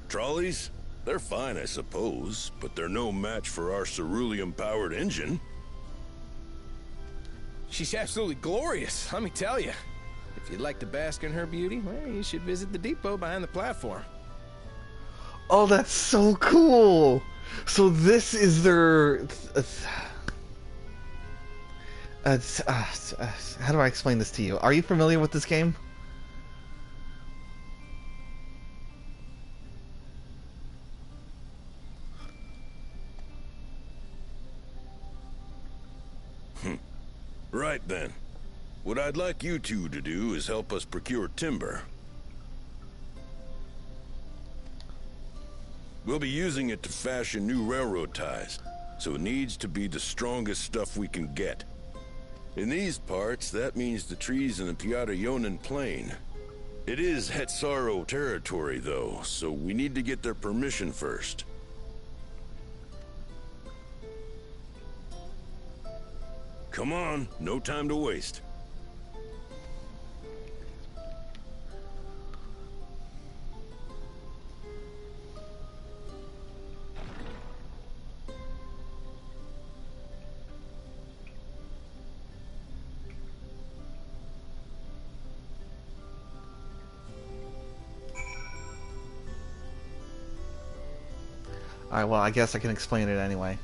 Trolleys? They're fine, I suppose, but they're no match for our cerulean-powered engine. She's absolutely glorious, let me tell you. If you'd like to bask in her beauty, well, you should visit the depot behind the platform. Oh, that's so cool! So this is their... how do I explain this to you? Are you familiar with this game? Right then. What I'd like you two to do is help us procure timber. We'll be using it to fashion new railroad ties, so it needs to be the strongest stuff we can get. In these parts, that means the trees in the Piata-Yonan Plain. It is Hetsaro territory, though, so we need to get their permission first. Come on, no time to waste. Alright, well, I guess I can explain it anyway.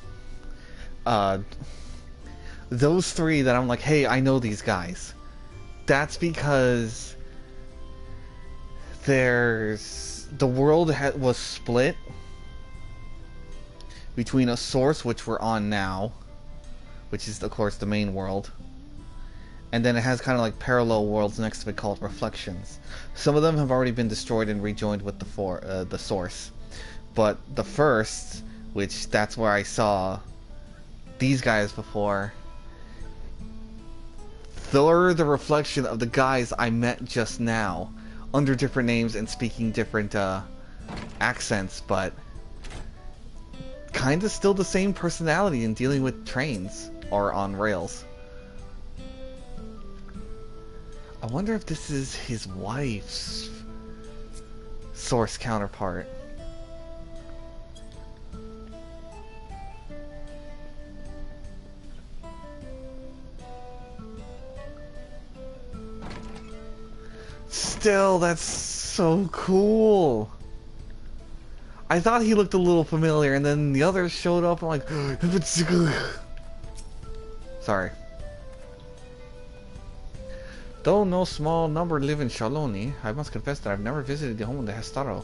Those three that I'm like, hey, I know these guys. That's because the world was split between a source, which we're on now, which is, of course, the main world, and then it has kind of like parallel worlds next to it called reflections. Some of them have already been destroyed and rejoined with the source, but the first, which that's where I saw these guys before, they're the reflection of the guys I met just now, under different names and speaking different accents, but kind of still the same personality in dealing with trains or on rails. I wonder if this is his wife's source counterpart. Still, that's so cool. I thought he looked a little familiar, and then the others showed up. I'm like, sorry. Though no small number live in Shaloni, I must confess that I've never visited the home of the Hestaro.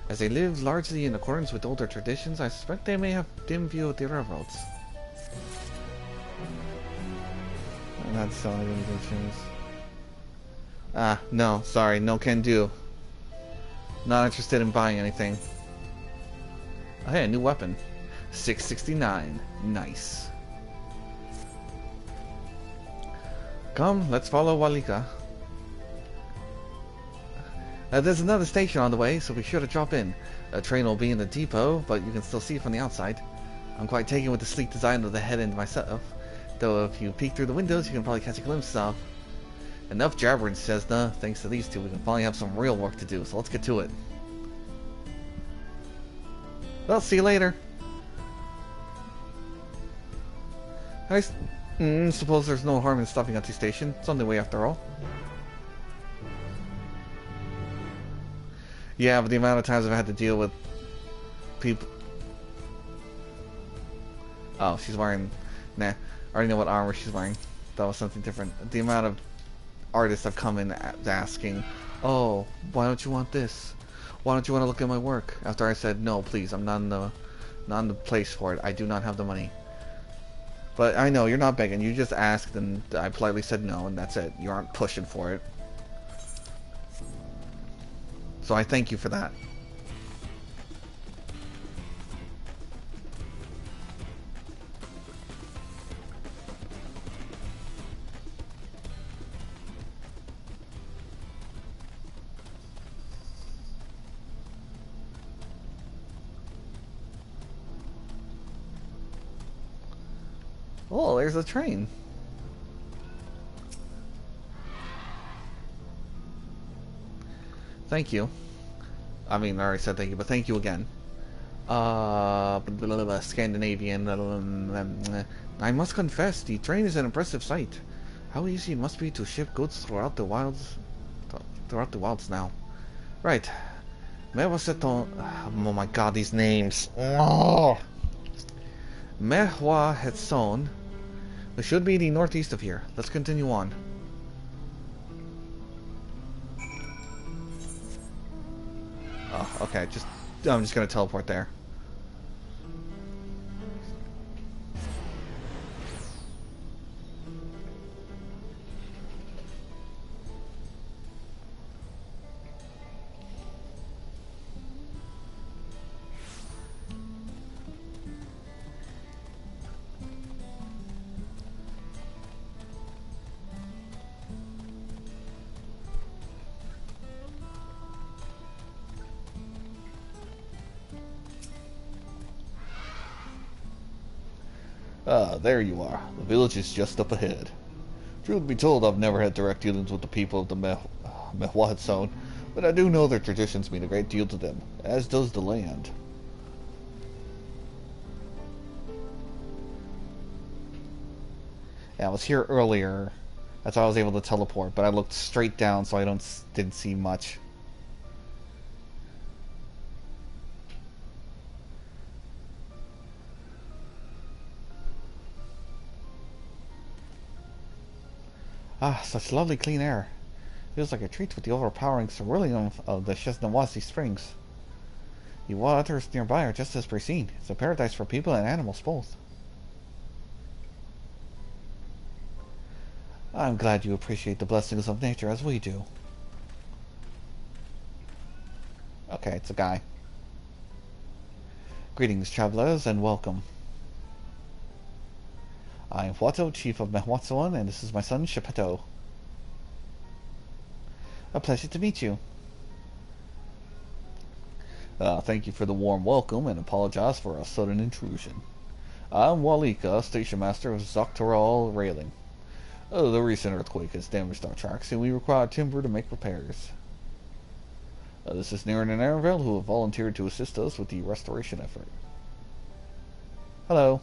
As they live largely in accordance with older traditions, I suspect they may have dim view of the railroads. And that's selling inventions. Ah, no, sorry, no can do. Not interested in buying anything. Oh, hey, a new weapon. 669. Nice. Come, let's follow Walika. There's another station on the way, so be sure to drop in. A train will be in the depot, but you can still see it from the outside. I'm quite taken with the sleek design of the head end myself, though if you peek through the windows, you can probably catch a glimpse of. Enough jabbering, Cessna. Thanks to these two, we can finally have some real work to do, so let's get to it. Well, see you later. I suppose there's no harm in stopping at the station. It's on the way after all. Yeah, but the amount of times I've had to deal with people... Oh, she's wearing... Nah, I already know what armor she's wearing. That was something different. The amount of artists have come in asking, oh, why don't you want this? Why don't you want to look at my work? After I said, no, please, I'm not in the place for it. I do not have the money. But I know, you're not begging. You just asked, and I politely said no, and that's it. You aren't pushing for it. So I thank you for that. Oh, there's a train. Thank you. I mean, I already said thank you, but thank you again. Scandinavian. I must confess, the train is an impressive sight. How easy it must be to ship goods throughout the wilds. Now. Right. Oh my god, these names. Oh. Mehwa Hetson. It should be the northeast of here. Let's continue on. Oh, okay. I'm just gonna teleport there. Ah, there you are. The village is just up ahead. Truth be told, I've never had direct dealings with the people of the Mehwad zone, but I do know their traditions mean a great deal to them, as does the land. Yeah, I was here earlier. That's why I was able to teleport, but I looked straight down, so I didn't see much. Ah, such lovely clean air. Feels like a treat with the overpowering cerulean of the Sheznawasi Springs. The waters nearby are just as pristine. It's a paradise for people and animals both. I'm glad you appreciate the blessings of nature as we do. Okay, it's a guy. Greetings, travelers, and welcome. I'm Huato, Chief of Mehwatsuan, and this is my son, Shepeto. A pleasure to meet you. Thank you for the warm welcome, and apologize for our sudden intrusion. I'm Walika, Station Master of Zoctoral Railing. The recent earthquake has damaged our tracks, and we require timber to make repairs. This is Naren and Aranville, who have volunteered to assist us with the restoration effort. Hello.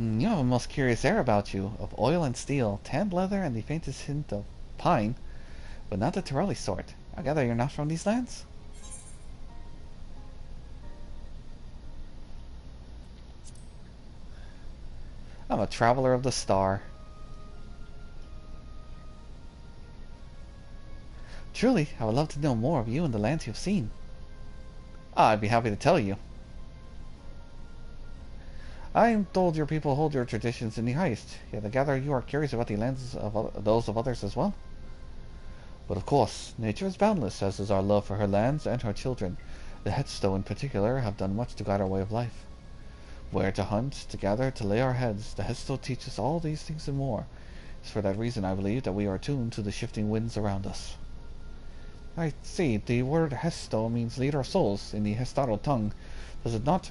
You have a most curious air about you, of oil and steel, tanned leather, and the faintest hint of pine, but not the Torelli sort. I gather you're not from these lands? I'm a traveler of the star. Truly, I would love to know more of you and the lands you've seen. I'd be happy to tell you. I am told your people hold your traditions in the highest, yet I gather you are curious about the lands of those of others as well. But of course, nature is boundless, as is our love for her lands and her children. The Headstow in particular have done much to guide our way of life. Where to hunt, to gather, to lay our heads, the Headstow teaches all these things and more. It's for that reason I believe that we are attuned to the shifting winds around us. I see, the word Hesto means leader of souls in the Hestaro tongue, does it not?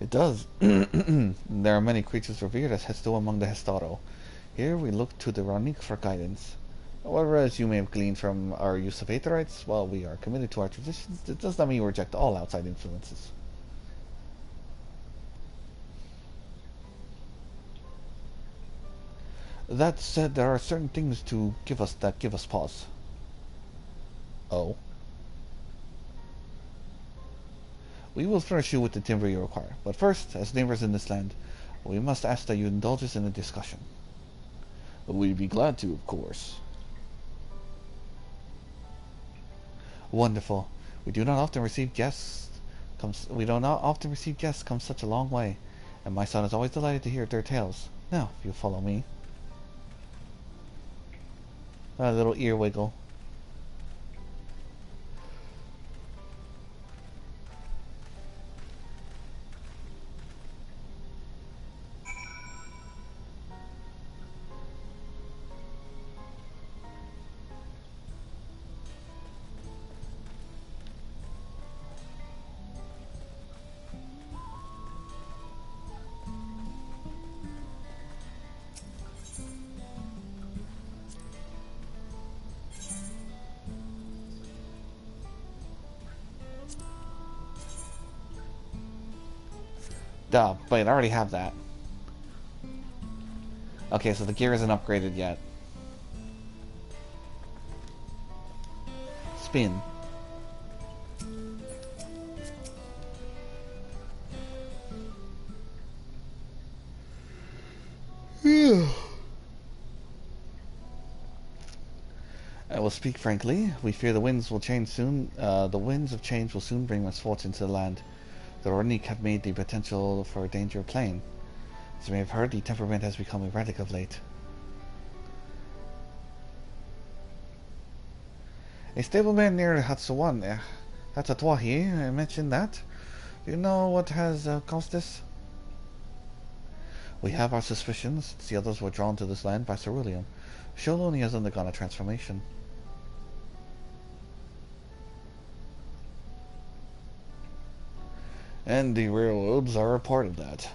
It does. There are many creatures revered as Hesto among the Hestaro. Here we look to the Ranik for guidance. However, as you may have gleaned from our use of Aetherites, while we are committed to our traditions, it does not mean we reject all outside influences. That said, there are certain things that give us pause. Oh? We will furnish you with the timber you require, but first, as neighbors in this land, we must ask that you indulge us in a discussion. We'd be glad to, of course. Wonderful. We do not often receive guests come such a long way, and my son is always delighted to hear their tales. Now, if you'll follow me. A little ear wiggle. Duh, wait, I already have that. Okay, so the gear isn't upgraded yet. Spin. I will speak frankly. We fear the winds will change soon. The winds of change will soon bring misfortune to the land. The Rornik have made the potential for danger plain. As you may have heard, the temperament has become erratic of late. A stableman near Hatsatwahi mentioned that. Do you know what has caused this? We have our suspicions, since the others were drawn to this land by ceruleum. Sholoni has undergone a transformation. And the railroads are a part of that.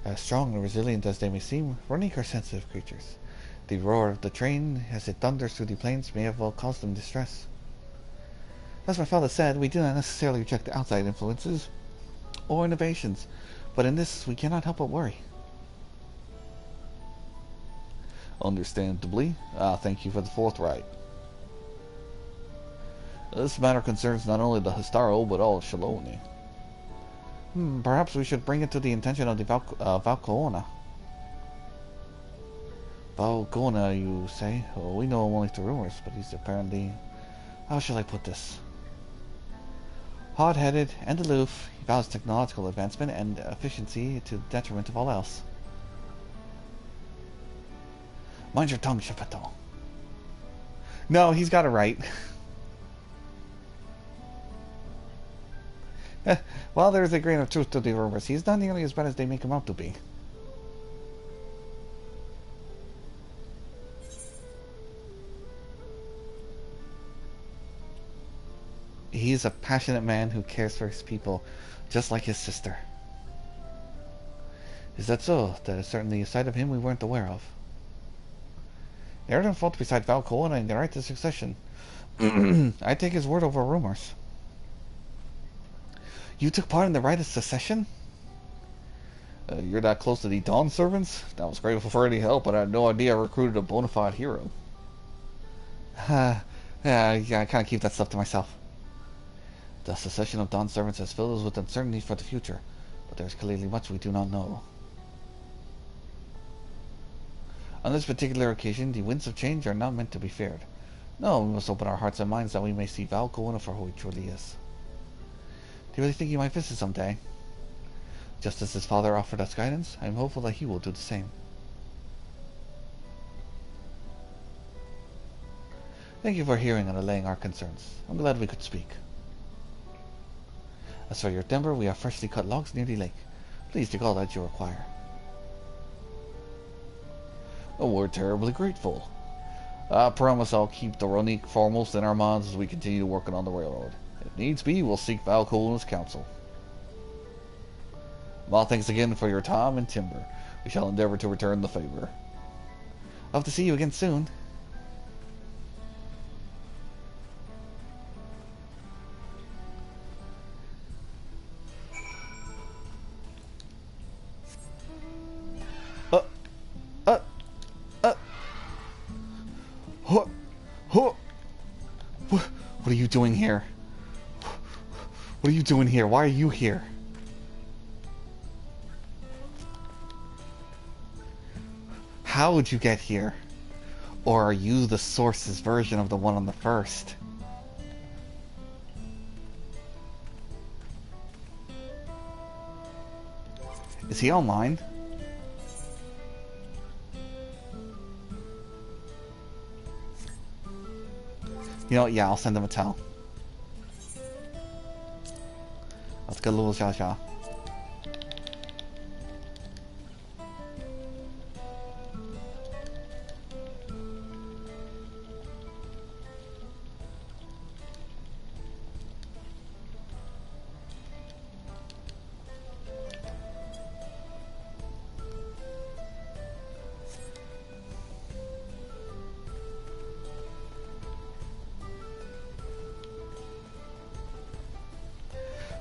As strong and resilient as they may seem, Rornik are sensitive creatures. The roar of the train as it thunders through the plains may have well caused them distress. As my father said, we do not necessarily reject outside influences or innovations, but in this we cannot help but worry. Understandably. Thank you for the forthright. This matter concerns not only the Hestaro, but all of Shaloni. Perhaps we should bring it to the attention of the Valkoona. Valkoona, you say? Well, we know him only through rumors, but he's apparently... How shall I put this? Hard-headed and aloof, he values technological advancement and efficiency to the detriment of all else. Mind your tongue, Shepeto. No, he's got it right. Well, there's a grain of truth to the rumors. He's not nearly as bad as they make him out to be. He's a passionate man who cares for his people, just like his sister. Is that so? That is certainly a side of him we weren't aware of. Eridan fought beside Valcoa and the right to succession. I take his word over rumors. You took part in the right of succession? You're that close to the Dawn Servants? That was grateful for any help, but I had no idea I recruited a bona fide hero. Yeah, I kind of keep that stuff to myself. The succession of Dawn Servants has filled us with uncertainty for the future, but there's clearly much we do not know. On this particular occasion, the winds of change are not meant to be feared. No, we must open our hearts and minds that we may see Valcoa for who he truly is. Do you really think he might visit someday? Just as his father offered us guidance, I am hopeful that he will do the same. Thank you for hearing and allaying our concerns. I'm glad we could speak. As for your timber, we have freshly cut logs near the lake. Please take all that you require. Oh, we're terribly grateful. I promise I'll keep the Ronique foremost in our minds as we continue working on the railroad. If needs be, we'll seek Valcoa and his council. Well, thanks again for your time and timber. We shall endeavor to return the favor. I'll have to see you again soon. What are you doing here? What are you doing here? Why are you here? How would you get here? Or are you the Source's version of the one on the first? Is he online? You know what? Yeah, I'll send him a tell. Let's get a little Xia Xia.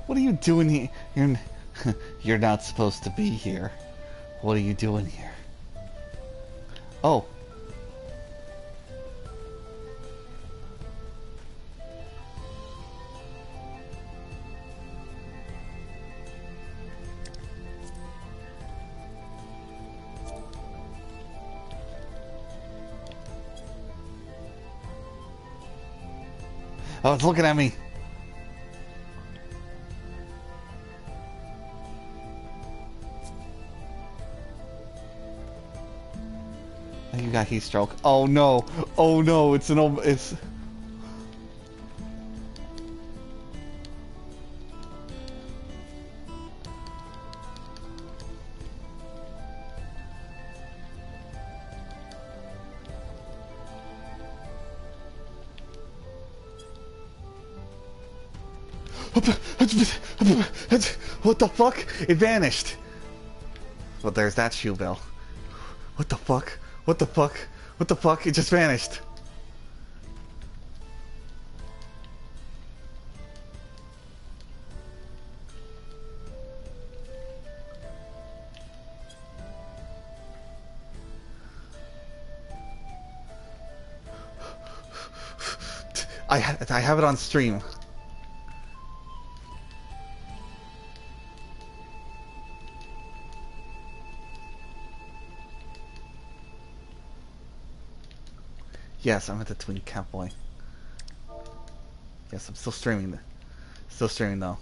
What are you doing here? You're not supposed to be here. What are you doing here? Oh. Oh, it's looking at me. You got heat stroke. Oh no! Oh no! It's an it's. What the fuck? It vanished. Well, there's that shoe bell. What the fuck? What the fuck? What the fuck? It just vanished. I have it on stream. Yes, I'm at the Twin Catboy. Yes, I'm still streaming. Still streaming though.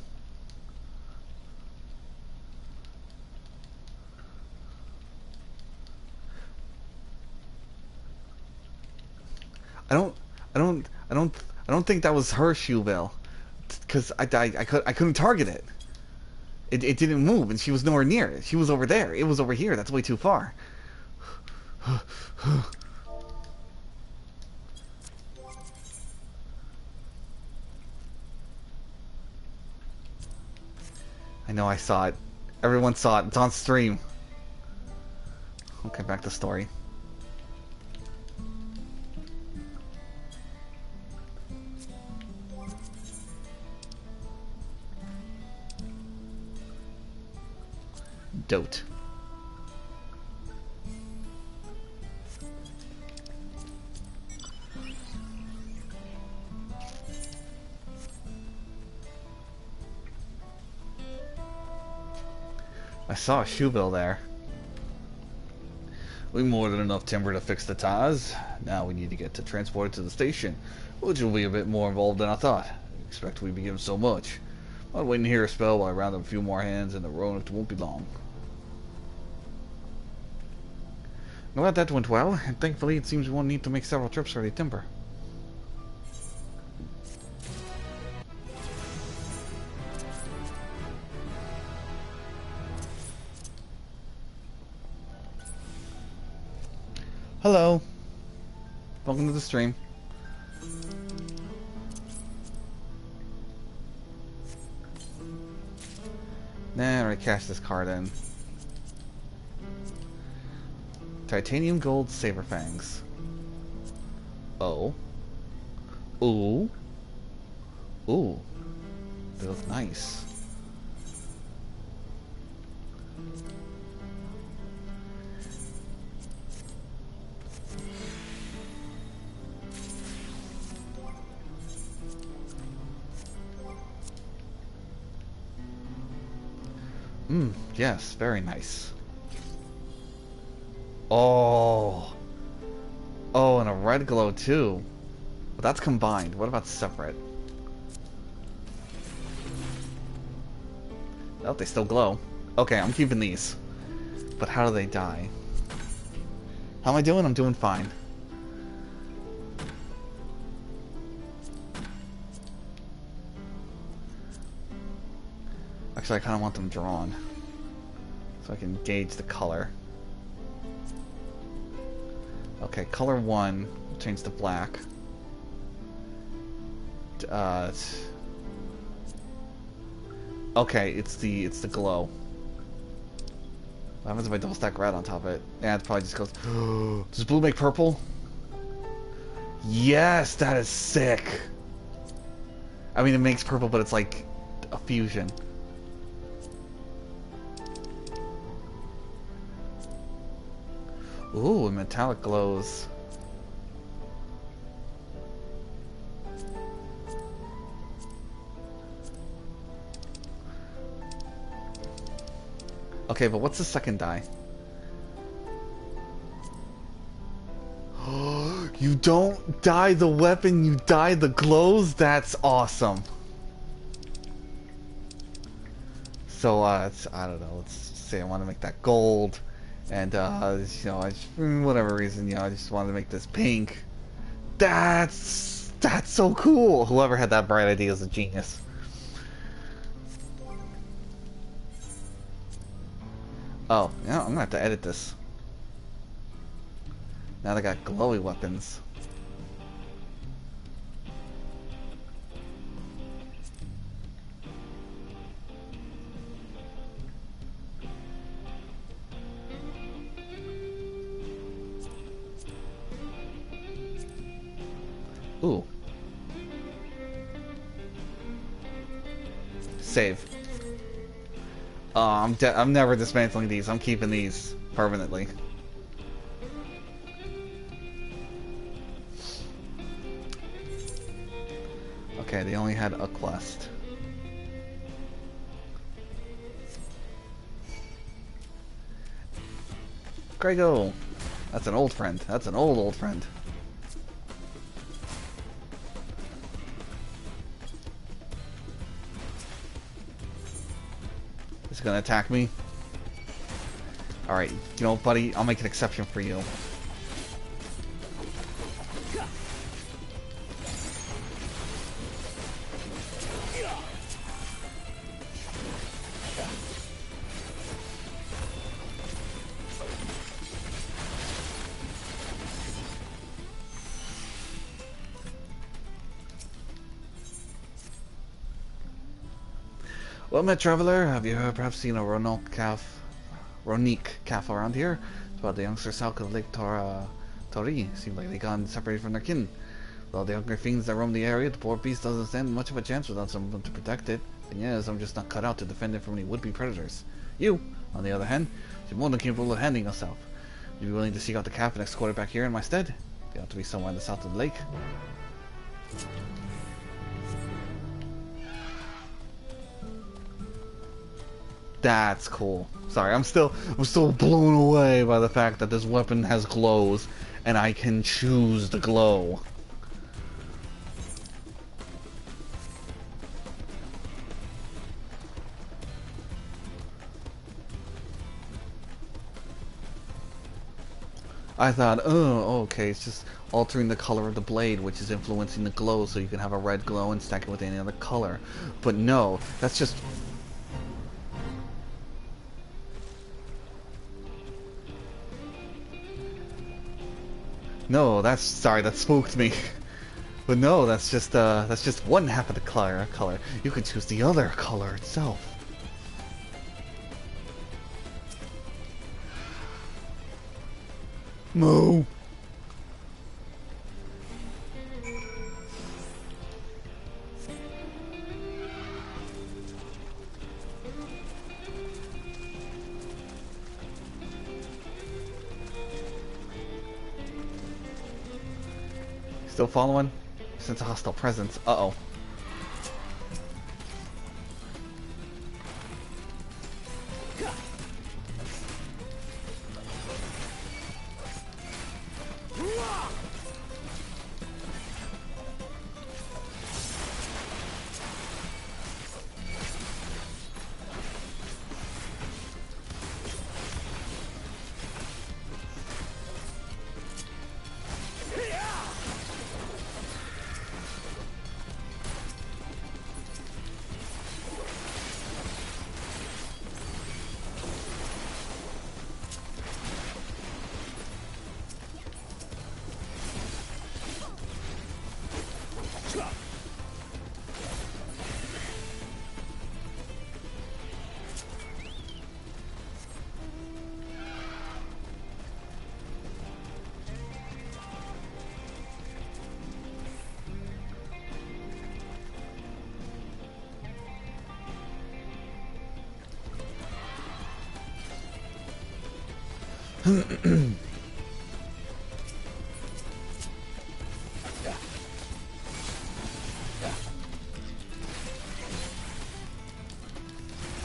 I I don't think that was her shoe bell, because I couldn't target it. It didn't move, and she was nowhere near it. She was over there. It was over here. That's way too far. I know I saw it. Everyone saw it. It's on stream. Okay, back to story. Dote. I saw a shoe bill there. We more than enough timber to fix the tires. Now we need to get to transport it to the station, which will be a bit more involved than I thought. I expect we'd be given so much. I'll wait and hear a spell while I round up a few more hands, and the road won't be long. Glad that went well, and thankfully it seems we won't need to make several trips for the timber. Hello. Welcome to the stream. Nah, I already cashed this card in. Titanium gold saber fangs. Oh. Ooh. Ooh. They look nice. Yes, very nice. Oh. Oh, and a red glow too. But that's combined. What about separate? Oh, they still glow. Okay, I'm keeping these. But how do they die? How am I doing? I'm doing fine. Actually, I kind of want them drawn. So I can gauge the color. Okay, color 1, change to black. Okay, it's the glow. What happens if I double stack red on top of it? Yeah, it probably just goes. Does blue make purple? Yes, that is sick. I mean, it makes purple, but it's like a fusion. Ooh, metallic glows. Okay, but what's the second die? You don't dye the weapon, you dye the glows? That's awesome. So, I don't know, let's say I want to make that gold. And, you know, for whatever reason, you know, I just wanted to make this pink. That's so cool! Whoever had that bright idea is a genius. Oh, yeah, I'm gonna have to edit this. Now they got glowy weapons. Ooh. Save. Oh, I'm never dismantling these. I'm keeping these permanently. Okay, they only had a quest. Grego! That's an old friend. That's an old friend. Is he gonna attack me? Alright, you know, buddy, I'll make an exception for you. Well met, traveler. Have you perhaps seen a Ronique calf around here? It's about the youngster south of Lake Tori. Seems like they got separated from their kin. With all the hungry fiends that roam the area, the poor beast doesn't stand much of a chance without someone to protect it. Thing is, I'm just not cut out to defend it from any would-be predators. You, on the other hand, you're more than capable of handling yourself. Would you be willing to seek out the calf and escort it back here in my stead? They ought to be somewhere in the south of the lake. That's cool. Sorry, I'm still blown away by the fact that this weapon has glows and I can choose the glow. I thought, oh, okay, it's just altering the color of the blade, which is influencing the glow, so you can have a red glow and stack it with any other color. But no, that's just... No, that's... Sorry, that spooked me. But no, that's just one half of the color. You can choose the other color itself. Moo! Still following? Sense a hostile presence. Uh-oh.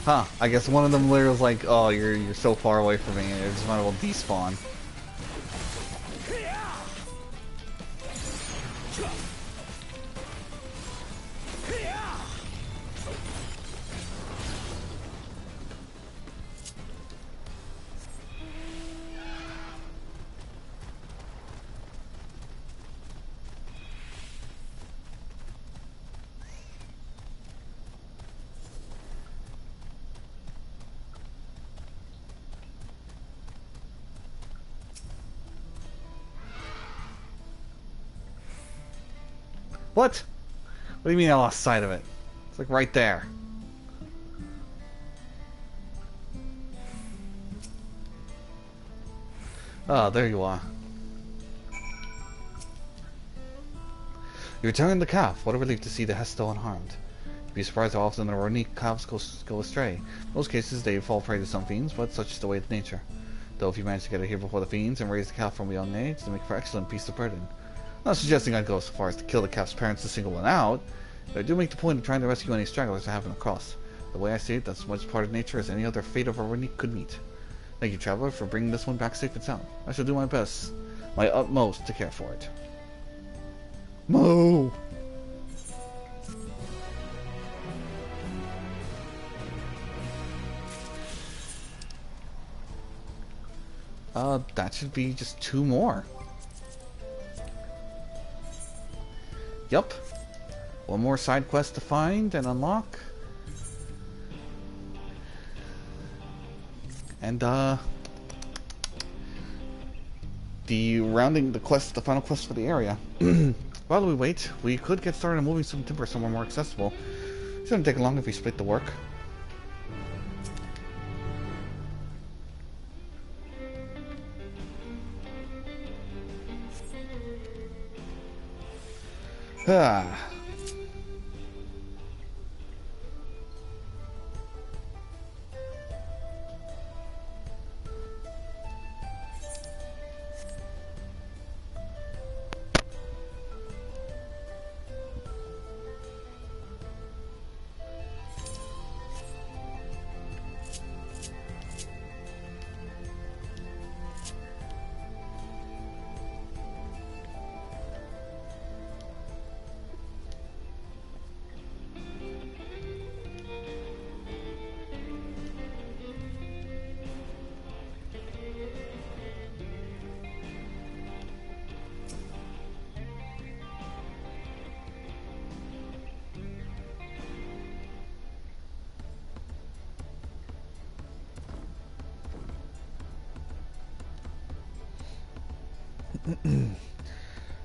Huh, I guess one of them literally was like, oh, you're so far away from me, and it just might as well despawn. What? What do you mean I lost sight of it? It's like right there. Oh, there you are. You returned the calf. What a relief to see the Hesto unharmed. You'd be surprised how often the Ronique calves go astray. In most cases, they fall prey to some fiends, but such is the way of nature. Though if you manage to get it here before the fiends and raise the calf from a young age, they make for excellent beasts of burden. Not suggesting I'd go so far as to kill the calf's parents to single one out, but I do make the point of trying to rescue any stragglers I happen across. The way I see it, that's as much part of nature as any other fate of a Ronique could meet. Thank you, traveler, for bringing this one back safe and sound. I shall do my best, my utmost, to care for it. Moo! That should be just 2 more. Yup. 1 more side quest to find and unlock. And, the final quest for the area. While we wait, we could get started on moving some timber somewhere more accessible. Shouldn't take long if we split the work. Ah.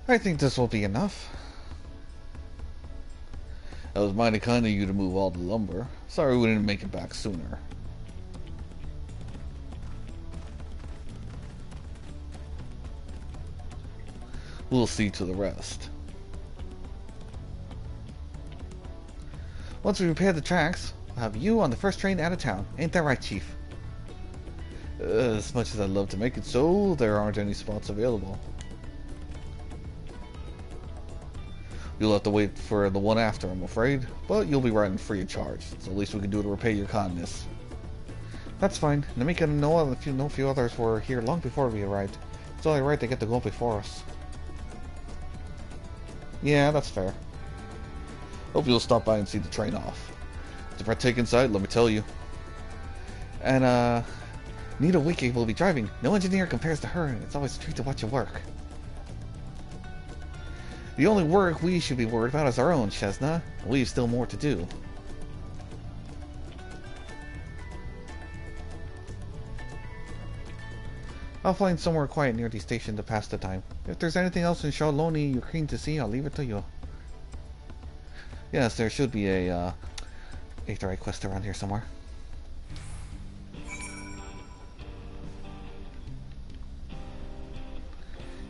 I think this will be enough. That was mighty kind of you to move all the lumber. Sorry we didn't make it back sooner. We'll see to the rest. Once we repair the tracks, we'll have you on the first train out of town. Ain't that right, Chief? As much as I'd love to make it so, there aren't any spots available. You'll have to wait for the one after, I'm afraid, but you'll be riding free of charge. It's the least we can do to repay your kindness. That's fine. Namika and a few others were here long before we arrived. It's only right they get to go before us. Yeah, that's fair. Hope you'll stop by and see the train off. It's a breathtaking sight, let me tell you. And, Nita Wiki will be driving. No engineer compares to her, and it's always a treat to watch her work. The only work we should be worried about is our own, Chesna. We've still more to do. I'll find somewhere quiet near the station to pass the time. If there's anything else in Charloni you're keen to see, I'll leave it to you. Yes, there should be a Aetheryte quest around here somewhere.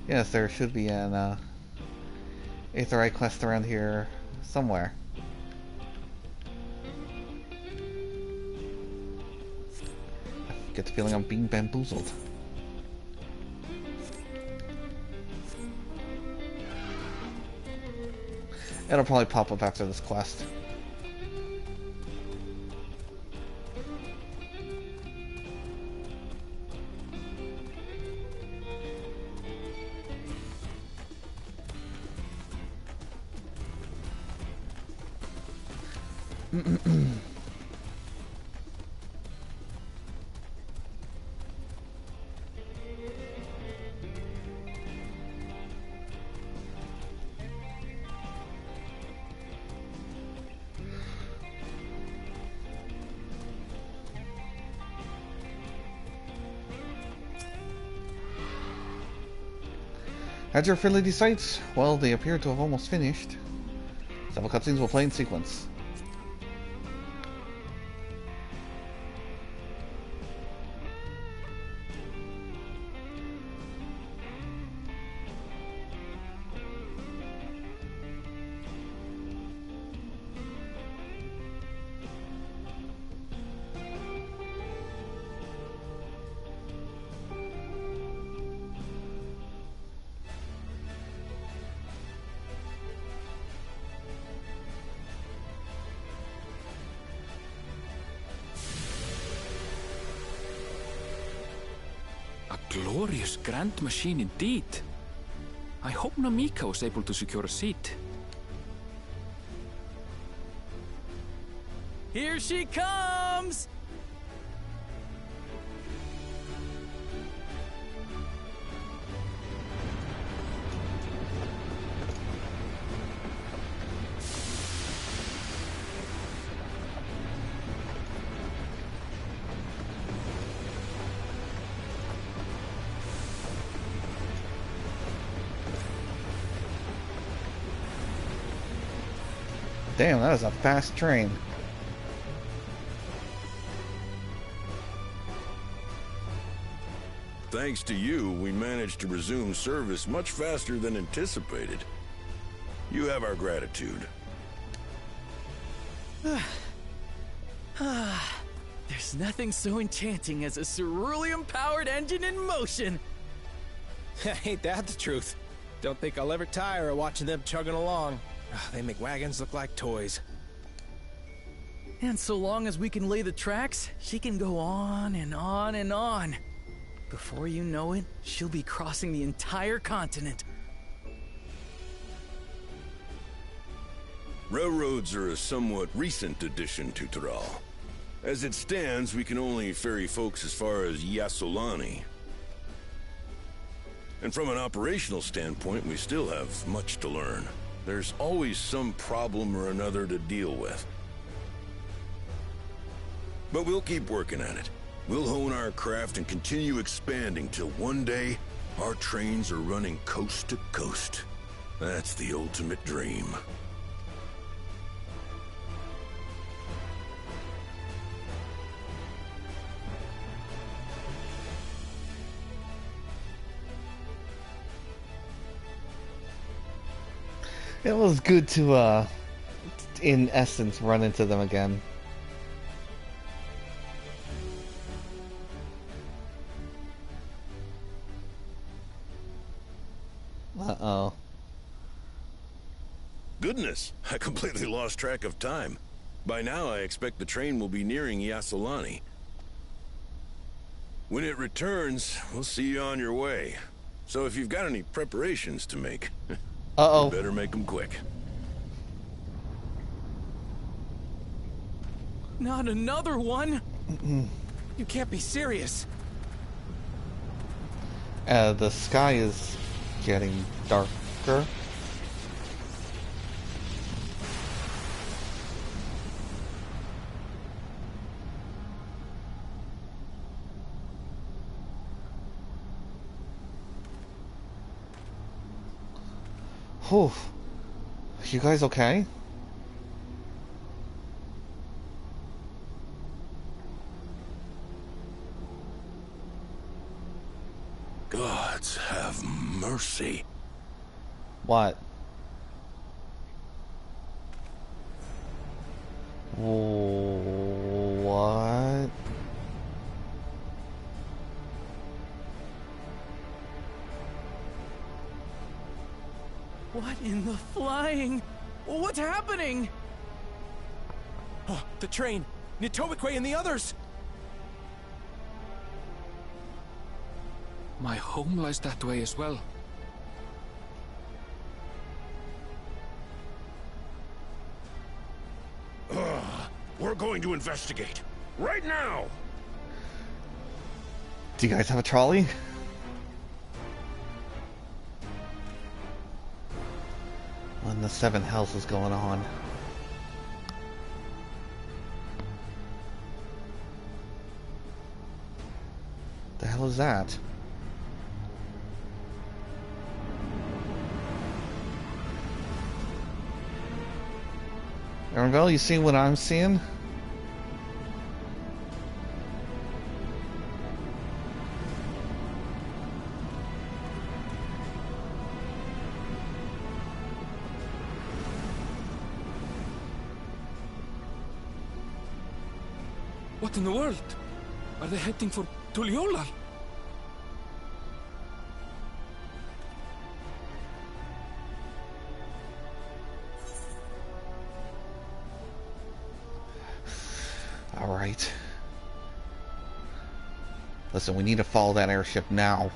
Yes, there should be an Aetheryte quest around here somewhere. I get the feeling I'm being bamboozled. It'll probably pop up after this quest. Had your fidelity sights? Well, they appear to have almost finished. Several cutscenes will play in sequence. Glorious grand machine indeed. I hope Namika was able to secure a seat. Here she comes! Damn, that is a fast train. Thanks to you, we managed to resume service much faster than anticipated. You have our gratitude. There's nothing so enchanting as a cerulean-powered engine in motion. Ain't that the truth? Don't think I'll ever tire of watching them chugging along. They make wagons look like toys. And so long as we can lay the tracks, she can go on and on and on. Before you know it, she'll be crossing the entire continent. Railroads are a somewhat recent addition to Tyrell. As it stands, we can only ferry folks as far as Yassolani. And from an operational standpoint, we still have much to learn. There's always some problem or another to deal with. But we'll keep working at it. We'll hone our craft and continue expanding till one day, our trains are running coast to coast. That's the ultimate dream. It was good to, in essence, run into them again. Uh-oh. Goodness, I completely lost track of time. By now, I expect the train will be nearing Yassolani. When it returns, we'll see you on your way. So if you've got any preparations to make, you better make them quick. Not another one! You can't be serious. The sky is getting darker. Whew. You guys okay? Gods have mercy. What? What? What in the flying? What's happening? Oh, the train! Nitobekwe and the others! My home lies that way as well. We're going to investigate. Right now! Do you guys have a trolley? What in the seven hells is going on? The hell is that? Aaronville, you see what I'm seeing? What in the world? Are they heading for Tuliolal? Alright. Listen, we need to follow that airship now.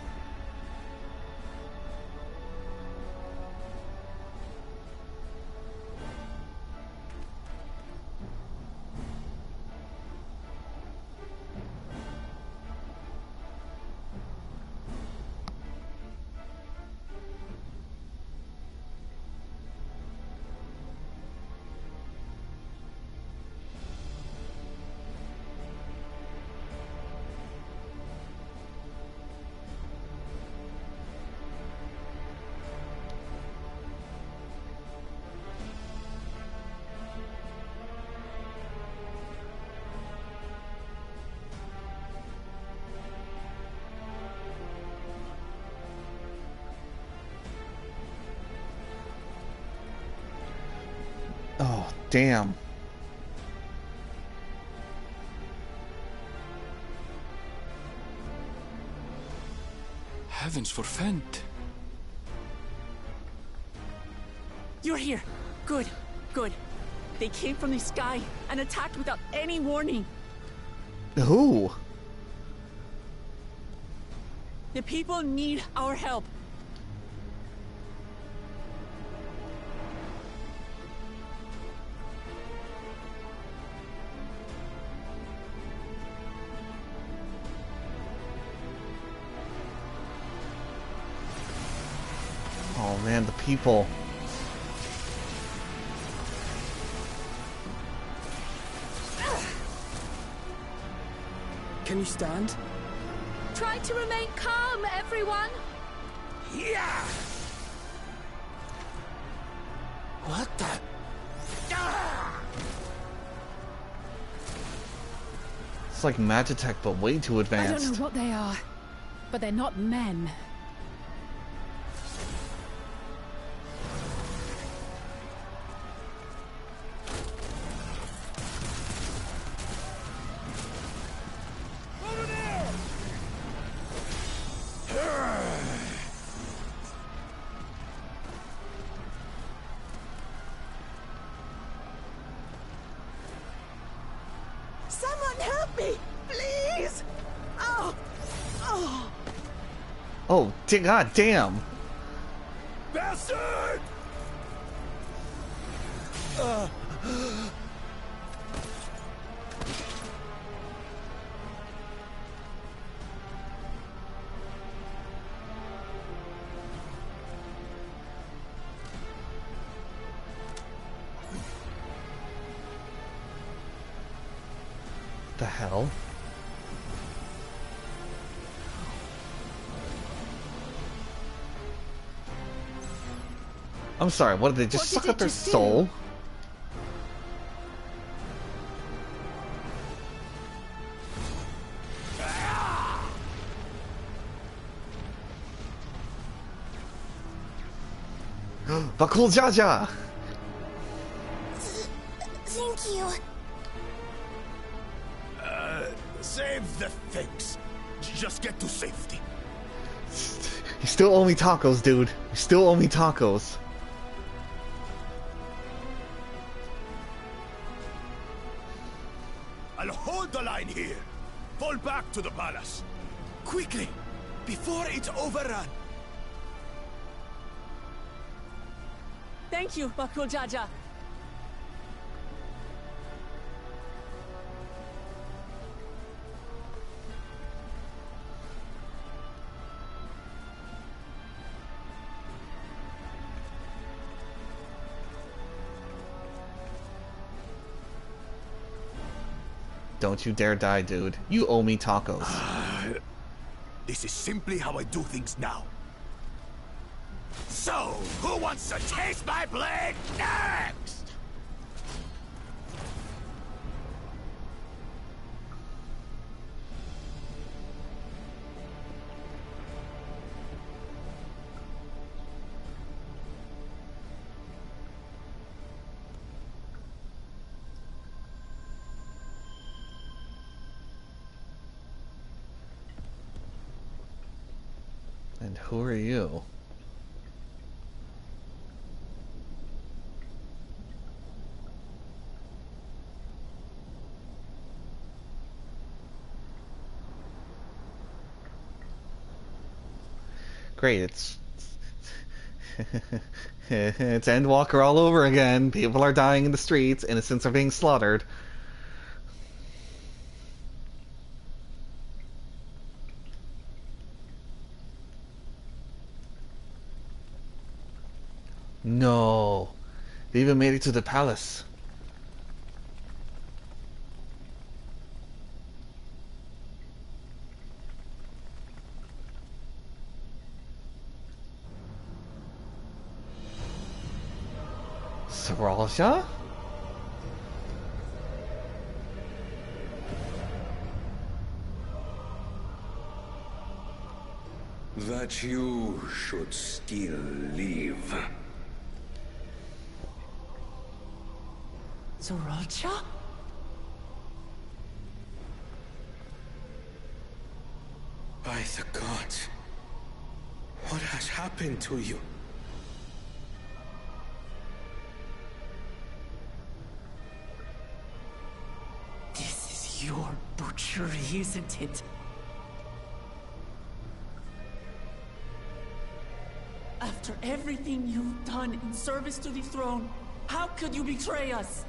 Oh, damn. Heavens forfend. You're here. Good, good. They came from the sky and attacked without any warning. Who? The people need our help. Oh man, the people. Can you stand? Try to remain calm, everyone. Yeah! What the? It's like Magitech, but way too I advanced. don't know what they are, but they're not men. Someone help me, please! Oh! Oh! Oh, god damn! Bastard! The hell? I'm sorry, what did they just suck up their soul? Bakul Jaja! Thank you. Save the things. Just get to safety. You still owe me tacos, dude. You still owe me tacos. I'll hold the line here. Fall back to the palace. Quickly, before it's overrun. Thank you, Bakul Jaja. Don't you dare die, dude. You owe me tacos. This is simply how I do things now. So, who wants to taste my blade next? And who are you? Great, it's it's Endwalker all over again. People are dying in the streets, innocents are being slaughtered. No. They even made it to the palace. Saralja? That you should still live. Zoralcha? By the gods, what has happened to you? This is your butchery, isn't it? After everything you've done in service to the throne, how could you betray us?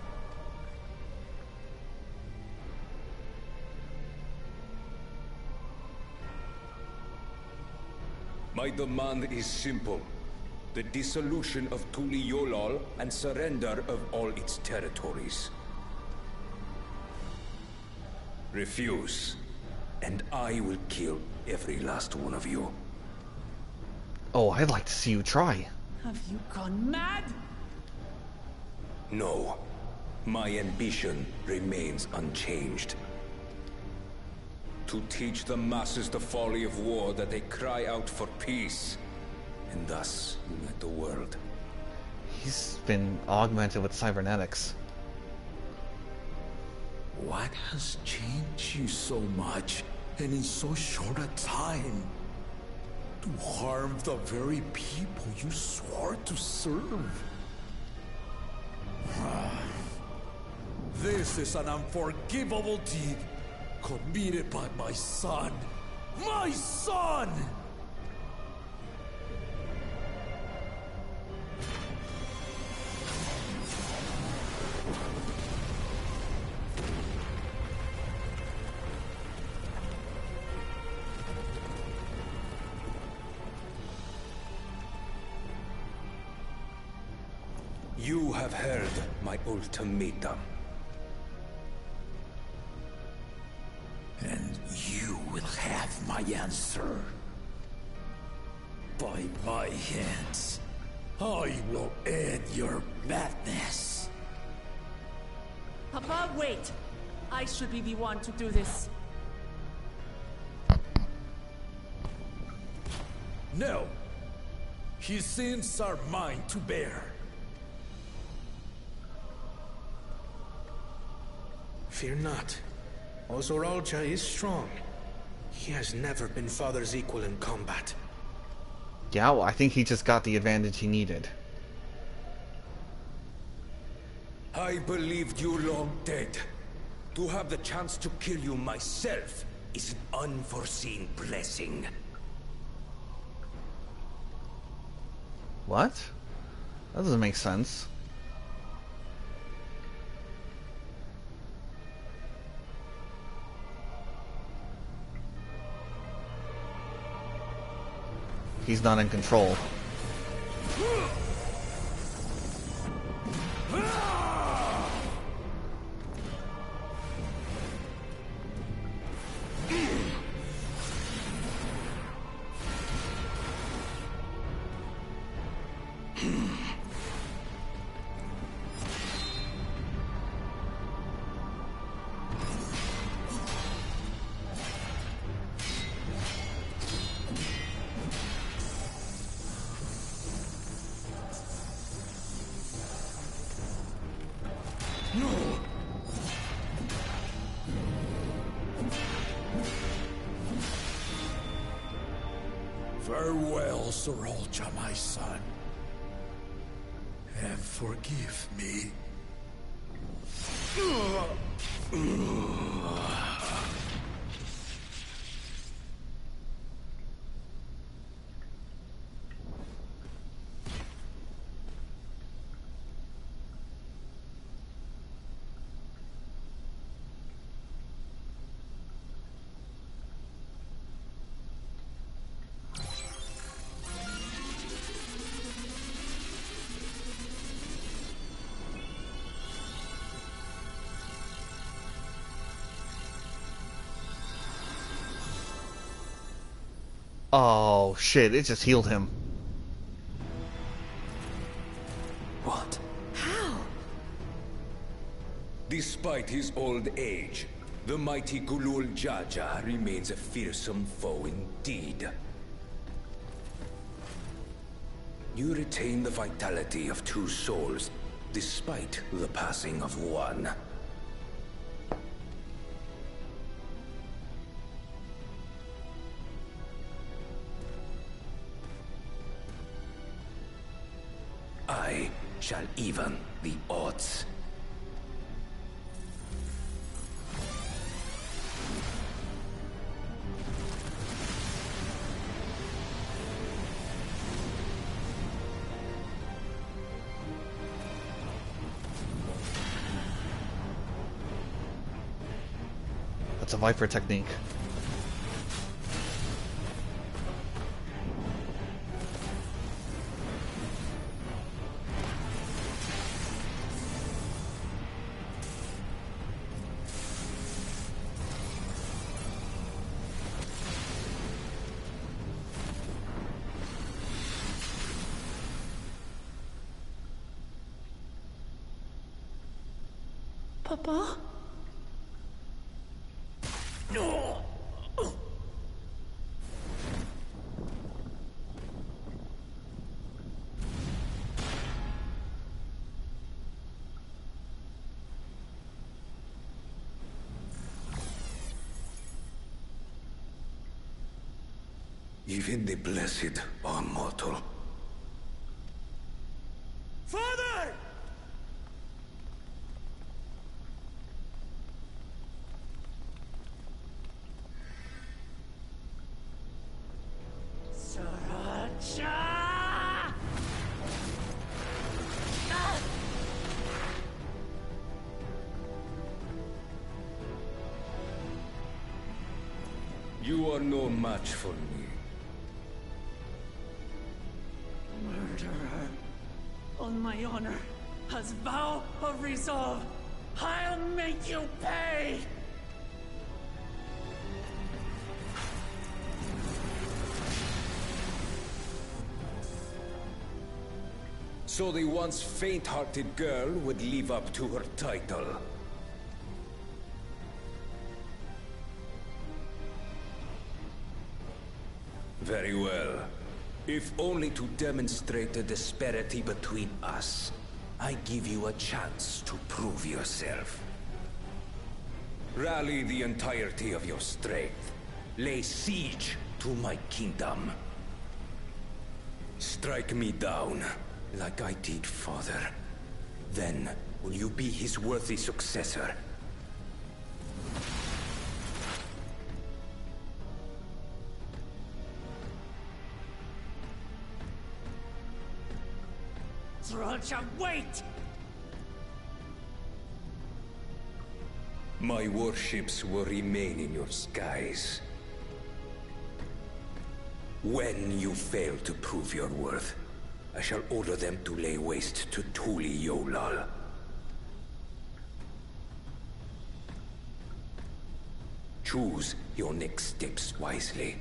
My demand is simple. The dissolution of Tuliyollal and surrender of all its territories. Refuse, and I will kill every last one of you. Oh, I'd like to see you try. Have you gone mad? No. My ambition remains unchanged. To teach the masses the folly of war, that they cry out for peace, and thus unite the world. He's been augmented with cybernetics. What has changed you so much, and in so short a time? To harm the very people you swore to serve. This is an unforgivable deed committed by my son. My son! You have heard my ultimatum. And you will have my answer. By my hands, I will end your madness. Papa, wait! I should be the one to do this. No! His sins are mine to bear. Fear not. Zoralcha is strong. He has never been Father's equal in combat. Yeah, well, I think he just got the advantage he needed. I believed you long dead. To have the chance to kill you myself is an unforeseen blessing. What? That doesn't make sense. He's not in control. Farewell, Zoralcha, my son. And forgive me. Oh shit, it just healed him. What? How? Despite his old age, the mighty Gulul Jaja remains a fearsome foe indeed. You retain the vitality of two souls, despite the passing of one. I shall even the odds. That's a Viper technique. Papa? No! Even the blessed are mortal. Father! You are no match for me. Murderer. On my honor, as vow of resolve, I'll make you pay! So the once faint-hearted girl would live up to her title. Very well. If only to demonstrate the disparity between us, I give you a chance to prove yourself. Rally the entirety of your strength. Lay siege to my kingdom. Strike me down, like I did father. Then will you be his worthy successor? Roger, wait! My warships will remain in your skies. When you fail to prove your worth, I shall order them to lay waste to Tuli Yolal. Choose your next steps wisely.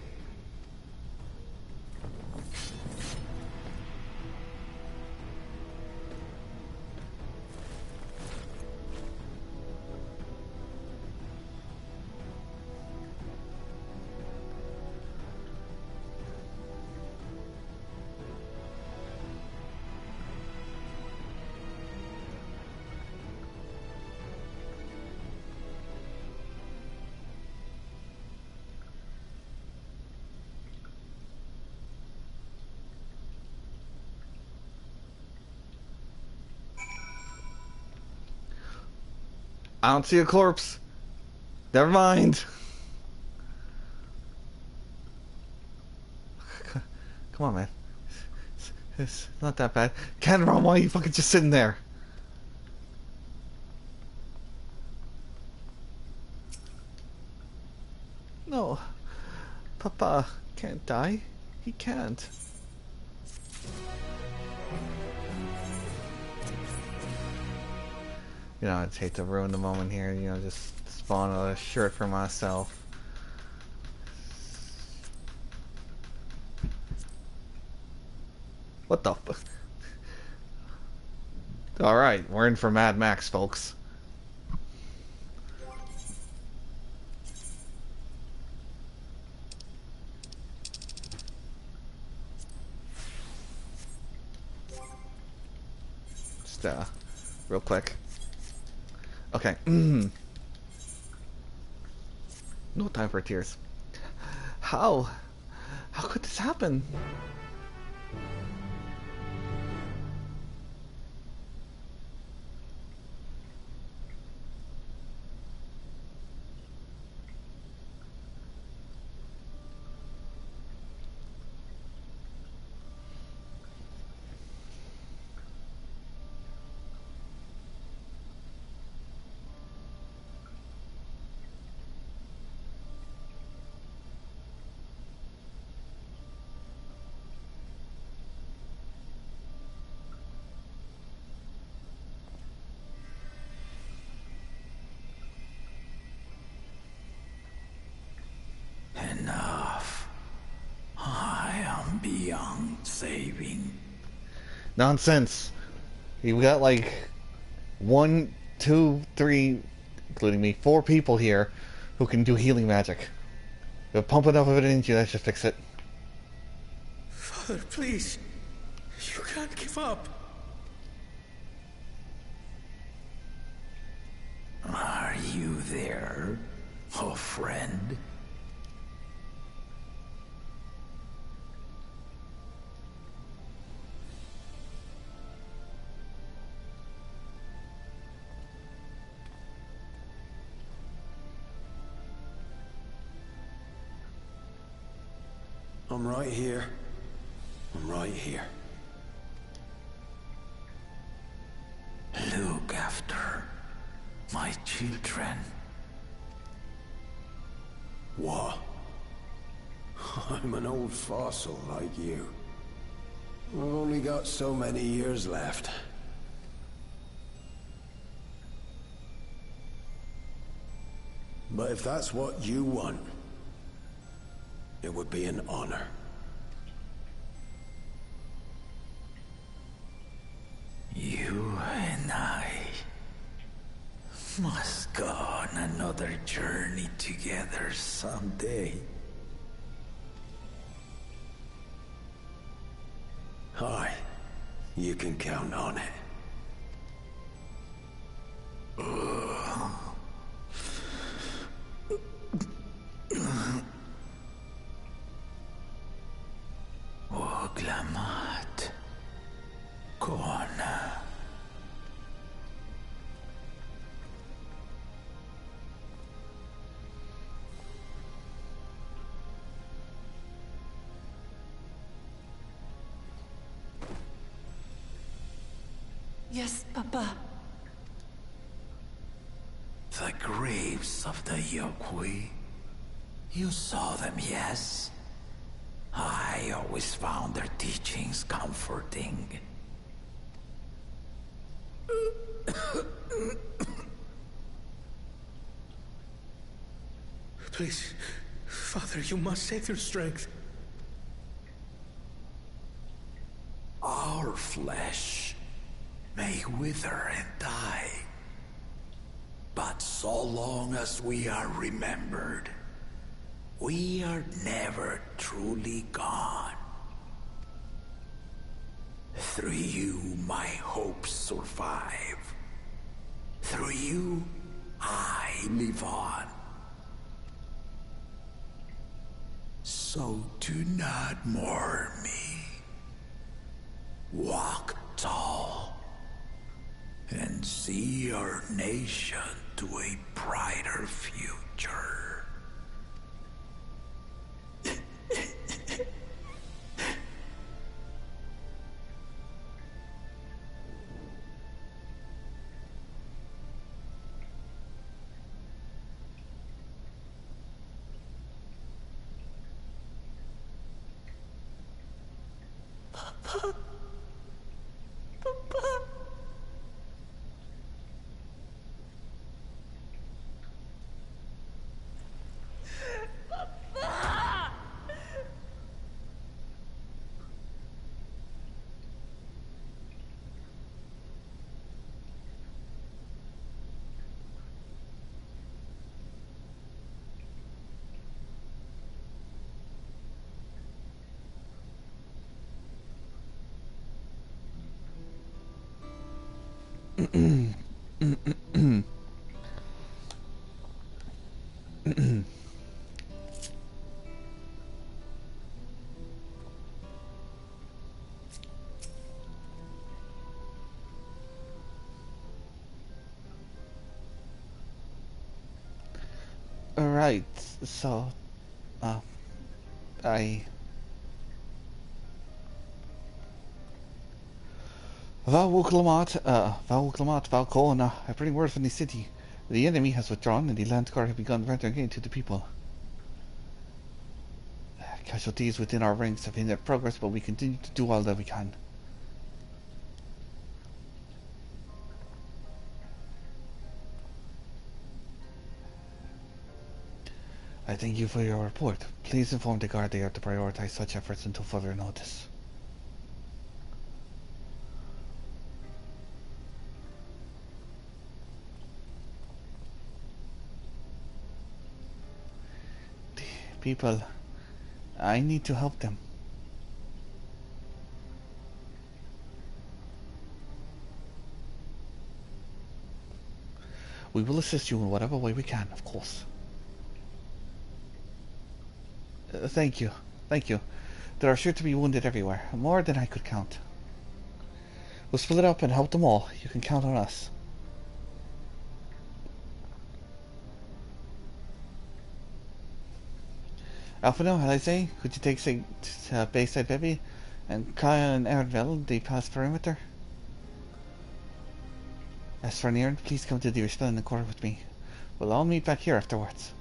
I don't see a corpse. Never mind. Come on, man. It's not that bad. Canron, why are you fucking just sitting there? No. Papa can't die. He can't. You know, I'd hate to ruin the moment here, you know, just spawn a shirt for myself. What the fuck? Alright, we're in for Mad Max, folks. Just, real quick. Okay. No time for tears. How? How could this happen? Enough. I am beyond saving. Nonsense. You've got like 1, 2, 3, including me, 4 people here who can do healing magic. If pump enough of it into you, that should fix it. Father, please. You can't give up. Are you there, oh friend? I'm right here. I'm right here. Look after my children. What? I'm an old fossil like you. I've only got so many years left. But if that's what you want, it would be an honor. You and I must go on another journey together someday. Aye, you can count on it. Oglamat. Kona. Yes, Papa. The graves of the Yokwi. You saw them, yes? I always found their teachings comforting. Please, Father, you must save your strength. Our flesh may wither and die, but so long as we are remembered, we are never truly gone. Through you, my hopes survive. Through you, I live on. So do not mourn me. Walk tall and see our nation to a brighter future. Right, so, I... Val Kona, I bring word from the city. The enemy has withdrawn and the Land Guard have begun rendering aid to the people. Casualties within our ranks have hindered progress, but we continue to do all that we can. I thank you for your report. Please inform the Guard they are to prioritize such efforts until further notice. The people, I need to help them. We will assist you in whatever way we can, of course. Thank you. Thank you. There are sure to be wounded everywhere. More than I could count. We'll split up and help them all. You can count on us. Alphino, Alize, could you take St. Bayside Baby and Kyle and Aaronville, the palace perimeter? As for Niran, please come to the resplendent quarter with me. We'll all meet back here afterwards.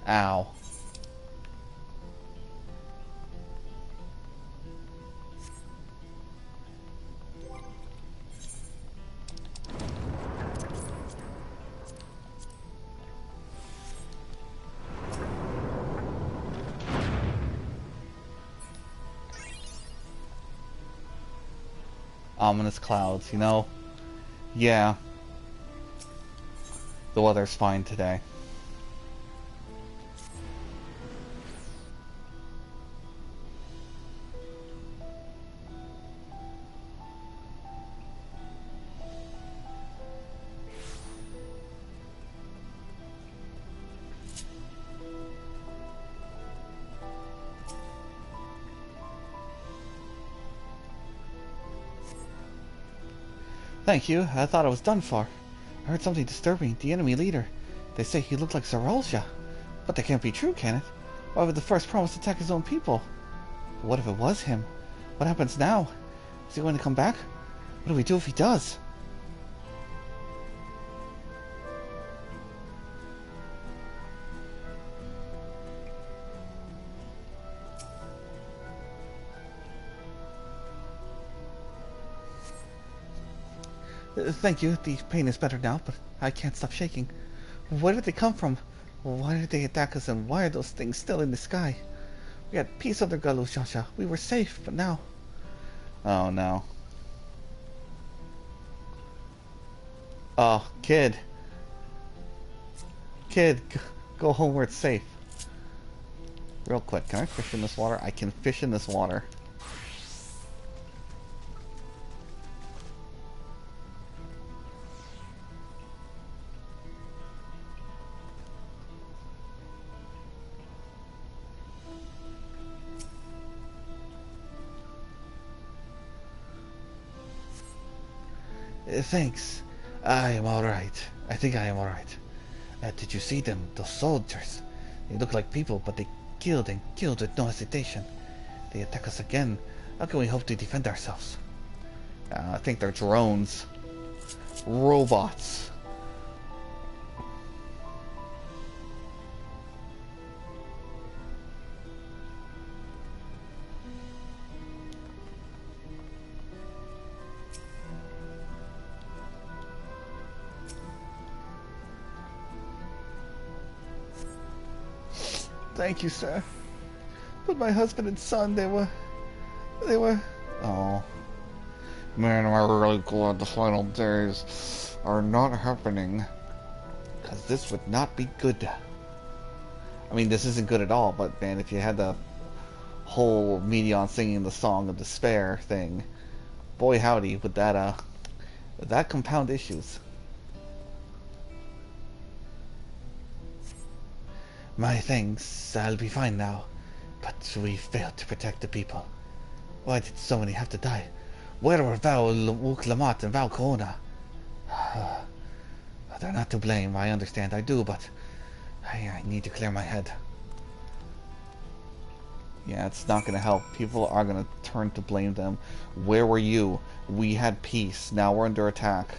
Ow. Ominous clouds, you know? Yeah. The weather's fine today. Thank you. I thought I was done for. I heard something disturbing. The enemy leader. They say he looked like Zaralja. But that can't be true, can it? Why would the first promise attack his own people? But what if it was him? What happens now? Is he going to come back? What do we do if he does? Thank you. The pain is better now, but I can't stop shaking. Where did they come from? Why did they attack us, and why are those things still in the sky? We had peace under Galushasha. We were safe, but now... Oh, no. Oh, kid. Kid, go home where it's safe. Real quick, can I fish in this water? I can fish in this water. Thanks. I am alright. I think I am alright. Did you see them? Those soldiers. They look like people, but they killed and killed with no hesitation. They attack us again. How can we hope to defend ourselves? I think they're drones. Robots. Thank you, sir. But my husband and son, they were... Oh. Man, am I really glad the final days are not happening. Because this would not be good. I mean, this isn't good at all, but man, if you had the whole Medion singing the Song of Despair thing, boy howdy, would that compound issues. My thanks, I'll be fine now. But we failed to protect the people. Why did so many have to die? Where were Val Lamotte and Val Corona? They're not to blame, I understand, I do, but I need to clear my head. Yeah, it's not gonna help. People are gonna turn to blame them. Where were you? We had peace, now we're under attack.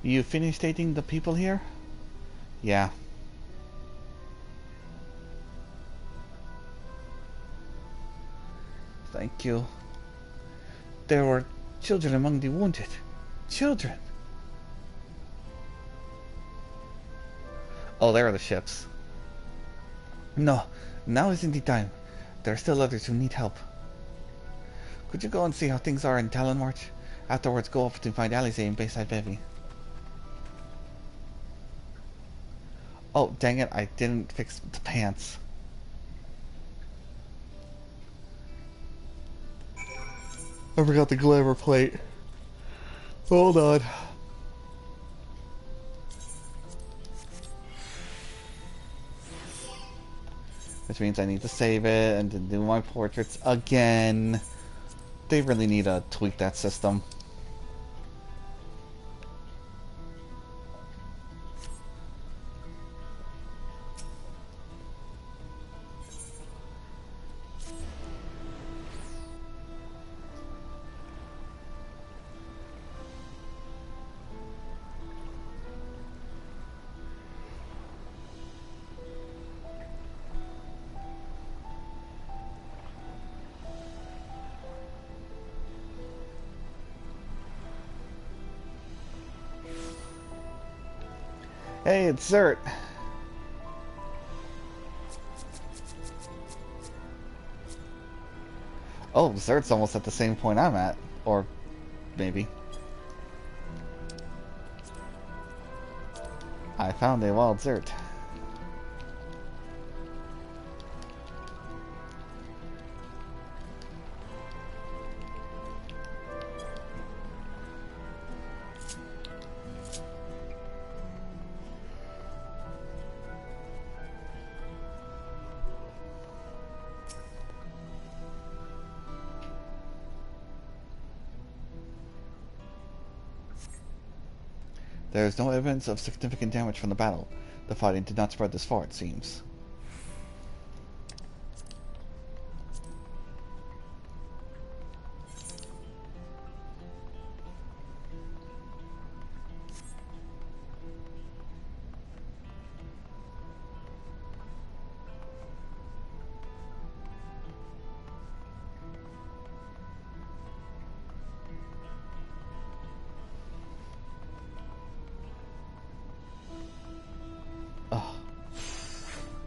You finished dating the people here? Yeah. Thank you. There were children among the wounded. Children! Oh, there are the ships. No, now isn't the time. There are still others who need help. Could you go and see how things are in Talonmarch? Afterwards, go up to find Alize in Bayside Bevy. Oh, dang it, I didn't fix the pants. I forgot the glamour plate. Hold on. Which means I need to save it and to do my portraits again. They really need to tweak that system. Hey, it's Zert. Oh, Zert's almost at the same point I'm at. Or maybe. I found a wild Zert. There is no evidence of significant damage from the battle. The fighting did not spread this far, it seems.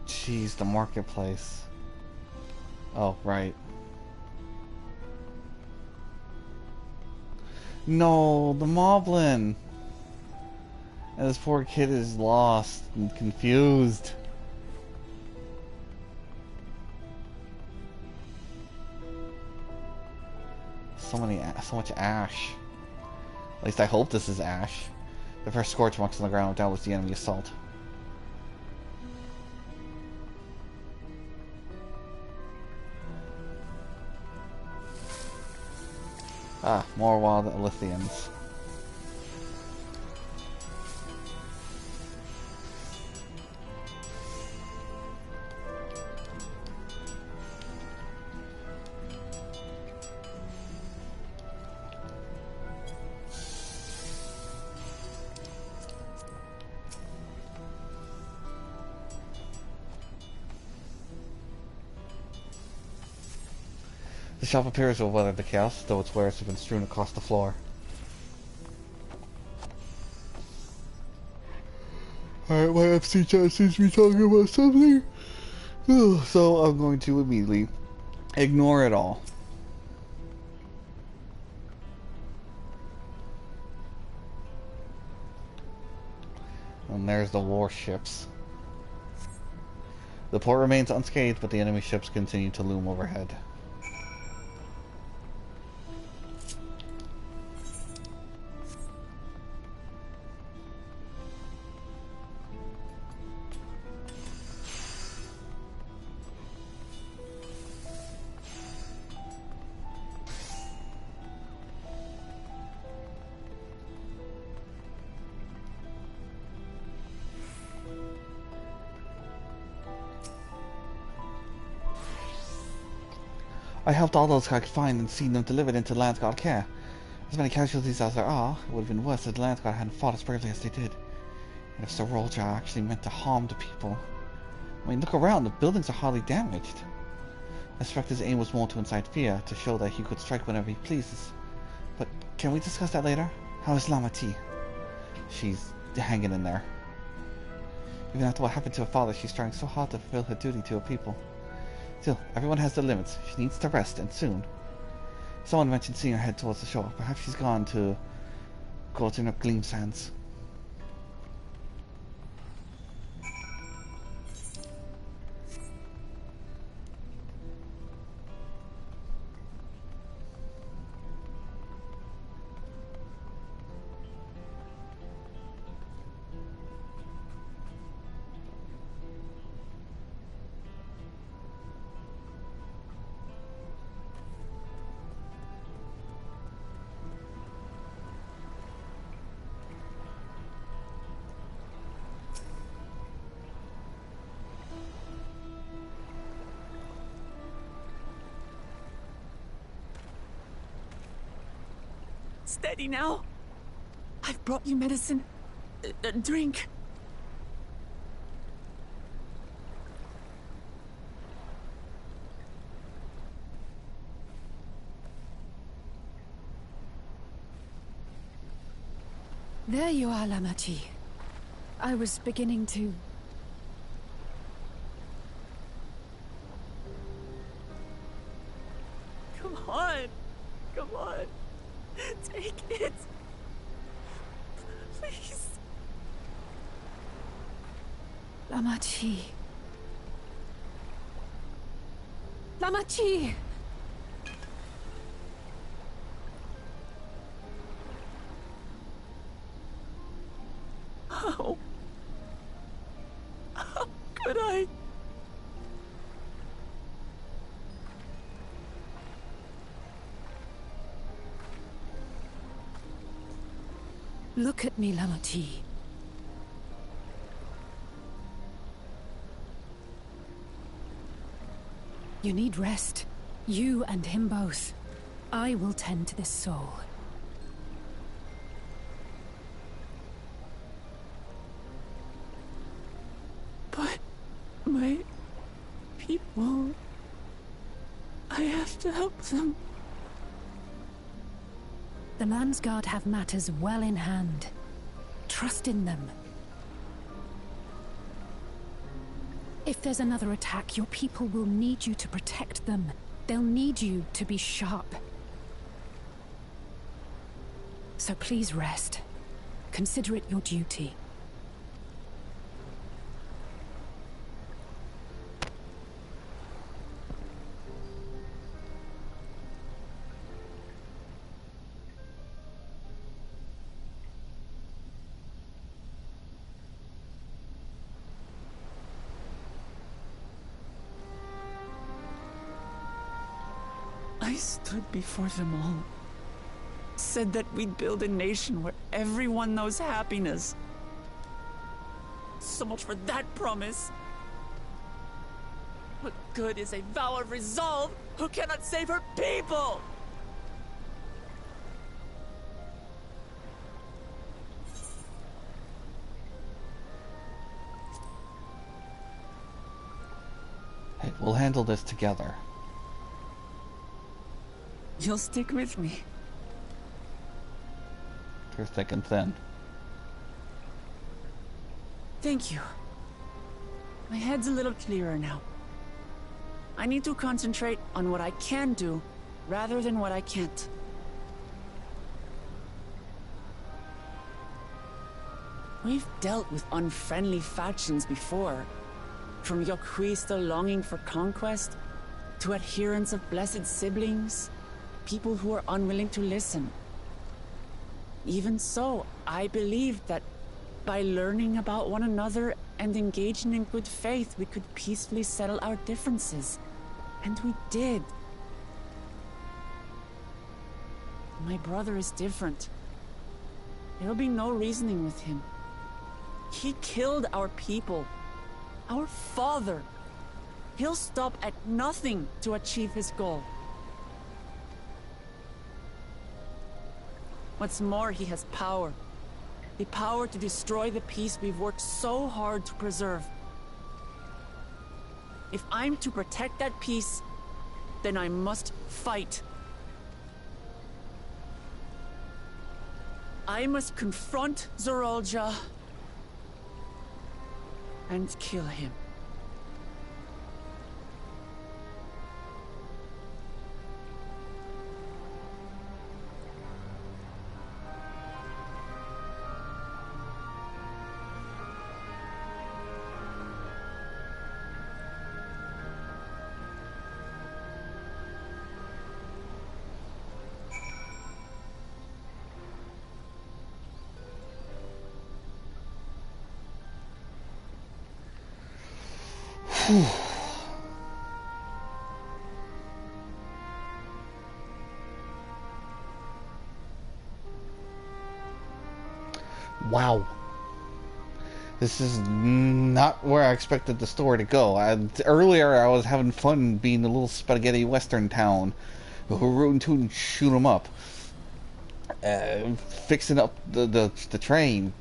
Jeez, the marketplace. Oh, right. No, the Moblin! And this poor kid is lost and confused. So much ash. At least I hope this is ash. The first scorch marks on the ground, that was the enemy assault. Ah, more wild Lithians. The shop appears to have weathered the chaos, though its wares have been strewn across the floor. Alright, my FC chat seems to be talking about something. So I'm going to immediately ignore it all. And there's the warships. The port remains unscathed, but the enemy ships continue to loom overhead. I helped all those I could find and seen them delivered into Landsguard care. As many casualties as there are, it would have been worse if the Landsguard hadn't fought as bravely as they did. And if Sir Roger actually meant to harm the people. I mean, look around, the buildings are hardly damaged. I suspect his aim was more to incite fear, to show that he could strike whenever he pleases. But can we discuss that later? How is Lama T? She's hanging in there. Even after what happened to her father, she's trying so hard to fulfill her duty to her people. Still, everyone has their limits. She needs to rest, and soon. Someone mentioned seeing her head towards the shore. Perhaps she's gone to Gorton or Gleam Sands. Steady now. I've brought you medicine. Drink. There you are, Lamachi. I was beginning to... Come on. Come on. Take it. Please. Lamachi. Lamachi! How could I? Look at me, Lamachi. You need rest. You and him both. I will tend to this soul. But my people... I have to help them. The Landsguard have matters well in hand. Trust in them. If there's another attack, your people will need you to protect them. They'll need you to be sharp. So please rest. Consider it your duty. I stood before them all. Said that we'd build a nation where everyone knows happiness. So much for that promise. What good is a vow of resolve who cannot save her people? Hey, we'll handle this together. You'll stick with me. Through thick and thin. Thank you. My head's a little clearer now. I need to concentrate on what I can do, rather than what I can't. We've dealt with unfriendly factions before. From Yokwista longing for conquest, to adherents of blessed siblings, people who are unwilling to listen. Even so, I believed that by learning about one another and engaging in good faith, we could peacefully settle our differences. And we did. My brother is different. There will be no reasoning with him. He killed our people. Our father. He'll stop at nothing to achieve his goal. What's more, he has power. The power to destroy the peace we've worked so hard to preserve. If I'm to protect that peace, then I must fight. I must confront Zorolja and kill him. Wow. This is not where I expected the story to go. Earlier I was having fun being a little spaghetti western town. Rootin' tootin' shoot 'em up. Fixing up the train.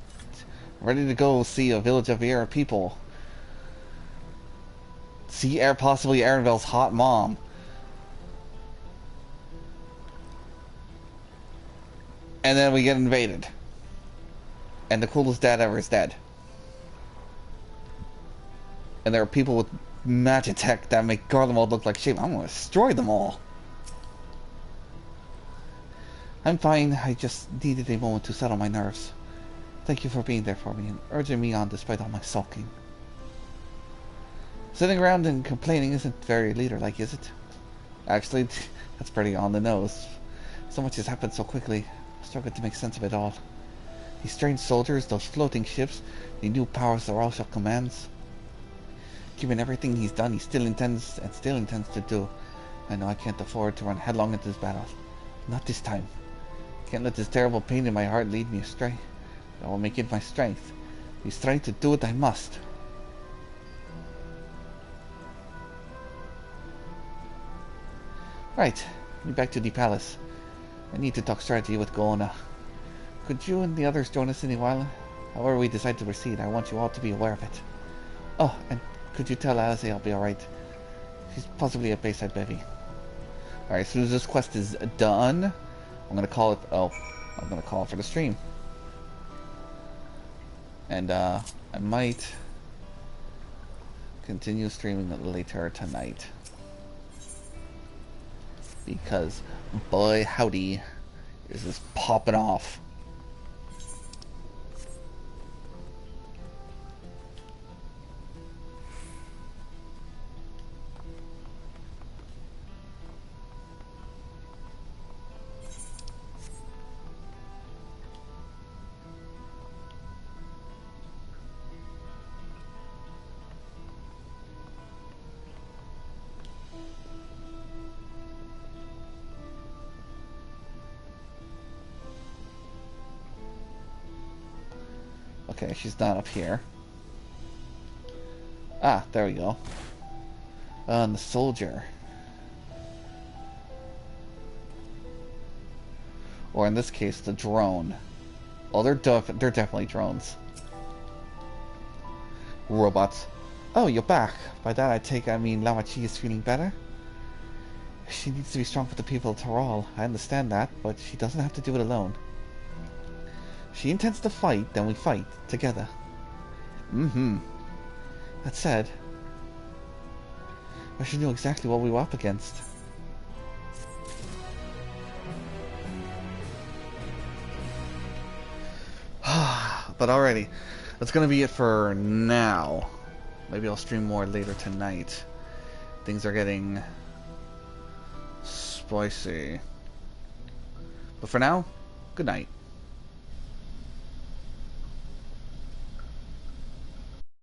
Ready to go see a village of Era people. See possibly Arenville's hot mom. And then we get invaded. And the coolest dad ever is dead. And there are people with magic tech that make Garlean look like shit. I'm gonna destroy them all. I'm fine. I just needed a moment to settle my nerves. Thank you for being there for me and urging me on despite all my sulking. Sitting around and complaining isn't very leader-like, is it? Actually, that's pretty on the nose. So much has happened so quickly. I struggle to make sense of it all. These strange soldiers, those floating ships, the new powers Zorolja commands. Given everything he's done, he still intends to do. I know I can't afford to run headlong into this battle. Not this time. I can't let this terrible pain in my heart lead me astray. I will make it my strength. The strength to do it I must. Right, back to the palace. I need to talk strategy with Goona. Could you and the others join us in a while? However we decide to proceed, I want you all to be aware of it. Oh, and could you tell Alice I'll be alright? She's possibly at Bayside Bevy. Alright, as soon as this quest is done, I'm gonna call it, I'm gonna call it for the stream. And, I might continue streaming later tonight. Because, boy howdy, is this popping off. Okay, she's not up here. Ah, there we go. And the soldier. Or in this case, the drone. Oh, they're definitely drones. Robots. Oh, you're back. By that I mean Lamachi is feeling better? She needs to be strong for the people of Taral. I understand that, but she doesn't have to do it alone. If she intends to fight, then we fight together. That said, I should know exactly what we were up against. But alrighty, that's gonna be it for now. Maybe I'll stream more later tonight. Things are getting spicy. But for now, good night.